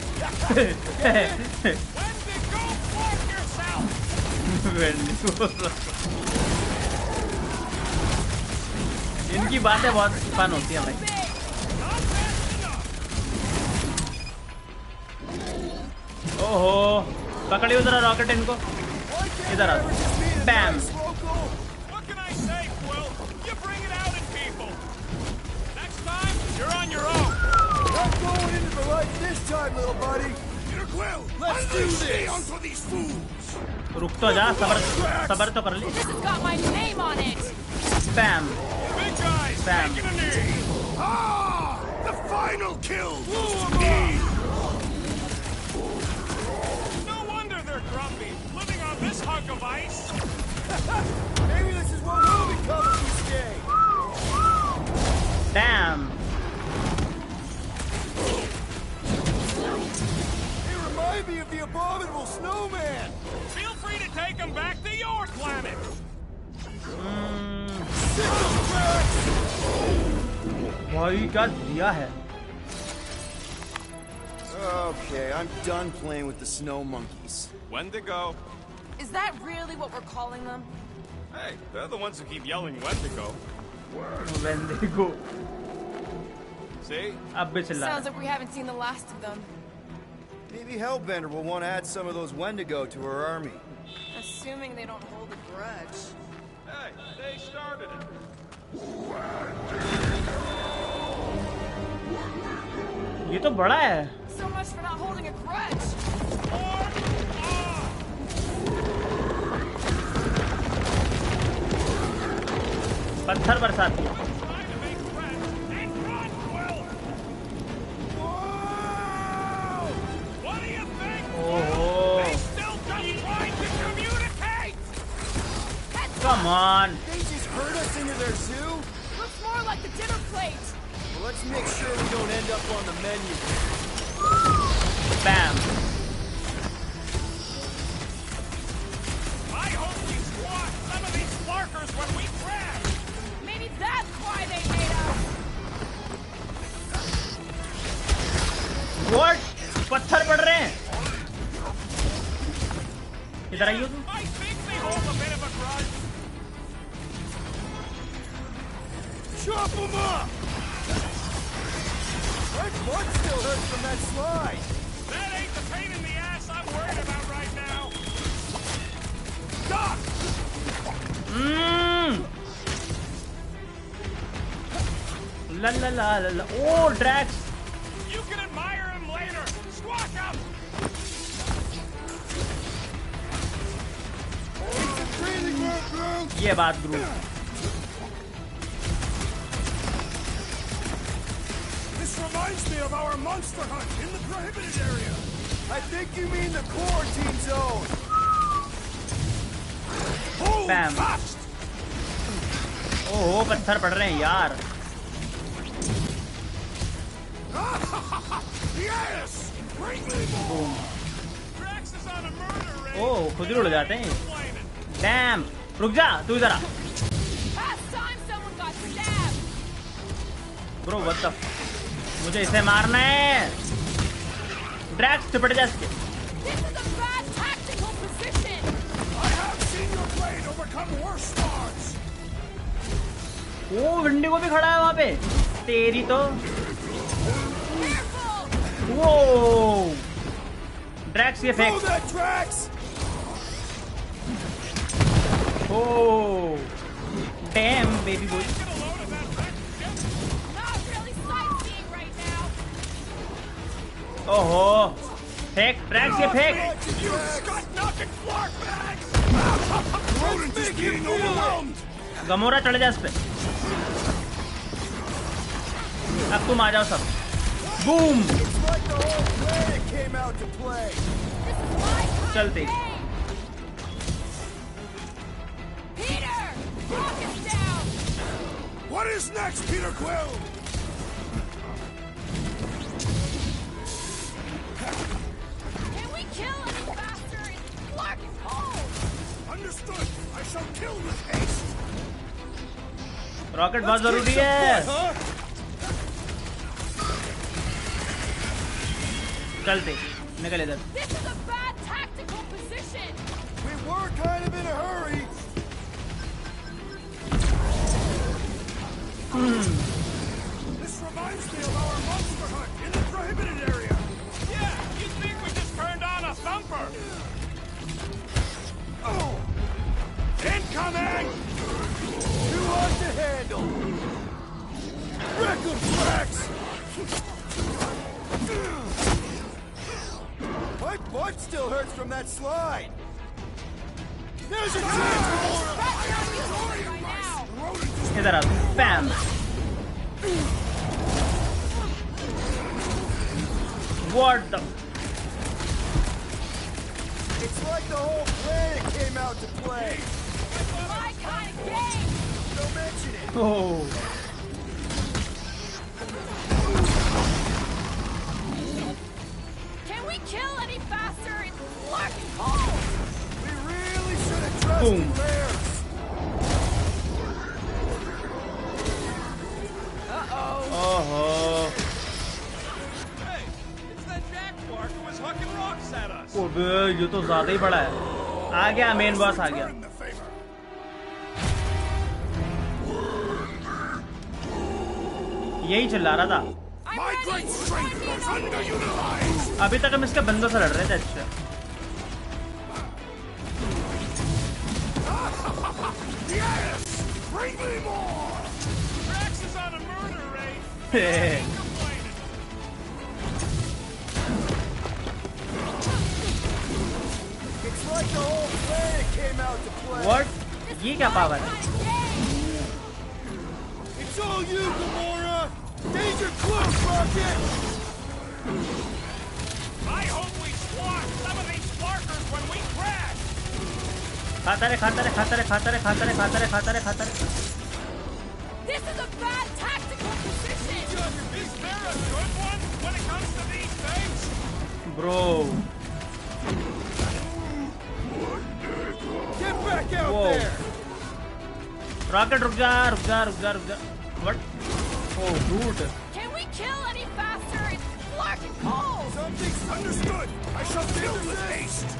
When to go fuck yourself. इनकी बातें बहुत फन होती है भाई. ओहो पकड़ी उधर रॉकेट इनको. इधर आ. बैम. What can I say, Quill? You bring it out in people. Next time, you're on your own. Not going into the light this time, little buddy. Peter Quill, Let's do unleash me this. onto these fools. रुक तो जा. सबर तो कर ली. This has got my name on it. बैम. Big guys, Bam. taking a knee. Ah! The final kill goes to me. No wonder they're grumpy, living on this hunk of ice. Maybe this is what we'll become if we stay. Damn. They remind me of the abominable snowman. Feel free to take them back to your planet. भाई क्या दिया है. Okay, I'm done playing with the snow monkeys. Wendigo. Is that really what we're calling them? Hey, they're the ones who keep yelling Wendigo. Wendigo. See? अब भी चिल्ला. Sounds like we haven't seen the last of them. Maybe Hellbender will want to add some of those Wendigo to her army. Assuming they don't hold a grudge. Hey, they started it. ये तो बड़ा है. So much for not holding a grudge. पत्थर बरसाती. What do you think? ओहो. They still just tried to communicate. Come on. They just herd us into their zoo? Looks more like the dinner plate. Well, let's make sure we don't end up on the menu. Bam. I hope we squash some of these sparkers when we crash. Maybe that's why they hate us. What? पत्थर पड़ रहे हैं. इधर आइयो तुम. I think they hold a bit of a grudge. Chop them up! My butt still hurts from that slide. That ain't the pain in the ass I'm worried about right now. Stop! La la la la la. Oh, Drax. You can admire him later. Squawk him! ये बात group. This reminds me of our monster hunt in the prohibited area. I think you mean the quarantine zone. Bam. ओह पत्थर पड़ रहे हैं यार. Yes! Bring me more! Drax is on a murder raid. ओह खुद ही उड़ जाते हैं. Damn. रुक जा तू इधर आ. Past time someone got stabbed. Bro what the मुझे इसे मारना है. Drax चिपट जा इसके. This is a bad tactical position. I have seen your blade overcome worse stars. O windy को भी खड़ा है वहाँ पे. तेरी तो. वो ड्रैक्स ये फेंक. Oh, damn, baby boy. Oh, फेंक ड्रैक्स ये फेंक. गमोरा चढ़ जा इस पे. अब तुम आ जाओ सब. बूम. चलते. What is next, Peter Quill? Can we kill any faster? It's dark and cold. Understood. I shall kill with haste. Rocket बहुत जरूरी है. चलते. निकल इधर. This is a bad tactical position. We were kind of in a hurry. This reminds me of our monster hunt in the prohibited area. Yeah, you'd think we just turned on a thumper. Oh! Incoming! Too hard to handle. Wreck 'em, Drax! My butt still hurts from that slide. There's a इधर आ. Bam. What the? It's like the whole planet came out to play. My kind of game. Don't mention it. Oh. Can we kill any faster? It's dark and cold. We really should have trusted Boom. theirs. Oh. Hey, it's that jackwark who was hucking rocks at us. ओ बे ये तो ज्यादा ही बड़ा है. आ गया main boss आ गया. यही चिल्ला रहा था. My great strength was underutilized. अभी तक हम इसके बंदों से लड़ रहे थे. अच्छा. Yes! Bring me more! Drax is on a murder raid. It's like the whole planet came out to play. What? ये क्या पावर है? It's all you, Gamora! Danger close, Rocket! I hope we squash some of these sparkers when we crash. खाता रहे खाता रहे खाता रहे खाता रहे खाता रहे खाता रहे खाता रहे खाता रहे. This is a bad tactical position. Is there a good one when it comes to these things? Bro. Get back out Whoa. there! Rocket, रुक जा रुक जा रुक जा रुक जा. What? Oh, dude. Can we kill any faster? It's fucking cold. Something's understood. I shall deal with haste.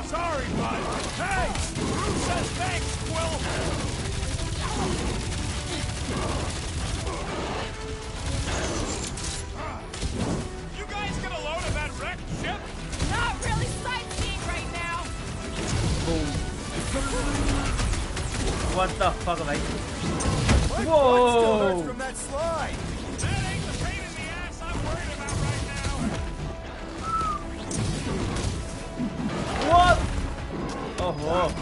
Sorry, bud. Hey! Who says thanks, Quill? You guys get a load of that wrecked ship? Not really sightseeing right now. Boom. What the fuck, भाई? My Whoa. butt still hurts from that slide. That ain't the pain in the ass I'm worried about right now. What? Oh.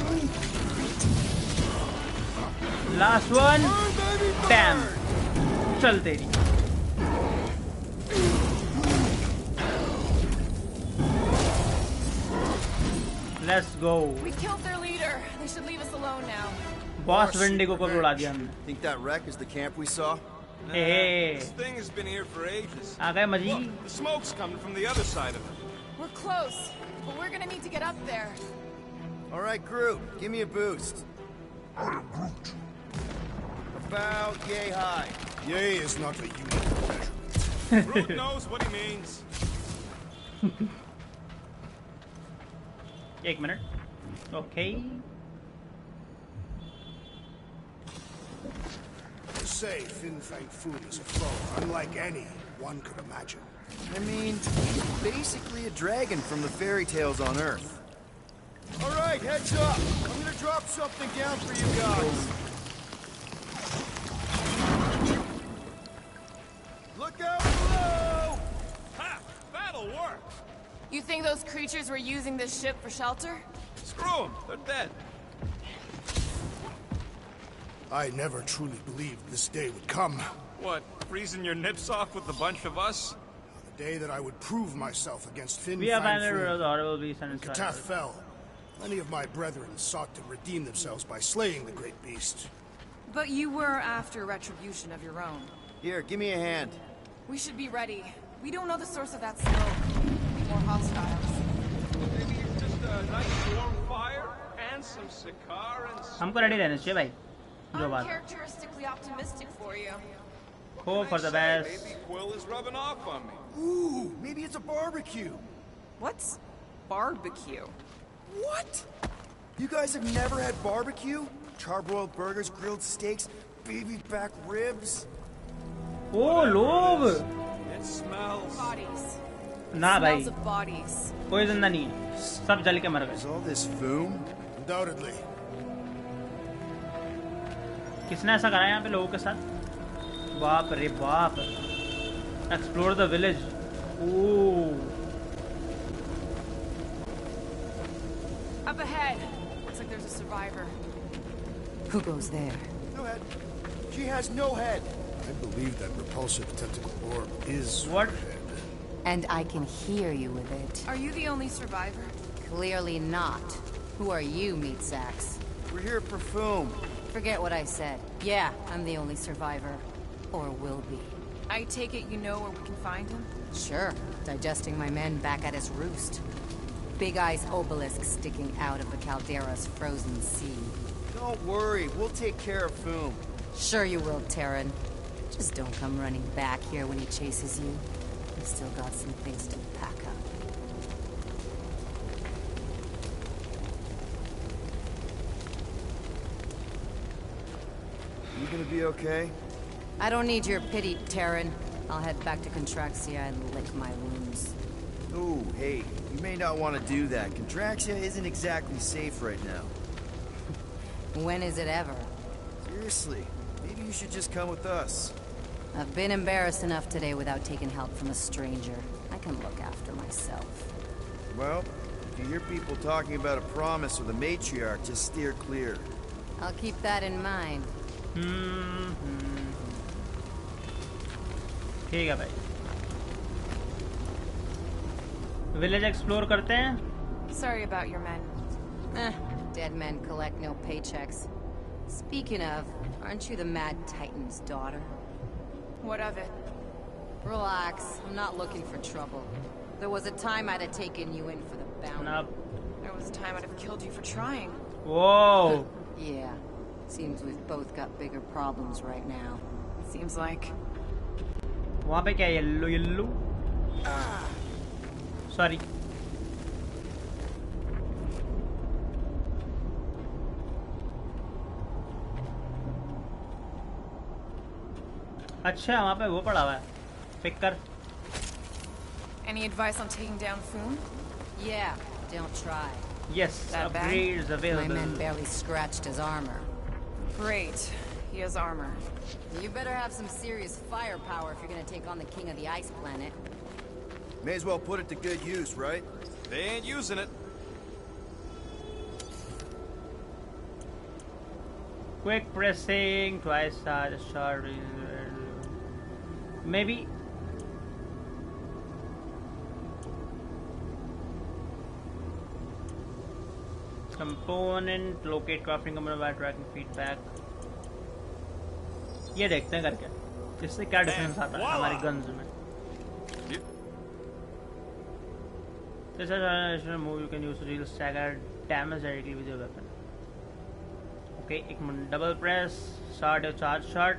Last one. Bam. चल तेरी. Let's go. We killed their leader. They should leave us alone now. Boss Wendigo को भी उड़ा दिया हमने. Think that wreck is the camp we saw? Hey. This thing has been here for ages. आ गए मजी. Look, the smoke's coming from the other side of it. We're close, but we're gonna need to get up there. All right, Groot, give me a boost. About yay high. Yay is not a unit of measurement. Groot knows what he means. एक minute. Okay. To say Fin Fang Foom is a foe unlike any one could imagine. I mean, basically a dragon from the fairy tales on Earth. All right, heads up. I'm gonna drop something down for you guys. Look out below! Ha! That'll work. You think those creatures were using this ship for shelter? Screw them. They're dead. I never truly believed this day would come. What, freezing your nips off with a bunch of us? The day that I would prove myself against Fin We Fang abandoned Foom. the horrible beast and When its Katath riders. fell, many of my brethren sought to redeem themselves by slaying the great beast. But you were after retribution of your own. Here, give me a hand. We should be ready. We don't know the source of that smoke. More hostiles. Maybe it's just a nice warm fire and some cigar and some... हमको ready रहना चाहिए भाई. जो बात. Uncharacteristically optimistic for you. Hope for the best. Maybe Quill is rubbing off on me. Ooh, maybe it's a barbecue. What's barbecue? What? You guys have never had barbecue? Charbroiled burgers, grilled steaks, baby back ribs? Oh, लोग. It smells. Bodies. ना भाई. Smells of bodies. कोई जिंदा नहीं है. सब जल के मर गए. Is all this foom? Undoubtedly. किसने ऐसा करा यहाँ पे लोगों के साथ? बाप रे बाप. Explore the village. Ooh. Up ahead. Looks like there's a survivor. Who goes there? No head. She has no head. I believe that repulsive tentacle orb is What? her head. And I can hear you with it. Are you the only survivor? Clearly not. Who are you, meat sacks? We're here for Foom. Forget what I said. Yeah, I'm the only survivor. Or will be. I take it you know where we can find him? Sure. Digesting my men back at his roost. Big Eye's obelisk sticking out of the Caldera's frozen sea. Don't worry, we'll take care of Foom. Sure you will, Terran. Just don't come running back here when he chases you. We've still got some things to pack up. You gonna be okay? I don't need your pity, Terran. I'll head back to Contraxia and lick my wounds. Ooh, hey, you may not want to do that. Contraxia isn't exactly safe right now. When is it ever? Seriously, maybe you should just come with us. I've been embarrassed enough today without taking help from a stranger. I can look after myself. Well, if you hear people talking about a promise with a matriarch, just steer clear. I'll keep that in mind. ठीक है भाई. Village explore करते हैं. Sorry about your men. Dead men collect no paychecks. Speaking of, aren't you the Mad Titan's daughter? What of it? Relax, I'm not looking for trouble. There was a time I'd have taken you in for the bounty. There was a time I'd have killed you for trying. Whoa! Yeah. Seems we've both got bigger problems right now. Seems like. वहाँ पे क्या yellow? Sorry. अच्छा वहाँ पे वो पड़ा हुआ है पिक कर Any advice on taking down Foom? Yeah, don't try. Yes, upgrades available. My men barely scratched his armor. Great. He has armor. You better have some serious firepower if you're gonna take on the king of the ice planet. May as well put it to good use, right? They ain't using it. Quick pressing, twice shot. Maybe. Component, locate crafting component by tracking feedback. ये देखते हैं करके इससे क्या difference आता है हमारी guns में. This is a move you can use to deal stagger damage directly with your weapon. Okay, एक minute double press, start your charge shot,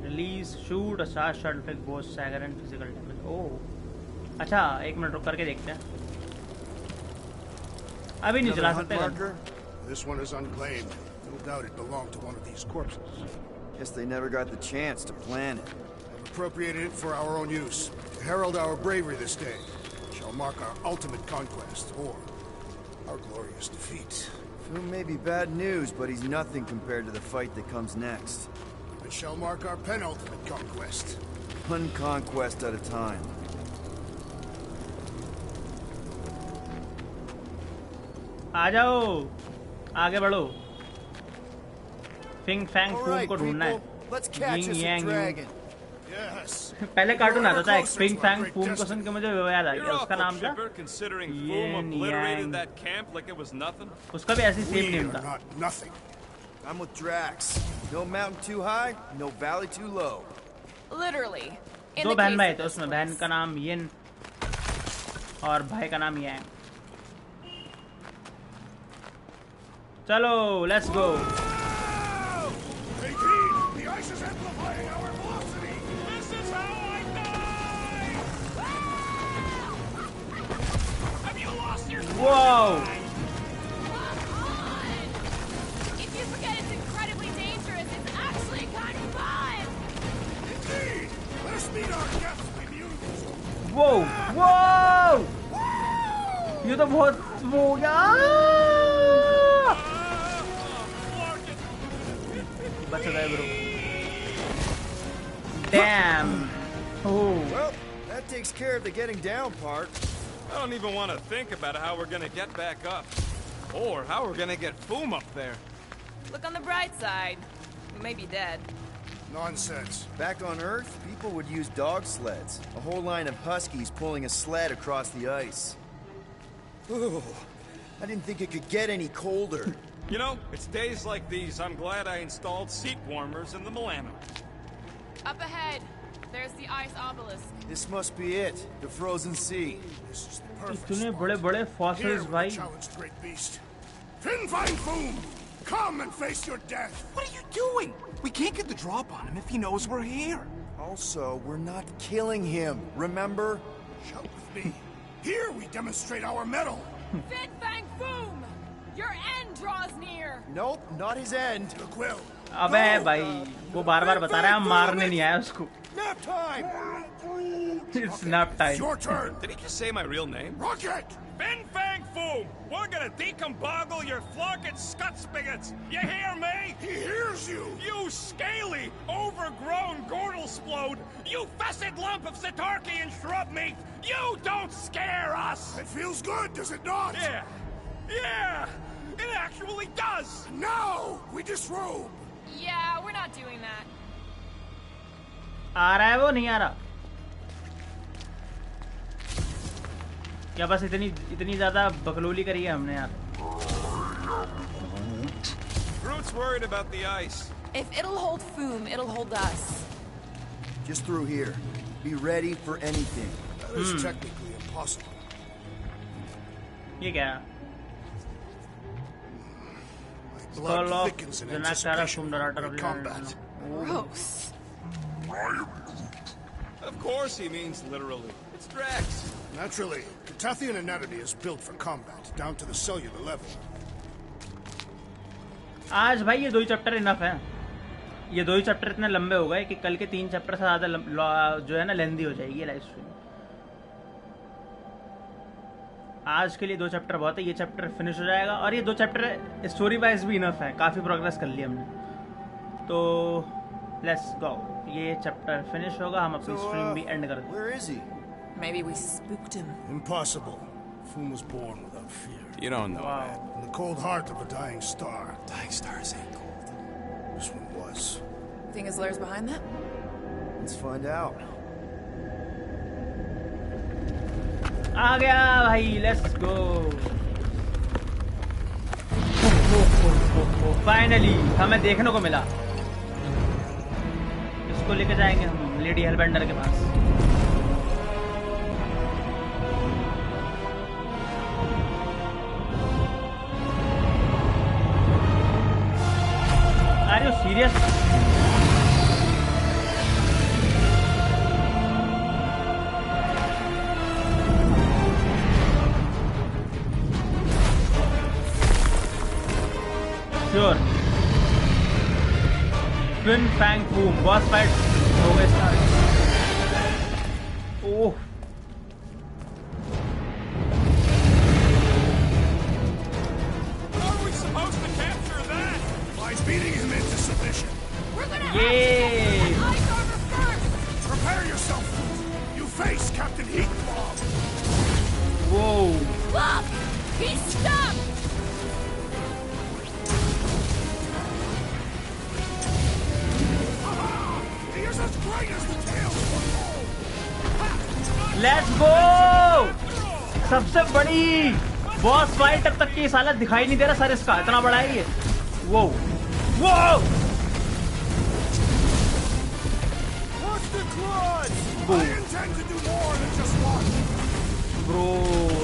release, shoot a charge shot inflict both stagger and physical damage. Oh, अच्छा एक minute रुक करके देखते हैं. अभी नहीं चला सकते. This one is unclaimed. No doubt it belonged to one of these corpses. Guess they never got the chance to plan it. I've appropriated it for our own use, to herald our bravery this day. It shall mark our ultimate conquest, or our glorious defeat. Foom may be bad news, but he's nothing compared to the fight that comes next. It shall mark our penultimate conquest. One conquest at a time. आ जाओ, आगे बढ़ो. Fin Fang Foom को ढूंढना है. Yin Yang Yu. पहले cartoon आता था Fin Fang Foom को सुन के मुझे वो याद आ गया. उसका नाम था Yin Yang. उसका भी ऐसी सेम नेम था. I'm with Drax. No mountain too high, no valley too low. Literally. दो बहन भाई थे उसमें. बहन का नाम Yin और भाई का नाम Yang. चलो, let's go. Whoa! If you forget it's incredibly dangerous, it's actually kind of fun! Indeed! Let us meet our guests with you! Whoa! Whoa! ये तो बहुत वो यार! बच गए bro. Damn! Oh. Well, that takes care of the getting down part. I don't even want to think about how we're gonna get back up. Or how we're gonna get Foom up there. Look on the bright side. We may be dead. Nonsense. Back on Earth, people would use dog sleds. A whole line of huskies pulling a sled across the ice. Ooh, I didn't think it could get any colder. You know, it's days like these I'm glad I installed seat warmers in the Milano. Up ahead, there's the ice obelisk. This must be it, the frozen sea. This is the perfect इतने spot. बड़े-बड़े fossils भाई. Challenge the great beast. Fin Fang Foom, come and face your death. What are you doing? We can't get the drop on him if he knows we're here. Also, we're not killing him, remember? Shout with me. Here we demonstrate our mettle. Fin Fang Foom! Your end draws near! Nope, not his end. Look well. अबे भाई वो बार-बार बता रहा है हम मारने नहीं आए उसको. Nap time! It's nap time. Your turn. Did he just say my real name? Rocket! Fin Fang Foom! We're gonna decomboggle your flunking scut spigots! You hear me? He hears you! You scaly, overgrown Gordelsplode! You fessed lump of Satarkian shrub meat! You don't scare us! It feels good, does it not? Yeah! Yeah! It actually does! Now we disrobe! Yeah, we're not doing that. आ रहा है वो नहीं आ रहा. या बस इतनी ज़्यादा बकलोली करी है हमने यार। Groot's worried about the ice. If it'll hold Foom, it'll hold us. Just through here. Be ready for anything. That is technically impossible. ये क्या? Blood thickens in anticipation of combat. Gross. Of course he means literally. It's Drax. Naturally, Tathian anatomy is built for combat, down to the cellular level. आज भाई ये 2 chapter enough हैं। ये 2 chapter इतने लंबे हो गए कि कल के 3 चैप्टर से ज़्यादा जो है ना लेंदी हो जाएगी ये लाइव स्ट्रीम। आज के लिए 2 चैप्टर बहुत है। ये चैप्टर फिनिश हो जाएगा और ये 2 चैप्टर स्टोरी वाइज भी इनफ है। काफ़ी प्रोग्रेस कर ली हमने, तो लेट्स गो। ये चैप्टर फिनिश होगा, हम अपनी स्ट्रीम भी एंड कर देंगे। Maybe we spooked him. Impossible. Foom was born without fear. You don't know that. In the cold heart of a dying star. Dying stars ain't cold. This one was. Think his lair's behind that? Let's find out. आ गया भाई, let's go. Finally हमें देखने को मिला। इसको लेके जाएंगे हम लेडी हेलबेंडर के पास। Are you serious? Sure. Fin Fang Foom, boss fight हो गए start. Oh Beating him into submission. We're gonna Yay! have ice armor first. Prepare yourself. You face Captain Heatbomb. Whoa! Look, he's stuck. He is as great as the tails of a Let's go! सबसे बड़ी boss fight अब तक की हालत दिखाई नहीं दे रहा sir इसका, इतना बड़ा है ये। वो Whoa! Watch the claws! I intend to do more than just one. Bro,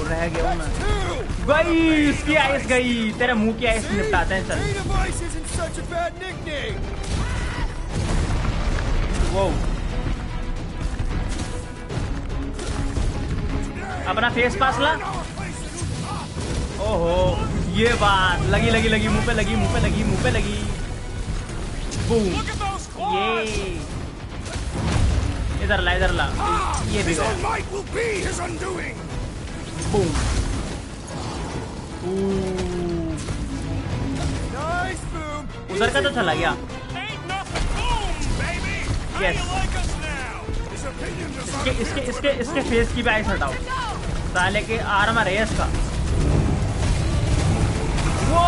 रह गया हूँ मैं। गई, इसकी आइस गई। तेरे मुंह की आइस निपटाते हैं चल। Native ice isn't such a bad nickname. Whoa! अपना फेस पास ला। ओहो, ये बात लगी लगी लगी मुंह पे लगी मुंह पे लगी मुंह पे लगी। बूम, ये इधर ला इधर ला, ये भी गया। बूम, उधर का तो चला गया। यस, इसके फेस की भी आइस हटाओ। साले के आर्मर है इसका। वो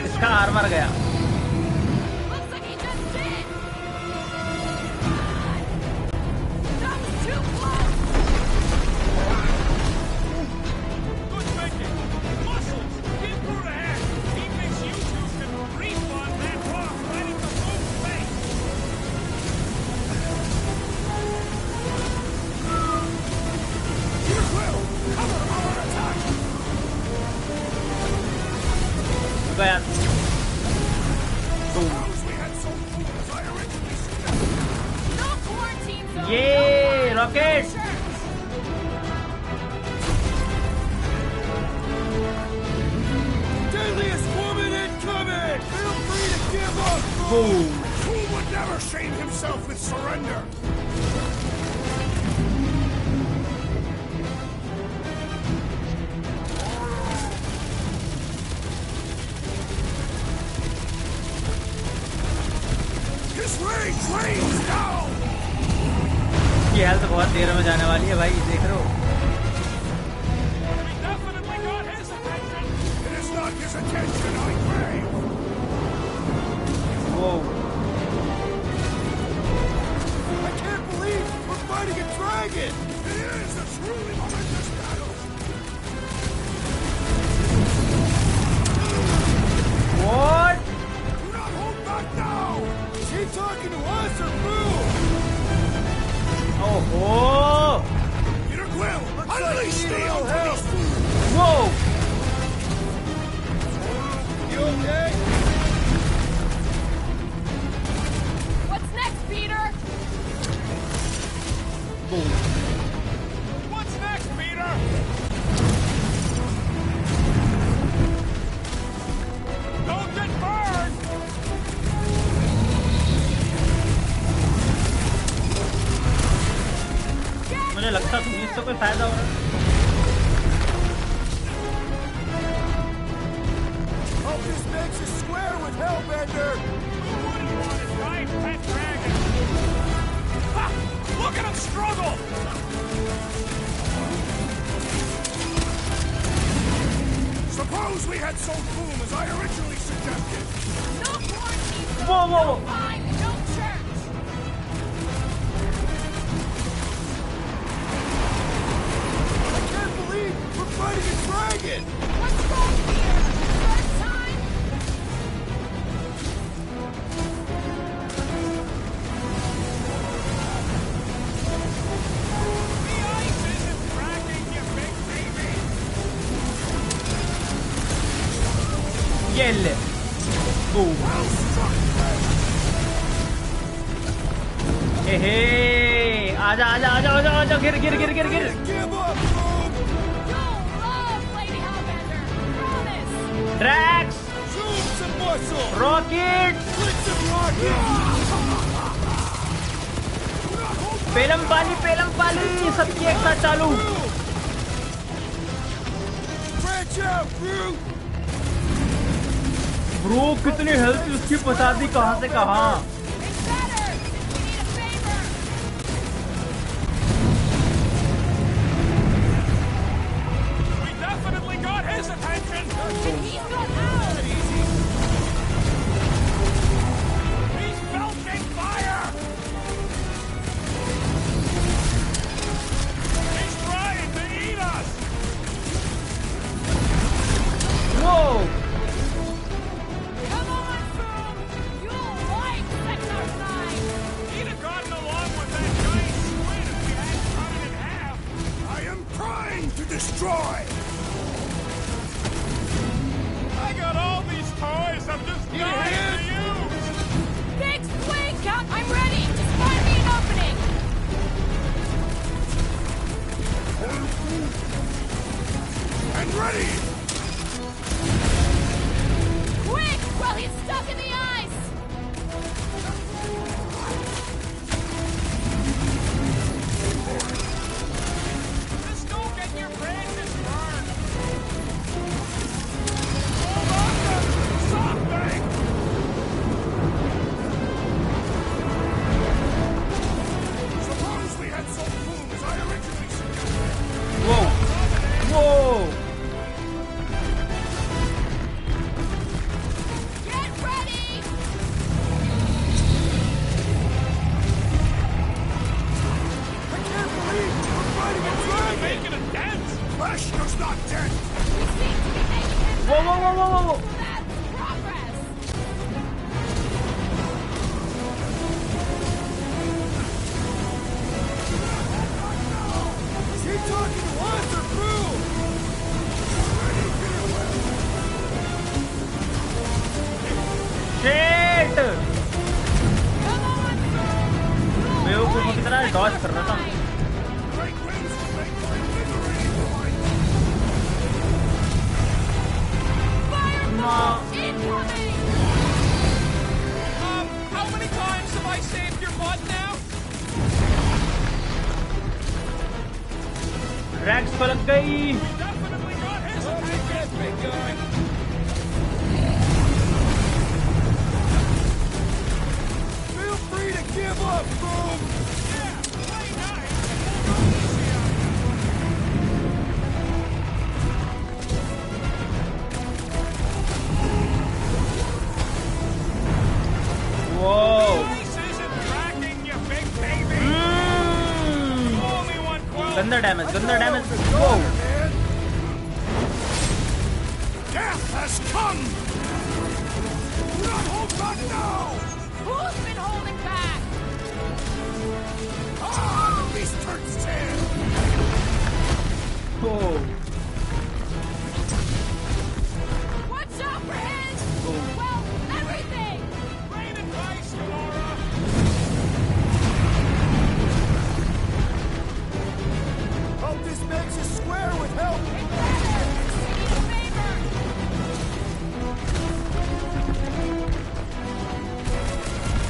इसका आर्मर गया। गया। ये rocket Deadliest woman incoming! Feel free to give up! Boom! Who would never shame himself with surrender? की हेल्थ बहुत देर में जाने वाली है भाई, देख रहे हो। वो dragon! It is a truly momentous battle! What? Do not hold back now! Is he talking to us or Foom? Oh, Peter Quill, unleash the ultimate Foom! whoa! You okay? What's next, Peter? Boom. What's next, Peter? Don't get burned! मुझे लगता तुम्हें इससे कोई फायदा हो रहा है। Hope this makes us square with Hellbender! Who wouldn't want his giant pet dragon? Ha! Look at him struggle! Suppose we had sold Foom as I originally suggested! No quarantine zone, Whoa, whoa, no whoa. fine, no church! I can't believe we're fighting a dragon! What's wrong here? First time? The ice isn't cracking, you big baby! Yell. Boom. Hey, आजा आजा आजा आजा आजा गिर गिर गिर गिर गिर। Give up, Foom! You'll love Lady Hellbender, promise! Drax, Show him some muscle! Rocket, Put some rocket! पेलम पाली सबकी एक साथ चालू। Branch out, Groot! ब्रो कितनी हेल्थ उसकी बता दी कहां से कहां। It's better! We need a favor! We definitely got his attention! And he's got ours! He's belching fire! He's trying to eat us! Whoa! Come on, Foom! You'll like Sacrosanct! He'd have gotten along with that giant squid if we hadn't cut it in half! I am trying to destroy! I got all these toys I'm just dying to use! Big swing count! I'm ready! Just find me an opening! And ready! Quick! While he's stuck in the ice! Just don't get your branches burned! Hold on to something! Suppose we had sold Foom as I originally suggested! Whoa! Whoa! Get ready! I can't believe we're fighting a dragon! Making a dent! Flesh does not dent! We seem to be making him Whoa, whoa, whoa, whoa, whoa! That's progress! Is he talking to us or Foom? Shit! Come on, Foom! बेवकूफों की तरह Dodge कर रहा था। Great winds will make for invigorating flight! Fireball incoming! How many times have I saved your butt now? Drax पलट गई। Definitely got his attention! Big guy! Feel free to give up, Foom! Yeah, play nice! Whoa! The ice isn't cracking, you big baby! Mm. You only want गंदा damage वो Death has come! Do not hold back now! Who's been holding back? Ah, these turns tail! Oh. Watch out for his! Well, everything! Rain and ice, Laura! Hope this makes us square with help!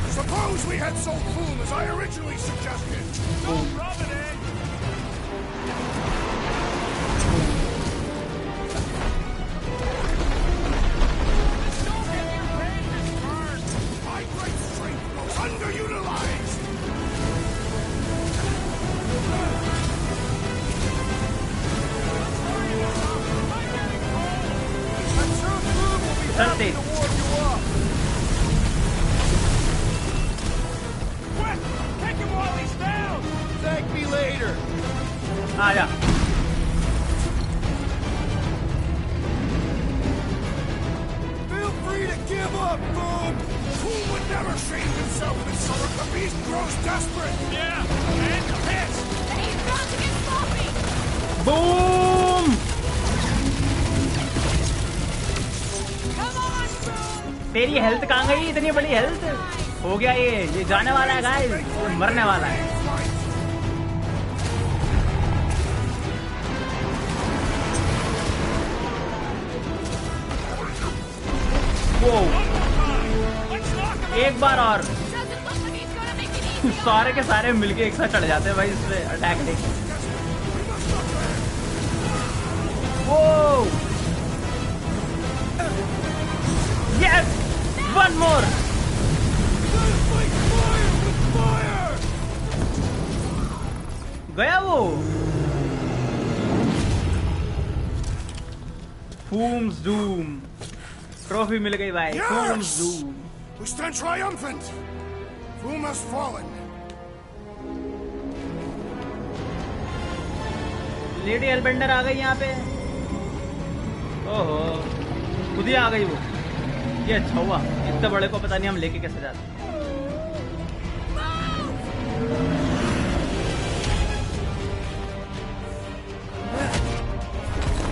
Suppose we had sold Foom as I originally suggested! Don't rub it in! My great strength goes underutilized! I'm sure Foom will be happy to warm you up! Quick! Kick him while he's down! Thank me later! आजा Feel free to give up, Foom! Foom would never shame himself until the beast grows desperate! Yeah, and pissed! And he's got to get sloppy! Boom Come on, Foom! तेरी health कहाँ गई इतनी बड़ी health हो गया ये जाने वाला है गाइस ये मरने वाला है वो एक बार और सारे के सारे मिलके एक साथ चढ़ जाते हैं भाई इस पे अटैक लेके वो यस वन मोर गया वो फूम्स डूम ट्रॉफी मिल गई भाई Foom's doom We stand triumphant! Foom has fallen! Lady Hellbender आ गई यहाँ पे ओहो खुद ही आ गई वो ये अच्छा हुआ इतने बड़े को पता नहीं हम लेके कैसे जाते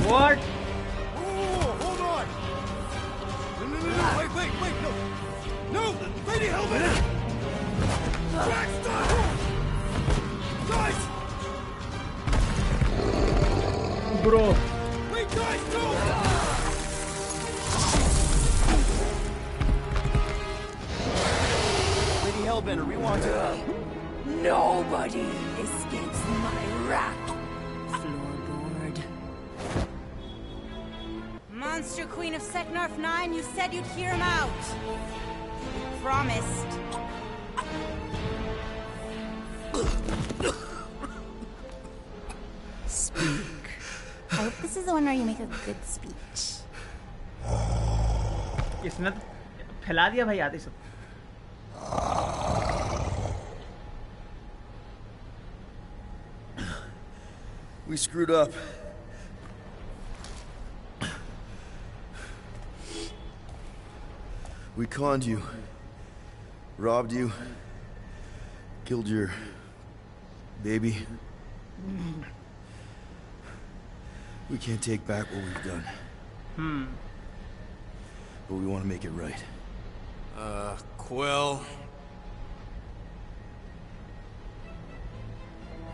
What? Hold on! No, wait, no! No! Lady Hellbender! Blackstone! Guys! Bro! Wait, guys, no! Lady Hellbender, we want to... Nobody escapes my wrath. Floorboard. Monster Queen of Seknarf 9, you said you'd hear him out. You promised. Speak. I hope this is the one where you make a good speech. इसने फैला दिया भाई आते सब We screwed up. We conned you, robbed you, killed your baby. We can't take back what we've done. But we want to make it right. Quill.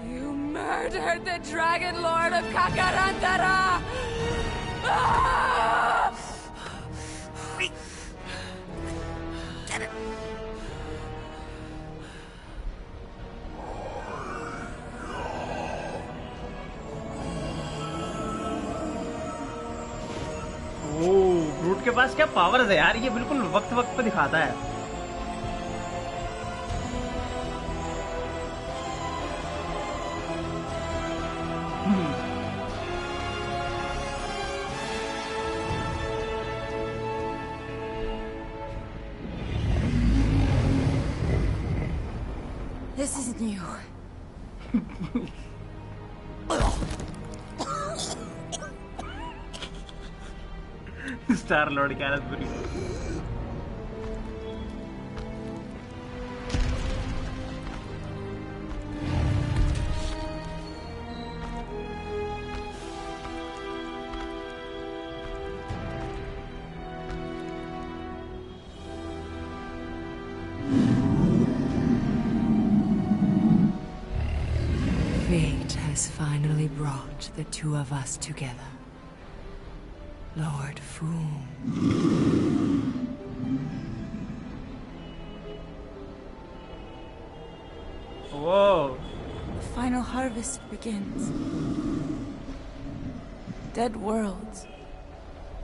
You murdered the Dragon Lord of Kakarantara! Ah! Get it. Brute के पास क्या powers है यार ये बिल्कुल वक्त वक्त पे दिखाता है This is new. Star Lord की हालत बुरी. Fate has finally brought the two of us together. Lord Foom. Whoa. The final harvest begins. Dead worlds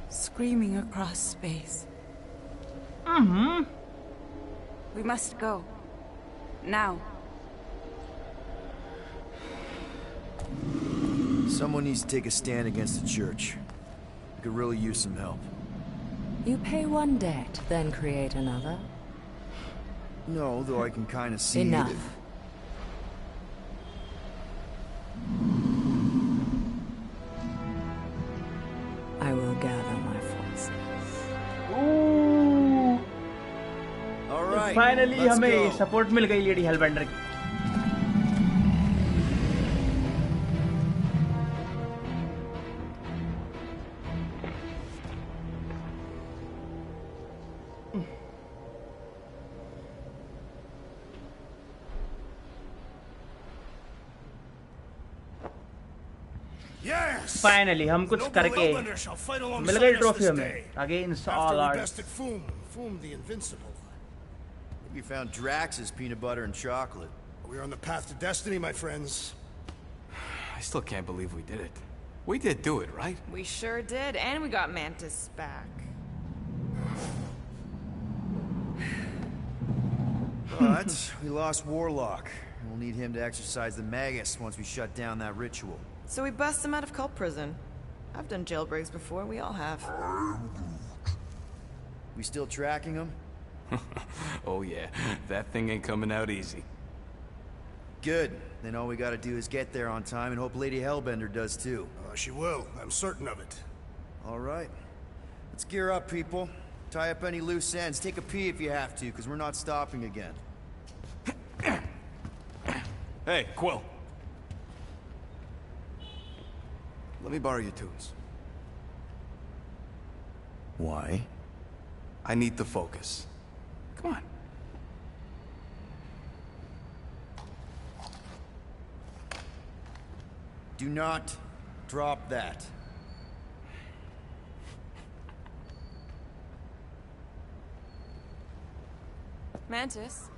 screaming across space. We must go. Now. Someone needs to take a stand against the church. We could really use some help. You pay one debt, then create another? No, though I can kind of see Enough. it. I will gather my forces. Ooh. All right. Finally let's हमें go. Support मिल गई lady हेलबेंडर की. Yes! Finally, हम कुछ Noble करके Hellbender shall fight मिल alongside गई us trophy this हमें. day. Against After all we odds. bested Foom the Invincible. We found Drax's peanut butter and chocolate. We're on the path to destiny, my friends. I still can't believe we did it. We did do it, right? We sure did, and we got Mantis back. But we lost Warlock. We'll need him to exercise the Magus once we shut down that ritual. So we bust him out of cult prison. I've done jailbreaks before, we all have. We still tracking him? Oh yeah, that thing ain't coming out easy. Good. Then all we gotta do is get there on time and hope Lady Hellbender does too. She will. I'm certain of it. All right. Let's gear up, people. Tie up any loose ends. Take a pee if you have to, because we're not stopping again. Hey, Quill. Let me borrow your tunes. Why? I need to focus. Come on. Do not drop that. Mantis?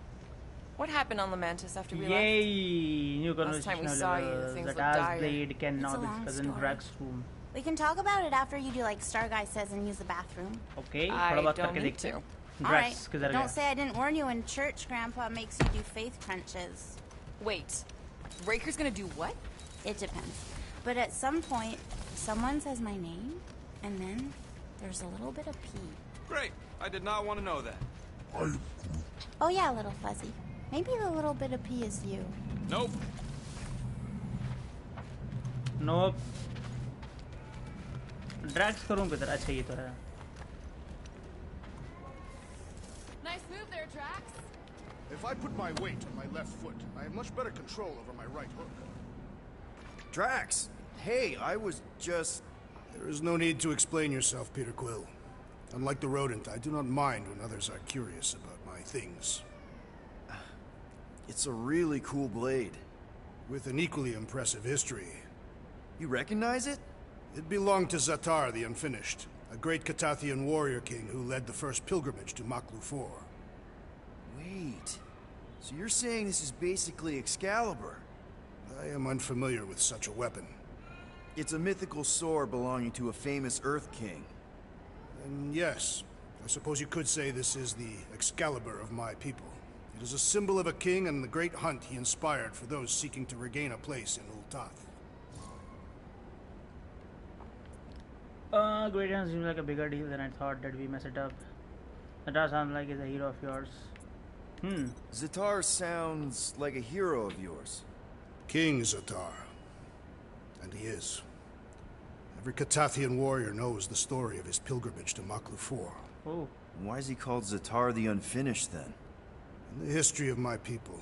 What happened on the Mantis after we Yay! New Last time we saw you, things looked Zatar's dire. blade It's cannot a be long cousin story. Drax room. We can talk about it after you do like Star Guy says and use the bathroom. Okay, I थोड़ा बहुत don't करके need देखते हैं. All right. Drax किधर Don't गया? say I didn't warn you in church. Grandpa makes you do faith crunches. Wait, Raker's gonna do what? It depends. But at some point, someone says my name, and then there's a little bit of pee. Great. I did not want to know that. Oh yeah, little fuzzy. Maybe the little bit of pee is you. Nope. Nope. Drax का room किधर? अच्छा ये तो है. Nice move there, Drax. If I put my weight on my left foot, I have much better control over my right hook. Drax! Hey, I was just... There is no need to explain yourself, Peter Quill. Unlike the rodent, I do not mind when others are curious about my things. It's a really cool blade. With an equally impressive history. You recognize it? It belonged to Zatar the Unfinished, a great Catathian warrior king who led the first pilgrimage to Maklu 4. Wait. So you're saying this is basically Excalibur? I am unfamiliar with such a weapon. It's a mythical sword belonging to a famous Earth King. And yes, I suppose you could say this is the Excalibur of my people. It is a symbol of a king and the great hunt he inspired for those seeking to regain a place in Ul'Tath. Gaurdians seems like a bigger deal than I thought. Did we mess it up? That does sound like he's a hero of yours. Zatar sounds like a hero of yours. King Zatar. And he is. Every Catathian warrior knows the story of his pilgrimage to Maklu 4. Oh. Why is he called Zatar the Unfinished, then? In the history of my people,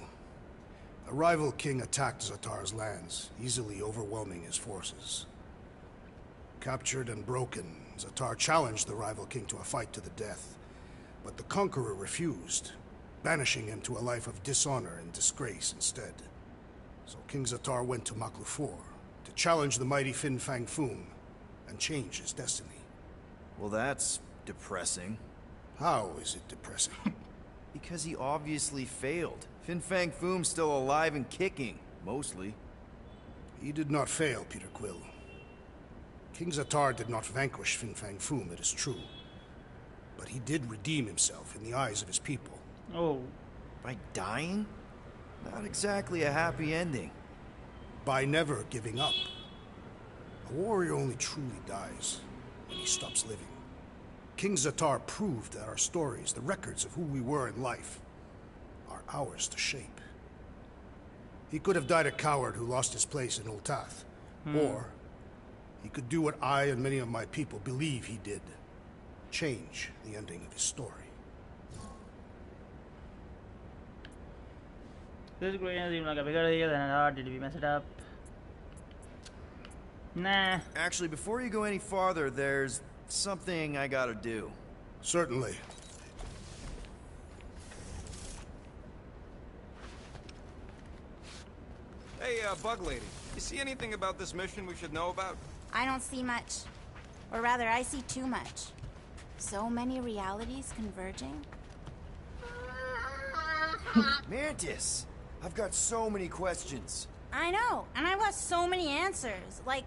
a rival king attacked Zatar's lands, easily overwhelming his forces. Captured and broken, Zatar challenged the rival king to a fight to the death, but the conqueror refused, banishing him to a life of dishonor and disgrace instead. So King Zatar went to Maklu 4 to challenge the mighty Fin Fang Foom and change his destiny. Well, that's depressing. How is it depressing? Because he obviously failed. Fin Fang Foom's still alive and kicking, mostly. He did not fail, Peter Quill. King Zatar did not vanquish Fin Fang Foom, it is true. But he did redeem himself in the eyes of his people. Oh. By dying? Not exactly a happy ending. By never giving up. A warrior only truly dies when he stops living. King Zatar proved that our stories, the records of who we were in life, are ours to shape. He could have died a coward who lost his place in Ultath. Or he could do what I and many of my people believe he did. Change the ending of his story. This Gaurdians even like a bigger deal than I thought. Did we mess it up? Nah. Actually, before you go any farther, there's something I gotta do. Certainly. Hey, Bug Lady, you see anything about this mission we should know about? I don't see much. Or rather, I see too much. So many realities converging. Mantis! I've got so many questions. I know, and I've got so many answers. Like,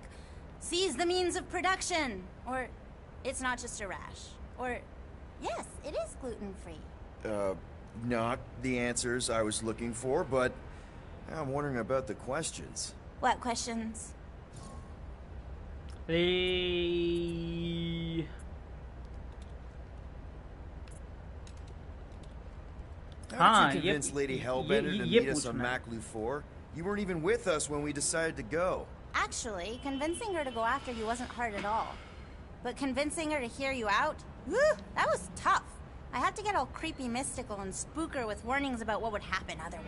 seize the means of production. Or, it's not just a rash. Or, yes, it is gluten-free. Not the answers I was looking for, but I'm wondering about the questions. What questions? How did you convince Lady Hellbender to meet us on Maklu 4? You weren't even with us when we decided to go. Actually, convincing her to go after you wasn't hard at all. But convincing her to hear you out? Whew, that was tough. I had to get all creepy mystical and spook her with warnings about what would happen otherwise.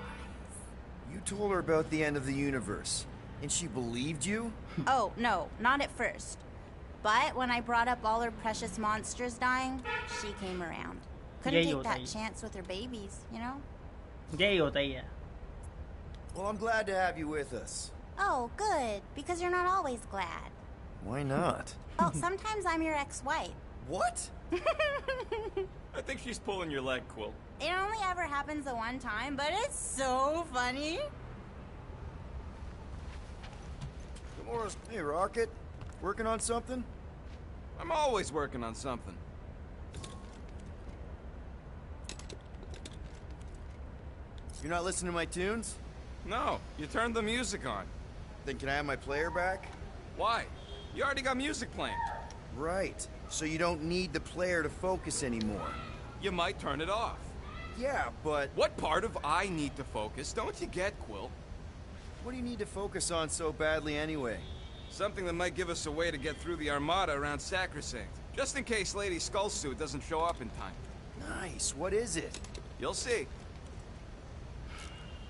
You told her about the end of the universe, and she believed you? Oh, no, not at first. But when I brought up all her precious monsters dying, she came around. Couldn't take that chance with her babies, you know? Well, I'm glad to have you with us. Oh, good, because you're not always glad. Why not? Well, sometimes I'm your ex-wife. What? I think she's pulling your leg, Quill. It only ever happens the one time, but it's so funny. Hey, Rocket. Working on something? I'm always working on something. You're not listening to my tunes? No, you turned the music on. Then can I have my player back? Why? You already got music playing. Right. So you don't need the player to focus anymore. You might turn it off. Yeah, but... What part of I need to focus don't you get, Quill? What do you need to focus on so badly anyway? Something that might give us a way to get through the armada around Sacrosanct. Just in case Lady Skullsuit doesn't show up in time. Nice. What is it? You'll see.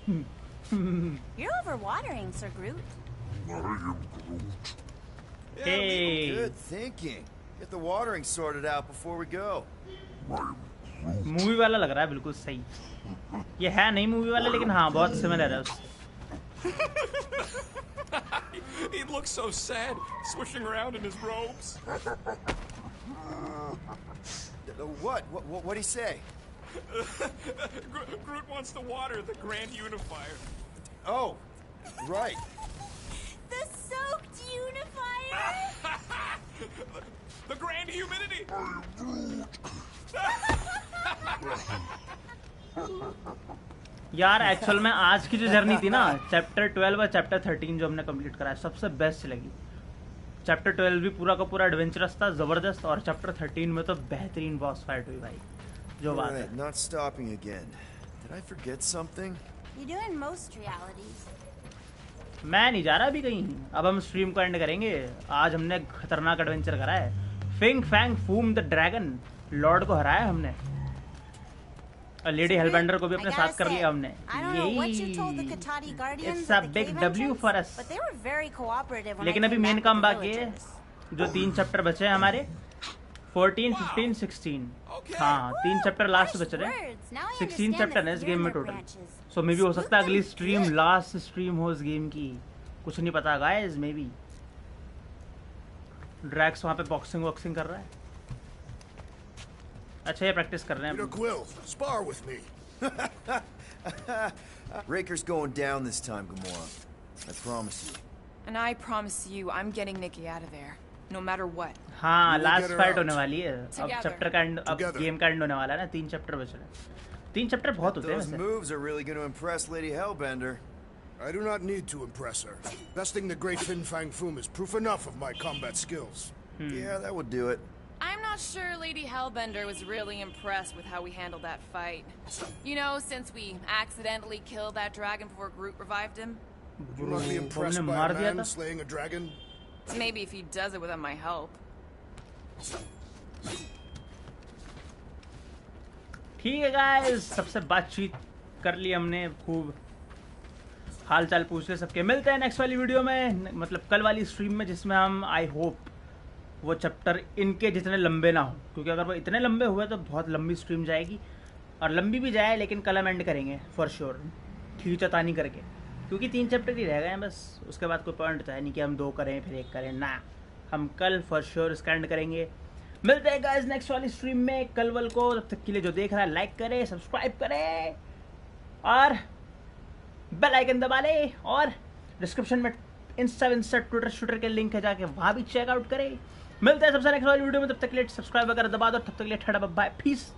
You're overwatering, Sir Groot. I am Groot. Hey. Good thinking. Get the watering sorted out before we go. Movie वाला लग रहा है बिल्कुल सही. ये है नहीं movie वाला लेकिन हाँ बहुत सिमिलर है उससे. He looks so sad, swishing around in his robes. What'd he say? Groot wants to water the Grand Unifier. Oh, right. The soaked unifier! The Grand Humidity! यार एक्चुअल में आज की जो जर्नी थी ना चैप्टर 12 और चैप्टर 13 जो हमने कंप्लीट करा है सबसे बेस्ट लगी. चैप्टर 12 भी पूरा का पूरा एडवेंचरस था जबरदस्त और चैप्टर 13 में तो बेहतरीन बॉस फाइट हुई भाई. जो बात है. Not stopping again. Did I forget something? You do in most realities. मैं नहीं जा रहा अभी कहीं। अब हम स्ट्रीम को एंड करेंगे। आज हमने खतरनाक एडवेंचर करा है। फिंग फैंग फूम द ड्रैगन लॉर्ड को हराया हमने। और लेडी हेलबेंडर को भी अपने साथ कर लिया हमने। It's a big W for us. लेकिन अभी मेन काम बाकी है। जो 3 चैप्टर बचे हैं हमारे 14, 15, 16। हाँ 3 चैप्टर लास्ट बचे रहे। 16 चैप्टर है इस गेम में टोटल। सो मे बी हो सकता है अगली स्ट्रीम लास्ट स्ट्रीम हो इस गेम की। कुछ नहीं पता गाइस। मे बी ड्रैक्स वहाँ पे बॉक्सिंग वॉक्सिंग कर रहा है। अच्छा ये प्रैक्टिस कर रहे हैं। Spar with me. Raker's going down this time, Gamora. I promise you. And I promise you, I'm getting Nikki out of there, no matter what. हाँ लास्ट फाइट होने वाली है। अब चैप्टर का एंड, अब गेम का एंड होने वाला है ना। 3 चैप्टर बचे हैं। 3 चैप्टर बहुत होते हैं वैसे। Those moves are really going to impress Lady Hellbender. I do not need to impress her. Besting the great Fin Fang Foom is proof enough of my combat skills. Yeah, that would do it. I'm not sure Lady Hellbender was really impressed with how we handled that fight. You know, since we accidentally killed that dragon before Groot revived him. Would you not be impressed by a man slaying a dragon? Maybe if he does it without my help. ठीक है guys, सबसे बातचीत कर ली हमने खूब। हाल चाल पूछ ले सबके। मिलते हैं नेक्स्ट वाली वीडियो में, मतलब कल वाली स्ट्रीम में, जिसमें हम आई होप वो चैप्टर इनके जितने लंबे ना हो, क्योंकि अगर वो इतने लंबे हुए तो बहुत लंबी स्ट्रीम जाएगी। और लंबी भी जाए लेकिन कल हम एंड करेंगे फॉर श्योर, खींचतानी करके, क्योंकि 3 चैप्टर ही रह गए हैं बस। उसके बाद कोई पॉइंट है नहीं कि हम 2 करें फिर 1 करें ना। हम कल फॉर श्योर इसका एंड करेंगे। मिलते हैं गाइस नेक्स्ट वाली स्ट्रीम में कल वल को। तब तक के लिए जो देख रहा है लाइक करे, सब्सक्राइब करे और बेल आइकन दबा ले। और डिस्क्रिप्शन में इंस्टा ट्विटर के लिंक है, जाके वहाँ भी चेकआउट करे। मिलते हैं सबसे नेक्स्ट वाली वीडियो में। तब तक के लिए सब्सक्राइब वगैरह दबा दो। तब तक के लिए ठड़ा बाय, पीस।